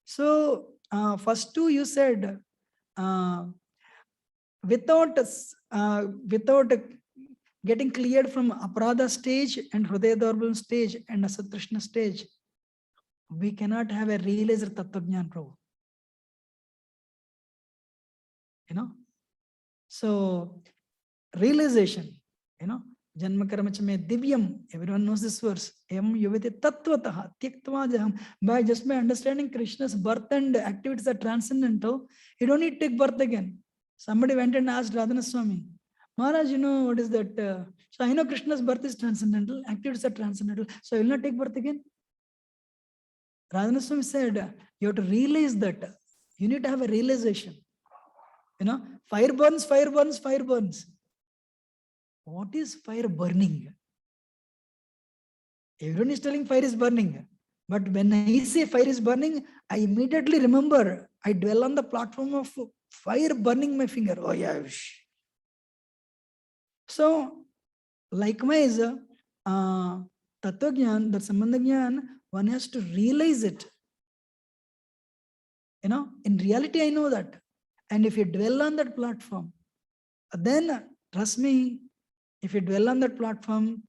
So first 2 you said, without getting cleared from Aparadha stage and Hridaya Daurbalyam stage and Asat Krishna stage, we cannot have a realized Tattva Jnana, Prabhu. So realization, Janma karma cha me divyam, everyone knows this verse. Em yuvati tattvataha tyaktva jaham. By understanding Krishna's birth and activities are transcendental, you don't need to take birth again. Somebody went and asked Radhana Swami, Maharaj, what is that? So I know Krishna's birth is transcendental, activities are transcendental, so I will not take birth again. Radhana Swami said, you have to realize that. You need to have a realization. Fire burns, fire burns, fire burns. What is fire burning? Everyone is telling fire is burning. But when I say fire is burning, I immediately remember, I dwell on the platform of fire burning my finger. Oh yeah. So, likewise, Tattva Jnana, that Sambandha Jnana, one has to realize it. In reality, I know that. And if you dwell on that platform, then trust me, if you dwell on that platform,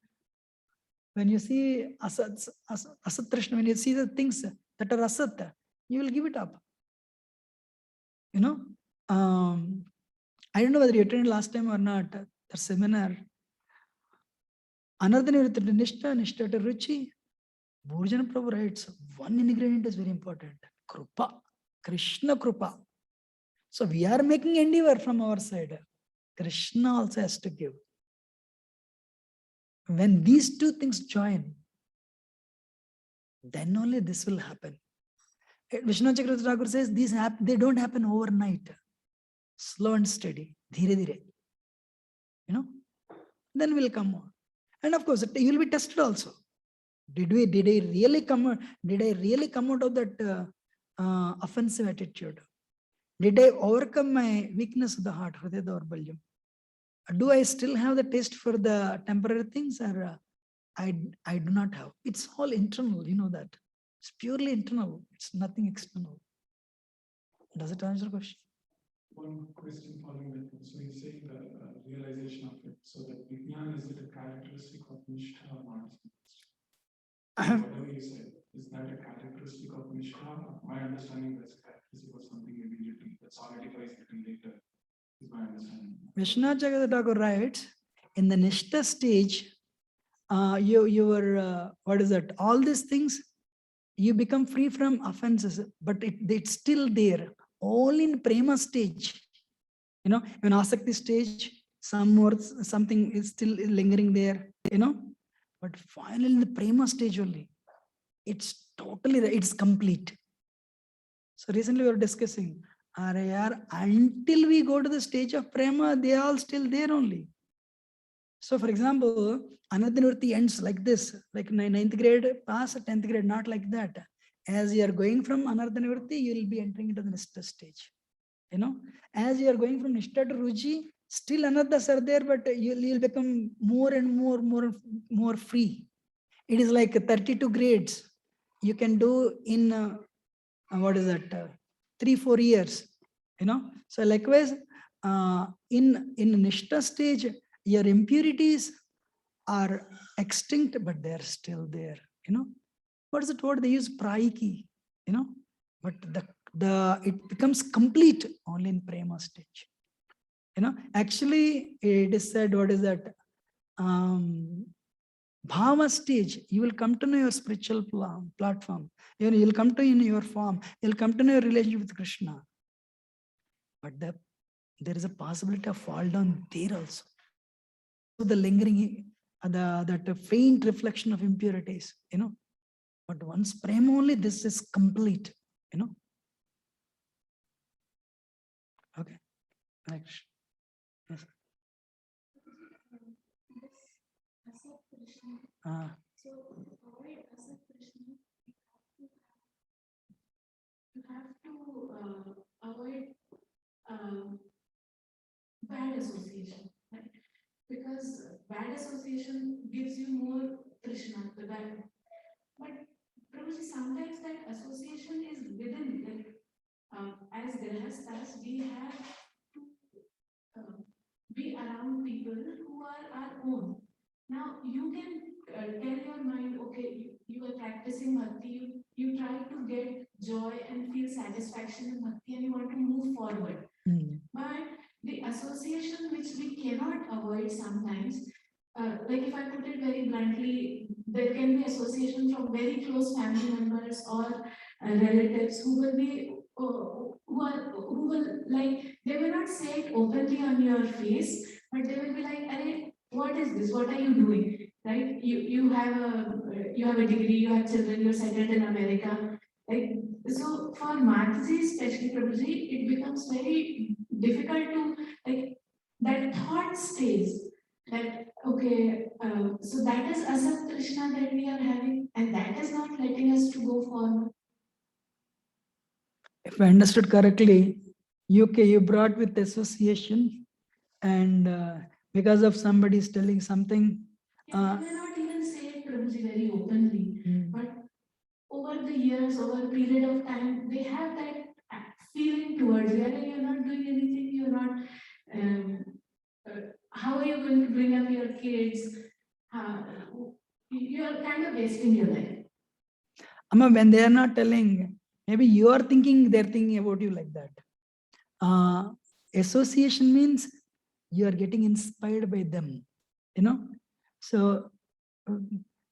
when you see Asat Krishna, when you see the things, that are asat, you will give it up. I don't know whether you attended last time or not, the seminar. Another Nishtha to Ruchi. Bhurjana Prabhu writes, one ingredient is very important. Krupa. Krishna Krupa. So we are making endeavor from our side. Krishna also has to give. When these two things join, then only this will happen. Vishnu Chakravarti Thakur says these they don't happen overnight. Slow and steady, dhire dhire. Then will come on. And of course, you will be tested also. Did I really come out of that offensive attitude? Did I overcome my weakness of the heart, Hridaya Daurbalyam? Do I still have the taste for the temporary things, or I do not have? It's all internal, you know that. It's purely internal. It's nothing external. Does it answer the question? One question following that. So you say the realization of it. So that Vijnana, is it a characteristic of Nishtha or not? Whatever you said, is that a characteristic of Nishtha? My understanding that's a characteristic of something immediately that solidifies it later, is my understanding. Vishnu Chakravarti Thakur writes, in the Nishtha stage, what is that? All these things, you become free from offenses, but it's still there. All in prema stage. In asakti stage, something is still lingering there. But finally in the prema stage only, it's totally, it's complete. So recently we were discussing, until we go to the stage of prema, they are all still there only. So for example, Anadinurti ends like this, like 9th grade pass, 10th grade, not like that. As you are going from Anardhanivritti, you will be entering into the Nishtha stage. As you are going from Nishtha to Ruchi, still anarthas are there, but you'll become more and more free. It is like 32 grades. You can do in, 3-4 years. So likewise, in Nishtha stage, your impurities are extinct, but they are still there. What is it? What they use? Praiki. But it becomes complete only in prema stage. Actually, it is said, what is that? Bhava stage, you will come to know your spiritual platform. You'll come to in your form. You'll come to know your relationship with Krishna. But there is a possibility of fall down there also. The lingering, that faint reflection of impurities. But once prema only, this is complete. Okay. Next. Yes. So avoid asat Krishna. You have to avoid bad association, right? Because bad association gives you more Krishna, the bad. But Prabhuji, sometimes that association is within, like as Grihasthas, we have to be around people who are our own. Now, you can tell your mind, okay, you are practicing bhakti, you try to get joy and feel satisfaction in bhakti and you want to move forward. But the association which we cannot avoid sometimes, like if I put it very bluntly, there can be association from very close family members or relatives who will be, who will like, they will not say it openly on your face, but they will be like, what is this? What are you doing? Right? You have a degree, you have children, you're settled in America. Like, so for Mataji, especially Prabhuji, it becomes very difficult to, like, that thought stays that, okay, so that is Asat Krishna that we are having, and that is not letting us to go forward. If I understood correctly, you brought with association, and because of somebody telling something. Yeah, they may not even say it, Prabhuji, very openly, but over the years, over a period of time, they have that feeling towards you. You're not doing anything, you're not, how are you going to bring up your kids? You're kind of wasting your life. Amma, when they are not telling, maybe you are thinking they're thinking about you like that. Association means you are getting inspired by them, you know. So,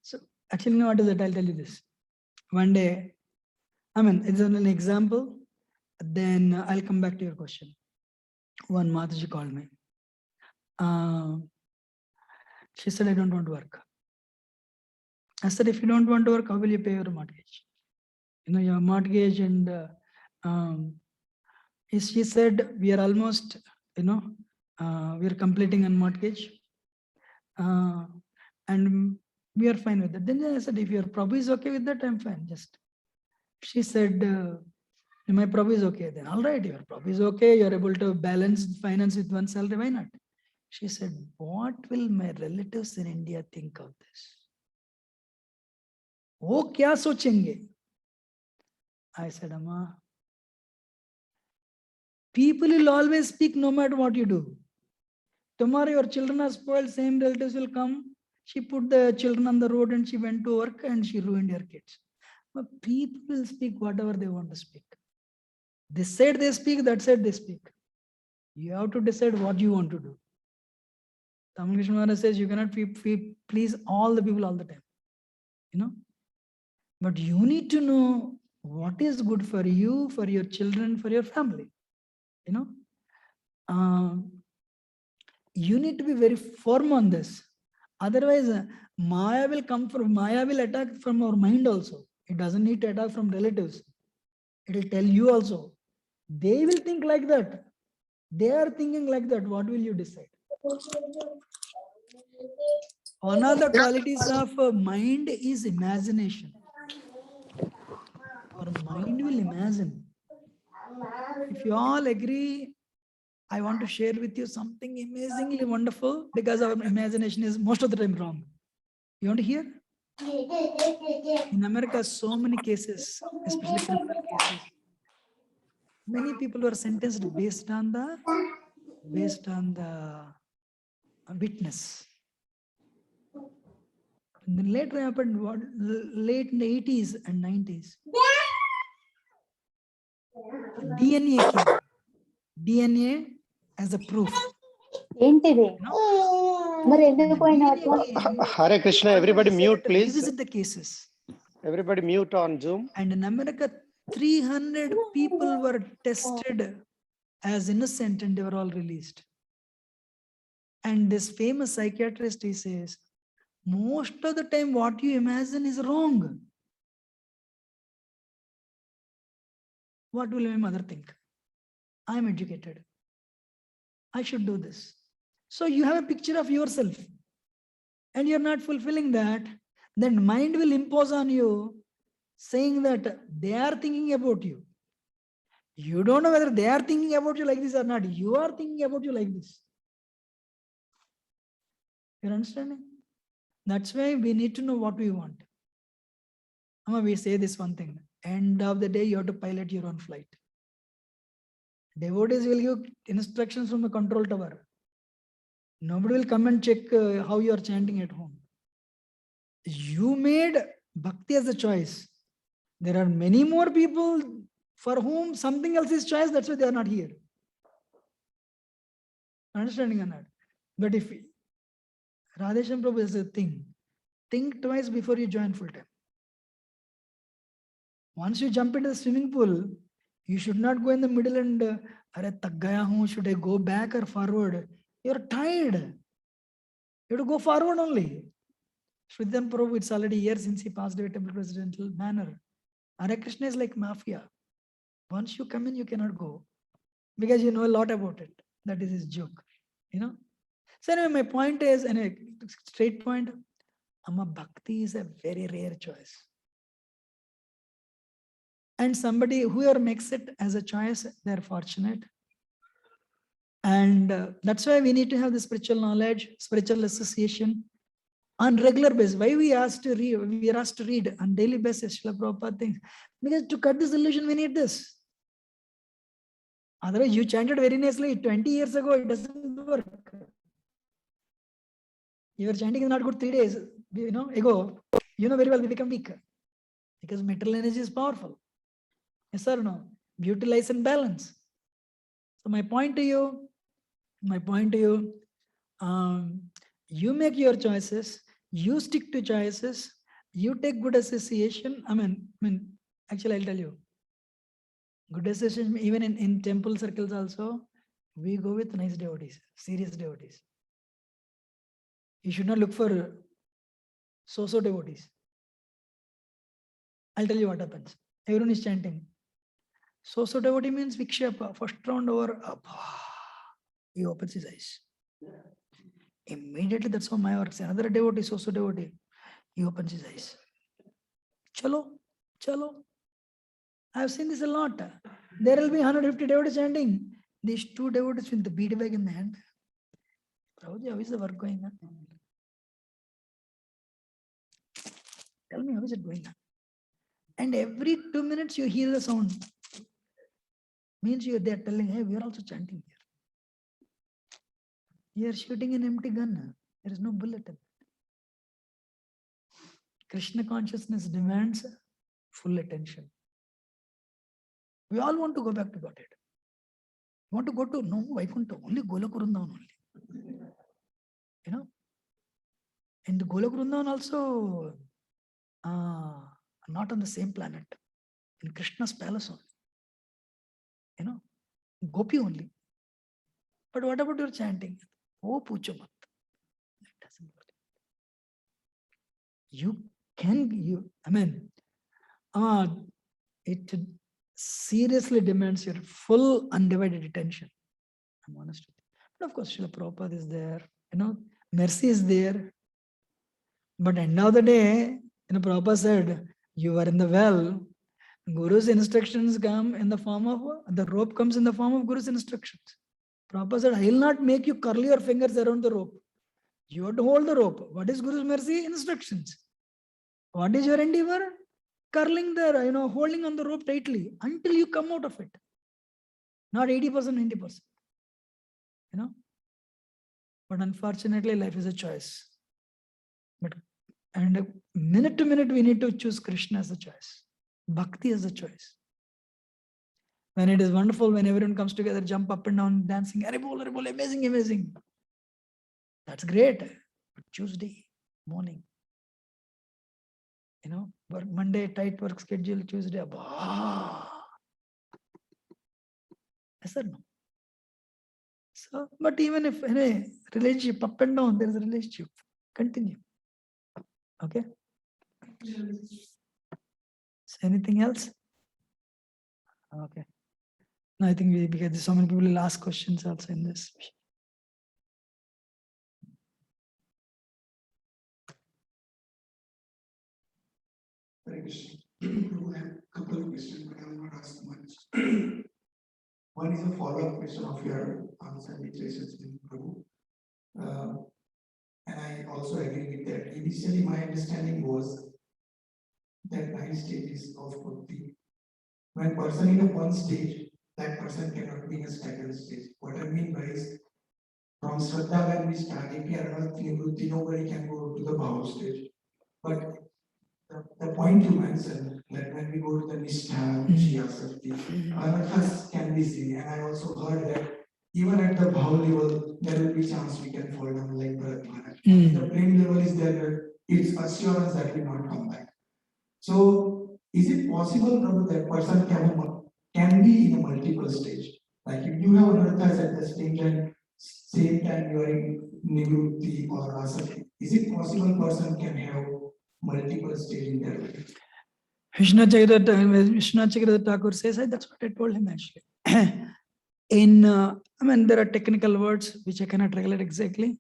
so actually, no, what is it? I'll tell you this. One day, I mean, it's an example. Then I'll come back to your question. One Mataji called me. She said, I don't want to work. I said, if you don't want to work, how will you pay your mortgage? You know, your mortgage and she said, we are almost, you know, we are completing on mortgage. And we are fine with that. Then I said, if your Prabhu is okay with that, I'm fine. Just, she said, my Prabhu is okay. Then all right, your Prabhu is okay. You're able to balance finance with one salary. Why not? She said, what will my relatives in India think of this? वो क्या सोचेंगे? I said, Amma, people will always speak no matter what you do. Tomorrow your children are spoiled, same relatives will come. She put the children on the road and she went to work and she ruined her kids. But people will speak whatever they want to speak. This said they speak, that said they speak. You have to decide what you want to do. Tamil Krishna Maharaj says you cannot please all the people all the time. You know? But you need to know what is good for you, for your children, for your family. You know? You need to be very firm on this. Otherwise, Maya will come from, Maya will attack from our mind also. It doesn't need to attack from relatives. It will tell you also. They will think like that. They are thinking like that. What will you decide? One of the qualities of mind is imagination. Our mind will imagine. If you all agree, I want to share with you something amazingly wonderful because our imagination is most of the time wrong. You want to hear? In America, so many cases, especially criminal cases, many people were sentenced based on the witness. And then later happened what late in the 80s and 90s. DNA came. DNA as a proof. ఏంటిది మరి ఎందుకు పోయినా Hare Krishna, everybody mute, please. Revisit the cases. Everybody mute on Zoom. And in America, 300 people were tested as innocent and they were all released. And this famous psychiatrist, he says, most of the time what you imagine is wrong. What will my mother think? I am educated. I should do this. So you have a picture of yourself and you're not fulfilling that, then mind will impose on you saying that they are thinking about you. You don't know whether they are thinking about you like this or not. You are thinking about you like this. You're understanding? That's why we need to know what we want. Amma, we say this one thing. End of the day, you have to pilot your own flight. Devotees will give instructions from the control tower. Nobody will come and check how you are chanting at home. You made bhakti as a choice. There are many more people for whom something else is choice. That's why they are not here. Understanding or not? But if Radhesham Prabhu is a thing, think twice before you join full time. Once you jump into the swimming pool, you should not go in the middle and "Arey thak gaya hoon, should I go back or forward?" You're tired. You have to go forward only. Sridhar Prabhu, it's already years since he passed away temple presidential manner. Hare Krishna is like mafia. Once you come in, you cannot go because you know a lot about it. That is his joke, you know. So anyway, my point is, and a straight point, Amma, bhakti is a very rare choice. And somebody, whoever makes it as a choice, they're fortunate. And that's why we need to have the spiritual knowledge, spiritual association on regular basis. Why we are asked to read on daily basis, Srila Prabhupada things? Because to cut this illusion, we need this. Otherwise, you chanted very nicely 20 years ago, it doesn't work. Your chanting is not good 3 days, ago. You know very well we become weak. because material energy is powerful. Yes or no? Beauty lies in balance. So my point to you, you make your choices, you stick to choices, you take good association. Actually, I'll tell you, good association, even in temple circles also, we go with nice devotees, serious devotees. You should not look for so-so devotees. I'll tell you what happens. Everyone is chanting. So devotee means Vikshapa, first round over, he opens his eyes. Immediately, that's how my works. Another devotee, so devotee, he opens his eyes. Chalo. I have seen this a lot. There will be 150 devotees chanting. These two devotees with the bead bag in the hand. Prabhuji, how is the work going on? Tell me, how is it going on? And every 2 minutes you hear the sound. Means you are there telling, hey, we are also chanting here. You are shooting an empty gun. There is no bullet in it. Krishna consciousness demands full attention. We all want to go back to Godhead. We want to go to no Vaikuntha, only Golok Vrindavan only. You know? And the Golok Vrindavan also not on the same planet. In Krishna's palace only. You know? Gopi only. But what about your chanting? Oh, Puchamat. That doesn't work. It seriously demands your full undivided attention. I'm honest with you. But of course, Srila Prabhupada is there, mercy is there. But end of the day, Prabhupada said, you are in the well, Guru's instructions come in the form of, the rope comes in the form of Guru's instructions. Prabhupada said, I will not make you curl your fingers around the rope. You have to hold the rope. What is Guru's mercy? Instructions. What is your endeavor? Curling there, holding on the rope tightly until you come out of it. Not 80%, 90%. But unfortunately, life is a choice. And minute to minute, we need to choose Krishna as a choice. Bhakti as a choice. When it is wonderful, when everyone comes together, jump up and down, dancing, Haribol, amazing, amazing. That's great. But Tuesday morning, work Monday, tight work schedule, Tuesday, yes or no? So, but even if in a relationship, up and down, there is a relationship. Continue. Okay. So anything else? Okay. No, I think because so many people will ask questions also in this. Hare Krishna. I have a couple of questions, but I will not ask much. One is a follow-up question of your answer, which is Prabhu. And I also agree with that. Initially, my understanding was that 9 stages of bhakti. When person in a one stage, that person cannot be in a staggered stage. What I mean by is, from Shraddha, when we start, if we are not Nivrutti, nobody can go to the Bhava stage. But the point you mentioned, that when we go to the Nishtha, Shiyasakti, Anarthas can be seen. And I also heard that even at the Bhava level, there will be chance we can fall down like Bharat Maharaj. The prem level is there, it's assurance that we not come back. So, is it possible, Prabhu, that person can be in a multiple stage? Like if you have Anarthas at the same time you are in Nivrutti or Asakti, is it possible person can have multiple stage in their life? Vishwanath Thakur says, that's what I told him actually. There are technical words which I cannot regulate exactly.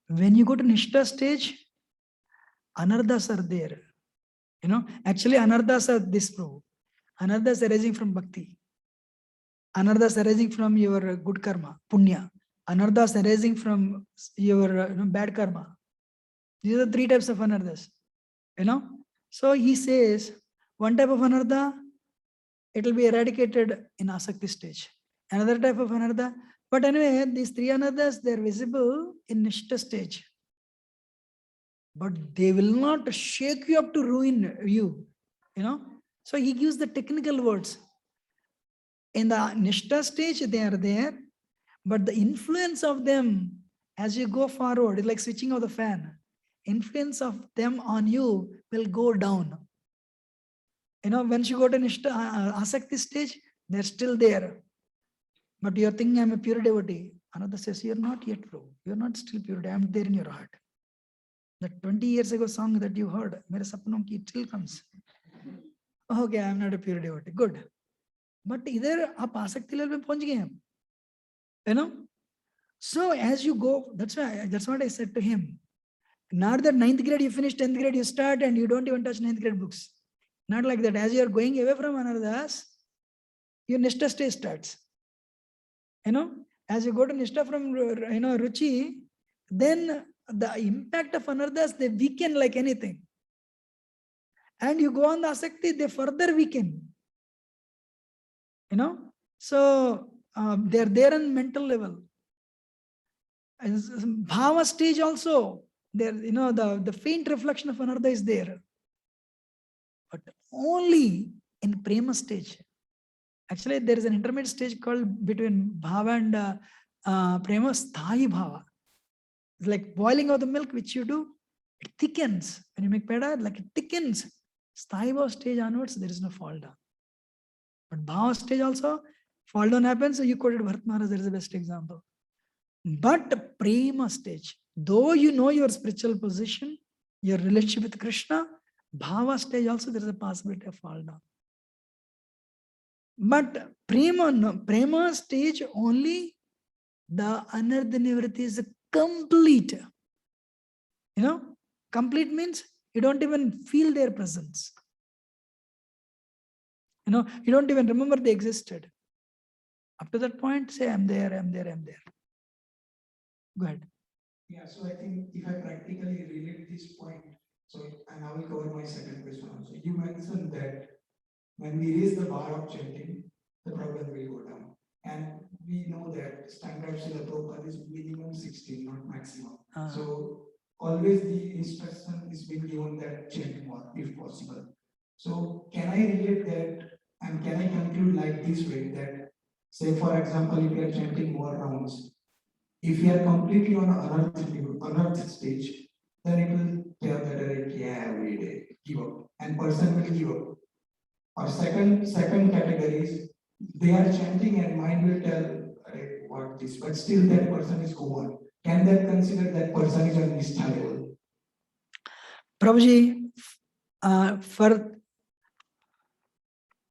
When you go to Nishtha stage, Anarthas are there. Actually Anarthas are this, Prabhu. Anarthas arising from Bhakti. Anarthas arising from your good karma, Punya. Anarthas arising from your bad karma. These are the 3 types of Anarthas. So he says, one type of Anartha, it will be eradicated in Asakti stage. Another type of Anartha. But anyway, these 3 Anarthas, they are visible in Nishtha stage. But they will not shake you up to ruin you. So he gives the technical words. In the Nishta stage, they are there, but the influence of them as you go forward is like switching of the fan. Influence of them on you will go down. Once you go to Nishta, Asakti stage, they're still there. But you're thinking, I'm a pure devotee. Another says, you're not yet, bro. You're not still pure. I'm there in your heart. That 20 years ago song that you heard, Mere sapnon ki still comes. Okay, I'm not a pure devotee. Good. But either आप आसक्ति level में पहुंच गए हैं. So as you go, that's what I said to him. Not that 9th grade you finish, 10th grade you start and you don't even touch 9th grade books. Not like that. As you are going away from Anardas, your Nishta stage starts. As you go to Nishta from Ruchi, then the impact of Anardas, they weaken like anything. And you go on the Asakti, they further weaken. So they're there on mental level. Bhava stage also, there, the faint reflection of Anarda is there. But only in Prema stage. Actually, there is an intermediate stage called between Bhava and Prema, Sthayi Bhava. It's like boiling of the milk, which you do, it thickens. When you make peda, like it thickens. Sthayi Bhava stage onwards, there is no fall down. But Bhava stage also, fall down happens. So you quoted Bharat Maharaj, there is the best example. But Prema stage, though you know your spiritual position, your relationship with Krishna, Bhava stage also there is a possibility of fall down. But Prema stage only the Anartha Nivritti is complete. Complete means you don't even feel their presence. You don't even remember they existed. Up to that point, say, I'm there, I'm there, I'm there. Go ahead. Yeah, so I think if I practically relate this point, and I will cover my second question also. You mentioned that when we raise the bar of chanting, the problem will go down. And we know that standard Srila Prabhupada is minimum 16, not maximum. So always the instruction is being given that chant more if possible. So can I relate that and can I conclude like this way that, say for example, if you are chanting more rounds, if you are completely on unearthed stage, then it will tell that yeah, every day, give up. And person will give up. Or second category is they are chanting and mind will tell what this, but still that person is gone. Can that consider that person is on Nishtha level? Prabhuji, for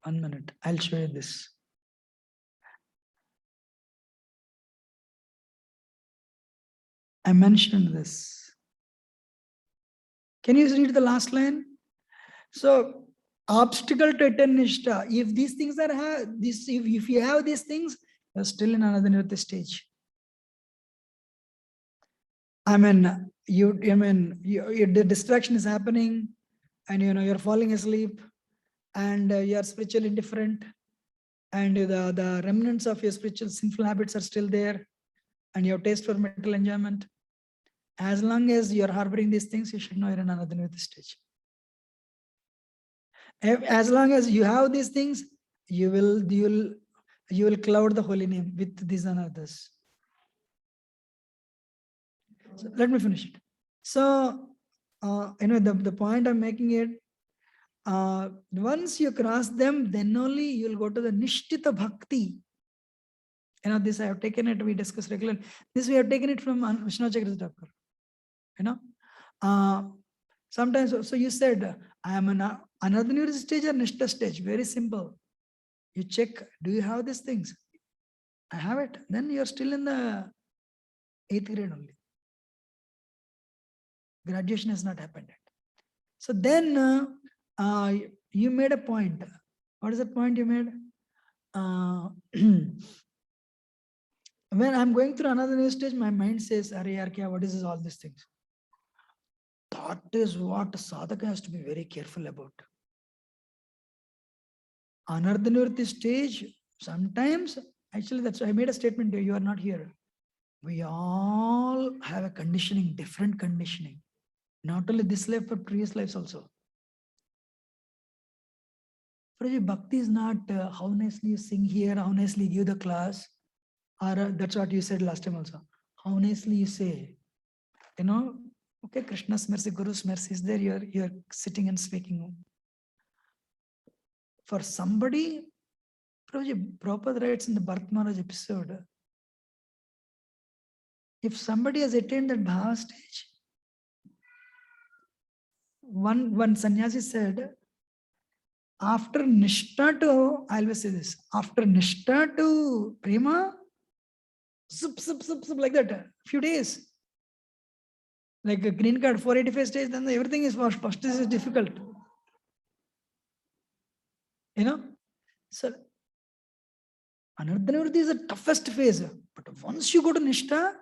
1 minute, I'll show you this. I mentioned this. Can you read the last line? So, obstacle to Nishta. If these things are if you have these things, you're still in another nirvana stage. The distraction is happening, and you're falling asleep, and you're spiritually indifferent, and the remnants of your spiritual sinful habits are still there, and your taste for material enjoyment. As long as you're harboring these things, you should know you're in another nirvana stage. As long as you have these things, you will cloud the holy name with these and others. So let me finish it. So the point I'm making it, once you cross them, then only you'll go to the Nishtita Bhakti. This I have taken it, we discuss regularly. This we have taken it from Vishnu Chakravarti Thakur. Sometimes, so you said, I am another new stage or Nishta stage. Very simple. You check, do you have these things? I have it. Then you're still in the 8th grade only. Graduation has not happened yet. So then you made a point. What is the point you made? When I'm going through another new stage, my mind says, what is this, all these things? That is what sadhaka has to be very careful about. Anardhanurti stage, sometimes, actually that's why I made a statement here, you are not here. We all have a conditioning, different conditioning. Not only this life, but previous lives also. Prabhuji, bhakti is not how nicely you sing here, how nicely you give the class, or that's what you said last time also. How nicely you say, okay, Krishna's mercy, Guru's mercy is there, you're sitting and speaking. For somebody, Prabhuji, Prabhupada writes in the Bharat Maharaj episode, if somebody has attained that bhava stage, one sannyasi said, after Nishtha to, I always say this, after Nishtha to Prema, zup, like that, a few days. Like a green card, 485 stage, then everything is first is difficult. So Anardhanavritti is the toughest phase. But once you go to Nishtha,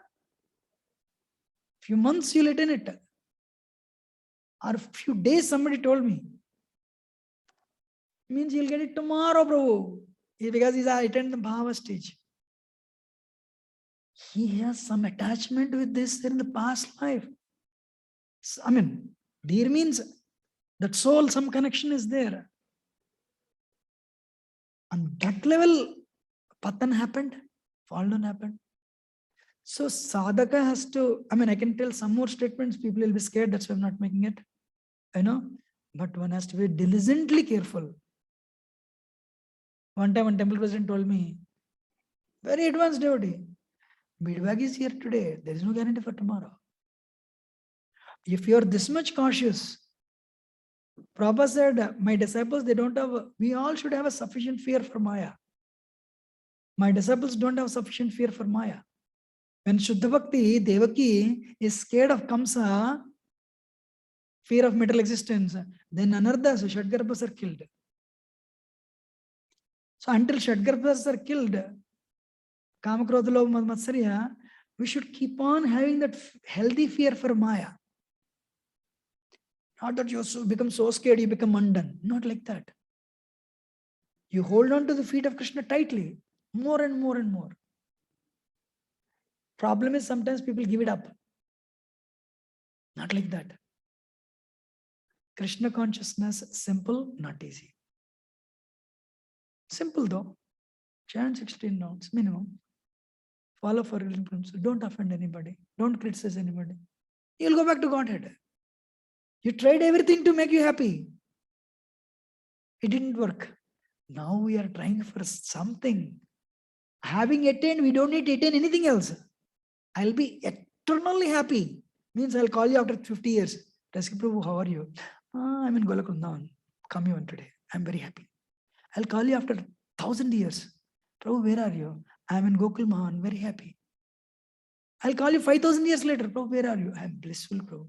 few months you'll attain it. Or a few days, somebody told me. Means you'll get it tomorrow, bro. Because he's attained the bhava stage. He has some attachment with this in the past life. I mean, there means that soul, some connection is there. On that level, patan happened, fall down happened. So sadhaka has to, I can tell some more statements, people will be scared, that's why I'm not making it. But one has to be diligently careful. One time, one temple president told me, very advanced devotee, Bidwag is here today, there is no guarantee for tomorrow. If you are this much cautious, Prabhupada said, my disciples, we all should have a sufficient fear for Maya. My disciples don't have sufficient fear for Maya. When Shuddha Bhakti, Devaki is scared of Kamsa, fear of material existence, then Anarthas, Shadgarbhas are killed. So until Shadgarbhas are killed, Kamakrodha Lobha Matsarya, we should keep on having that healthy fear for Maya. Not that you become so scared, you become undone. Not like that. You hold on to the feet of Krishna tightly, more and more and more. Problem is sometimes people give it up. Not like that. Krishna consciousness, simple, not easy. Simple though. Chant 16 rounds minimum. Follow for principles. Don't offend anybody. Don't criticize anybody. You'll go back to Godhead. You tried everything to make you happy. It didn't work. Now we are trying for something. Having attained, we don't need to attain anything else. I'll be eternally happy. Means I'll call you after 50 years. Prabhu, how are you? I'm in Golakundan. Come here today. I'm very happy. I'll call you after 1,000 years. Prabhu, where are you? I'm in Gokul Mahan, very happy. I'll call you 5,000 years later. Prabhu, where are you? I'm blissful, Prabhu.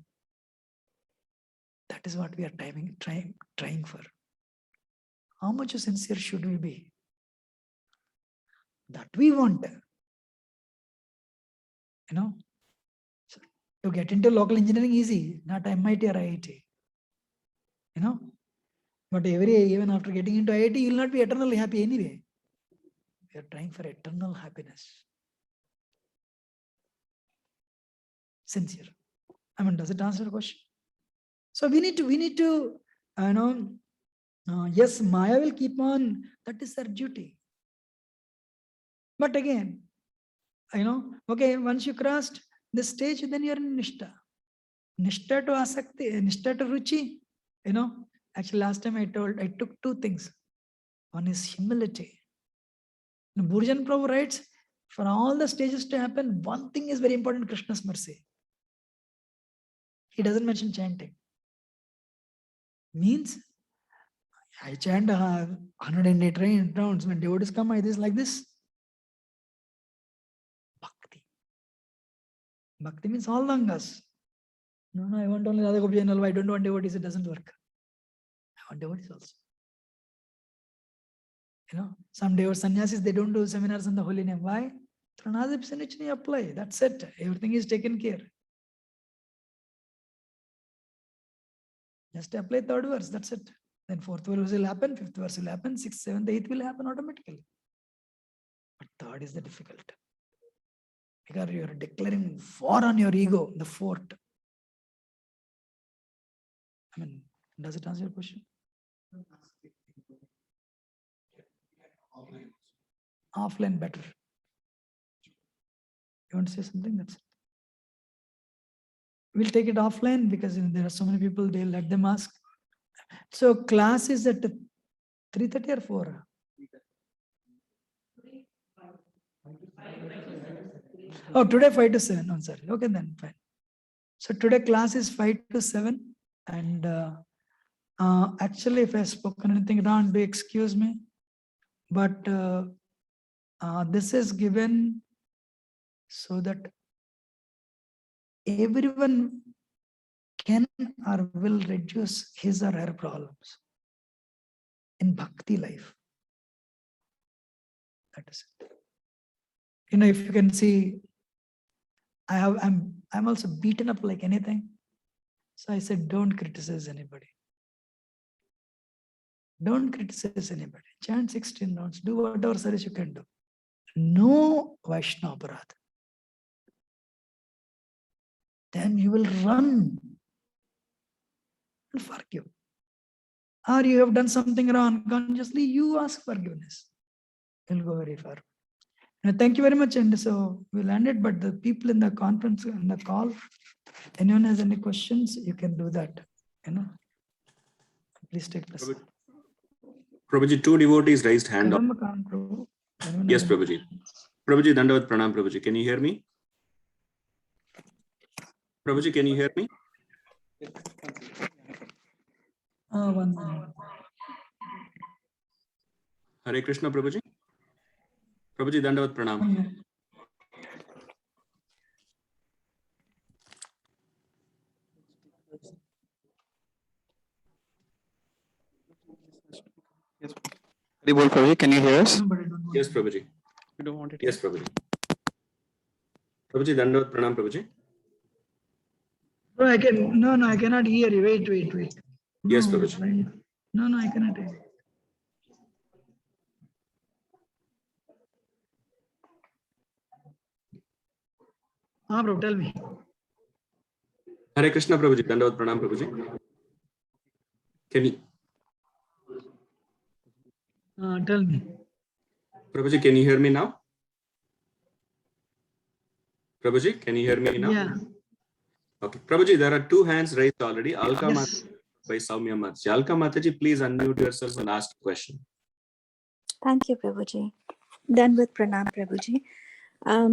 That is what we are trying for. How much sincere should we be? That we want. So to get into local engineering easy, not MIT or IIT. But even after getting into IIT, you will not be eternally happy anyway. We are trying for eternal happiness. Sincere. Does it answer the question? So we need to, yes, Maya will keep on, that is their duty. But again, okay, once you crossed this stage, then you're in Nishtha. Nishtha to Asakti, Nishtha to Ruchi, actually last time I took two things. One is humility. Burjan Prabhu writes, for all the stages to happen, one thing is very important, Krishna's mercy. He doesn't mention chanting. Means, I chant 108 rounds. When devotees come, I this like this. Bhakti. Bhakti means all langas. No, I want only Radha Gopi Janal. I don't want devotees. It doesn't work. I want devotees also. Some devotees, sannyasis, they don't do seminars on the holy name. Why? Through Nadip Sanichni apply. That's it. Everything is taken care. Just apply third verse. That's it. Then fourth verse will happen, fifth verse will happen, sixth, seventh, eighth will happen automatically. But third is the difficult. Because you are declaring war on your ego, the fort. Does it answer your question? offline better. You want to say something? That's it. We'll take it offline because there are so many people, they'll let them ask. So class is at 3:30 or 4? Oh, today 5 to 7. No, sorry. Okay, then fine. So today class is 5 to 7. And actually, if I've spoken anything wrong, do excuse me. But this is given so that everyone can or will reduce his or her problems in bhakti life. That is it. You know, if you can see, I'm also beaten up like anything. So I said, don't criticize anybody. Don't criticize anybody. Chant 16 rounds. Do whatever service you can do. No Vaishnava Aparadha. Then you will run and forgive. Or you have done something wrong, consciously you ask forgiveness. You'll go very far. Now, thank you very much. And so we'll end it, but the people in the conference and the call, anyone has any questions, you can do that. You know, please take this. Prabhuji, 2 devotees raised hand up. Yes, Prabhuji. Prabhuji, Dandavat Pranam, Prabhuji. Can you hear me? Prabhuji, can you hear me? 1 minute. Hare Krishna, Prabhuji. Prabhuji, Dandavat Pranam. Yes. Prabhuji, can you hear us? Yes, Prabhuji. You don't want it? Yes, Prabhuji. Prabhuji, Dandavat Pranam, Prabhuji. No, I cannot hear you. Wait. Yes, Prabhuji. No, I cannot hear. Bro, tell me. Hare Krishna, Prabhuji. Dandavat Pranam, Prabhuji. Can you? Tell me. Prabhuji, can you hear me now? Prabhuji, can you hear me now? Yeah. Okay. Prabhuji, there are 2 hands raised already. Alka Yes. Mataji by Saumya Mataji. Alka Mataji, please unmute yourself and ask a question. Thank you, Prabhuji. Done with Pranam, Prabhuji.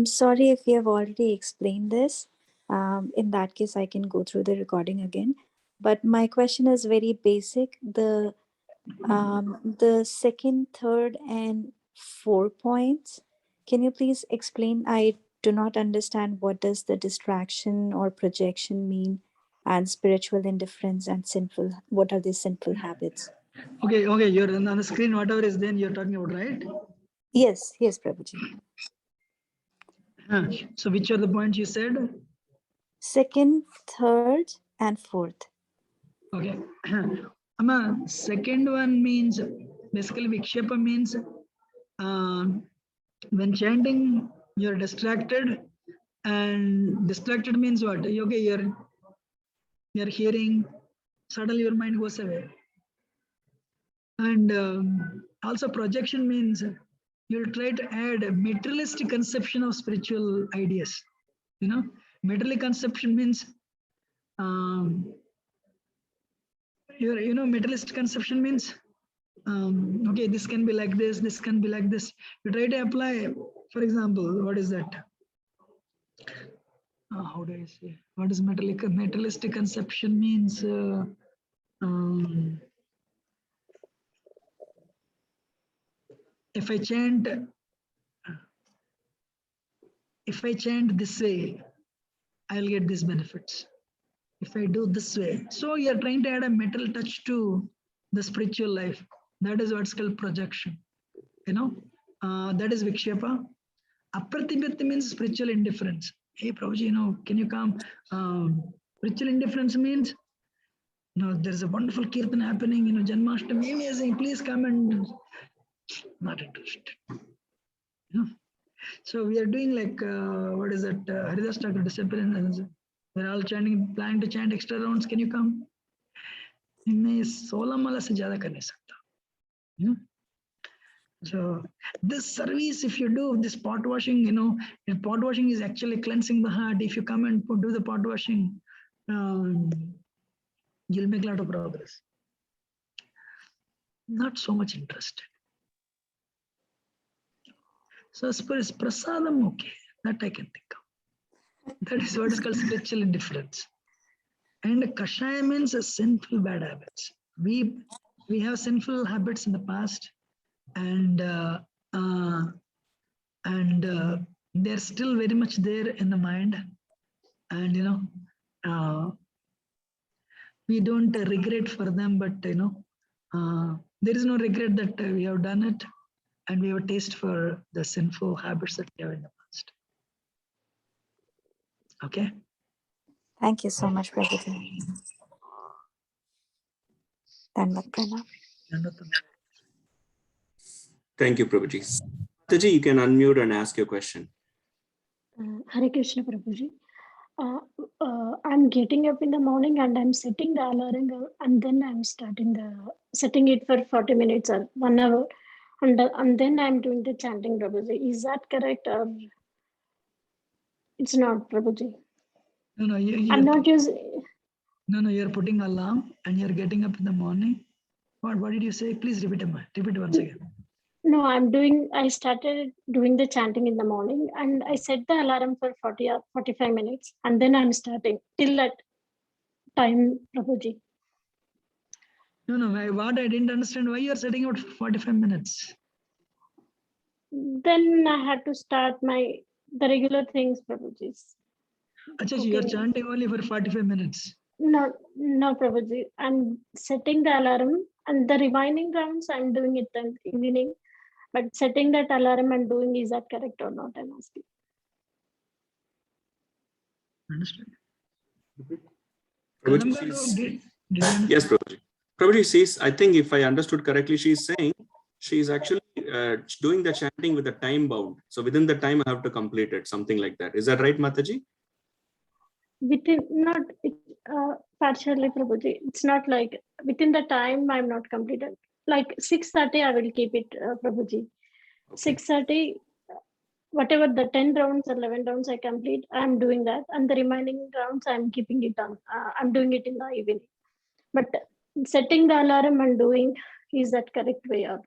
Sorry if you have already explained this. In that case, I can go through the recording again. But my question is very basic. The second, third, and 4 points. Can you please explain? I do not understand what does the distraction or projection mean, and spiritual indifference and sinful. What are these sinful habits? Okay, you're on the screen, whatever is then you're talking about, right? Yes, Prabhuji. So which are the points you said? Second, third, and fourth. Okay. Second one means, basically Vikshepa means when chanting, you're distracted, and distracted means what? Okay, you're hearing, suddenly your mind goes away. And also projection means you'll try to add a materialistic conception of spiritual ideas. You know, materialistic conception means materialistic conception means okay, this can be like this can be like this. You try to apply, for example, what is that? How do I say? What is materialistic conception means? If I chant this way, I'll get these benefits. If I do this way, so you're trying to add a metal touch to the spiritual life. That is what's called projection. That is Vikshepa. Apratibhyati means spiritual indifference. Hey, Prabhuji, can you come? Spiritual indifference means, there's a wonderful kirtan happening, Janmashtami, amazing, please come, and not interested. So we are doing like, what is that, Haridas Thakur discipline. We're all planning to chant extra rounds. Can you come? मैं 16 माला से ज्यादा कर नहीं सकता. So this service, if you do this pot washing, if pot washing is actually cleansing the heart. If you come and do the pot washing, you'll make a lot of progress. Not so much interested. So as far as prasadam, okay, that I can think of. That is what is called spiritual indifference. And kashaya means a sinful bad habits. We have sinful habits in the past, and they're still very much there in the mind. And we don't regret for them, but there is no regret that we have done it, and we have a taste for the sinful habits that we have in the past. Okay. Thank you so much, Prabhuji. Dandavat pranam. Thank you, Prabhuji. Mataji, you can unmute and ask your question. Hare Krishna, Prabhuji. I'm getting up in the morning and I'm setting the alarm, and then I'm setting it for 40 minutes or 1 hour, and then I'm doing the chanting, Prabhuji. Is that correct, or it's not, Prabhuji? No, I'm not using. No, you're putting alarm and you're getting up in the morning. What did you say? Please repeat it once again. No, I started doing the chanting in the morning, and I set the alarm for 40 or 45 minutes, and then I'm starting till that time, Prabhuji. No, what I didn't understand, why you're setting out 45 minutes? Then I had to start the regular things, Prabhuji. Achha, you're chanting only for 45 minutes. No, Prabhuji. I'm setting the alarm, and the remaining rounds I'm doing it in the evening. But setting that alarm and doing, is that correct or not? I'm asking. Understand? Prabhuji, yes, Prabhuji. Prabhuji says, I think if I understood correctly, she's saying she's actually doing the chanting with a time bound. So within the time, I have to complete it, something like that. Is that right, Mataji? Not partially, Prabhuji. It's not like within the time I'm not completed. Like 6:30, I will keep it, Prabhuji. Okay. 6:30, whatever the 10 rounds or 11 rounds I complete, I'm doing that. And the remaining rounds, I'm keeping it on. I'm doing it in the evening. But setting the alarm and doing, is that correct way or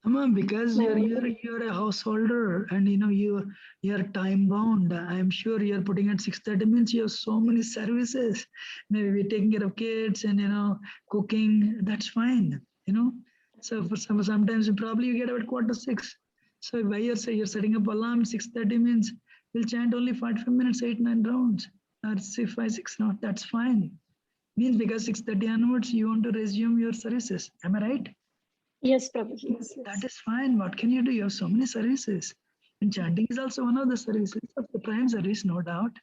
not? Because you're a householder, and you're time bound. I'm sure you're putting at 6:30 means you have so many services. Maybe taking care of kids and cooking. That's fine. So for sometimes probably you get about 5:45. So why you're setting up alarm 6:30 means we'll chant only 45 minutes, 8-9 rounds, or 5-6 rounds. That's fine. Means because 6:30 onwards you want to resume your services. Am I right? Yes, Prabhuji. Yes. That is fine. What can you do? You have so many services. And chanting is also one of the services of the prime service, no doubt.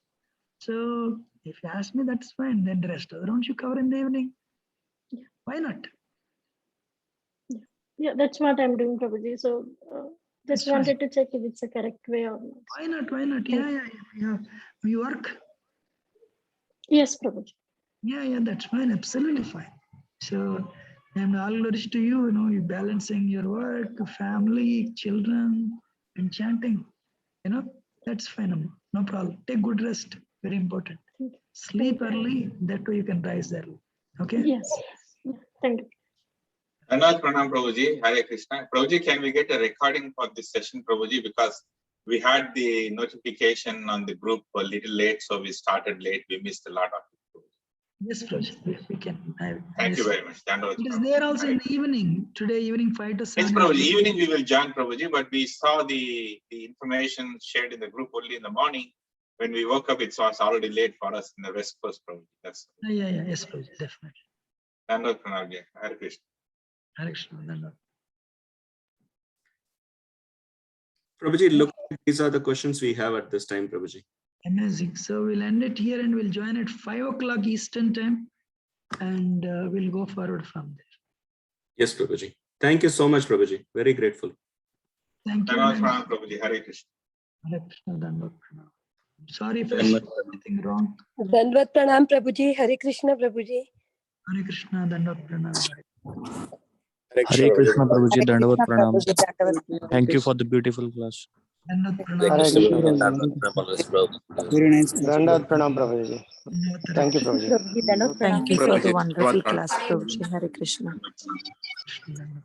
So if you ask me, that's fine. Then the rest of the rounds you cover in the evening. Yeah. Why not? Yeah, that's what I'm doing, Prabhuji. So just wanted to check if it's the correct way or not. Why not? Yeah. You work? Yes, Prabhuji. Yeah, that's fine. Absolutely fine. So and all glories to you, you're balancing your work, family, children, and chanting. That's fine. No problem. Take good rest. Very important. Sleep early. That way you can rise early. Okay? Yes. Thank you. Dandavat pranam, Prabhuji. Hare Krishna. Prabhuji, can we get a recording for this session, Prabhuji? Because we had the notification on the group a little late, so we started late. We missed a lot of it. Yes, Prabhuji. We can. Thank you very much. It is there also in the evening. Today evening 5 to 7. Yes, Prabhuji. Evening we will join, Prabhuji, but we saw the information shared in the group only in the morning. When we woke up, it was already late for us in the West Coast, Prabhuji. That's Yeah. Yes, Prabhuji. Definitely. Dandavat pranam. Hare Krishna. Hare Krishna. Dandavat. Prabhuji, look, these are the questions we have at this time, Prabhuji. Amazing. So we'll end it here and we'll join at 5 o'clock Eastern time, and we'll go forward from there. Yes, Prabhuji. Thank you so much, Prabhuji. Very grateful. Thank you. Dandavat pranam, Prabhuji. Hare Krishna. Hare Krishna. Dandavat pranam. Sorry if I said anything wrong. Dandavat pranam, Prabhuji. Hare Krishna, Prabhuji. Hare Krishna. Dandavat pranam. Hare Krishna Prabhuji, Hare Dandavat Krishna Pranam. Prabhuji, Dandavat Thank you for the beautiful class. Hare Very nice. Dandavat Pranam Prabhuji. Thank you, Prabhuji. Prabhuji, Dandavat Pranam. Prabhuji, For the wonderful Dandavat Pranam. class, Prabhuji. Hare Krishna. Krishna.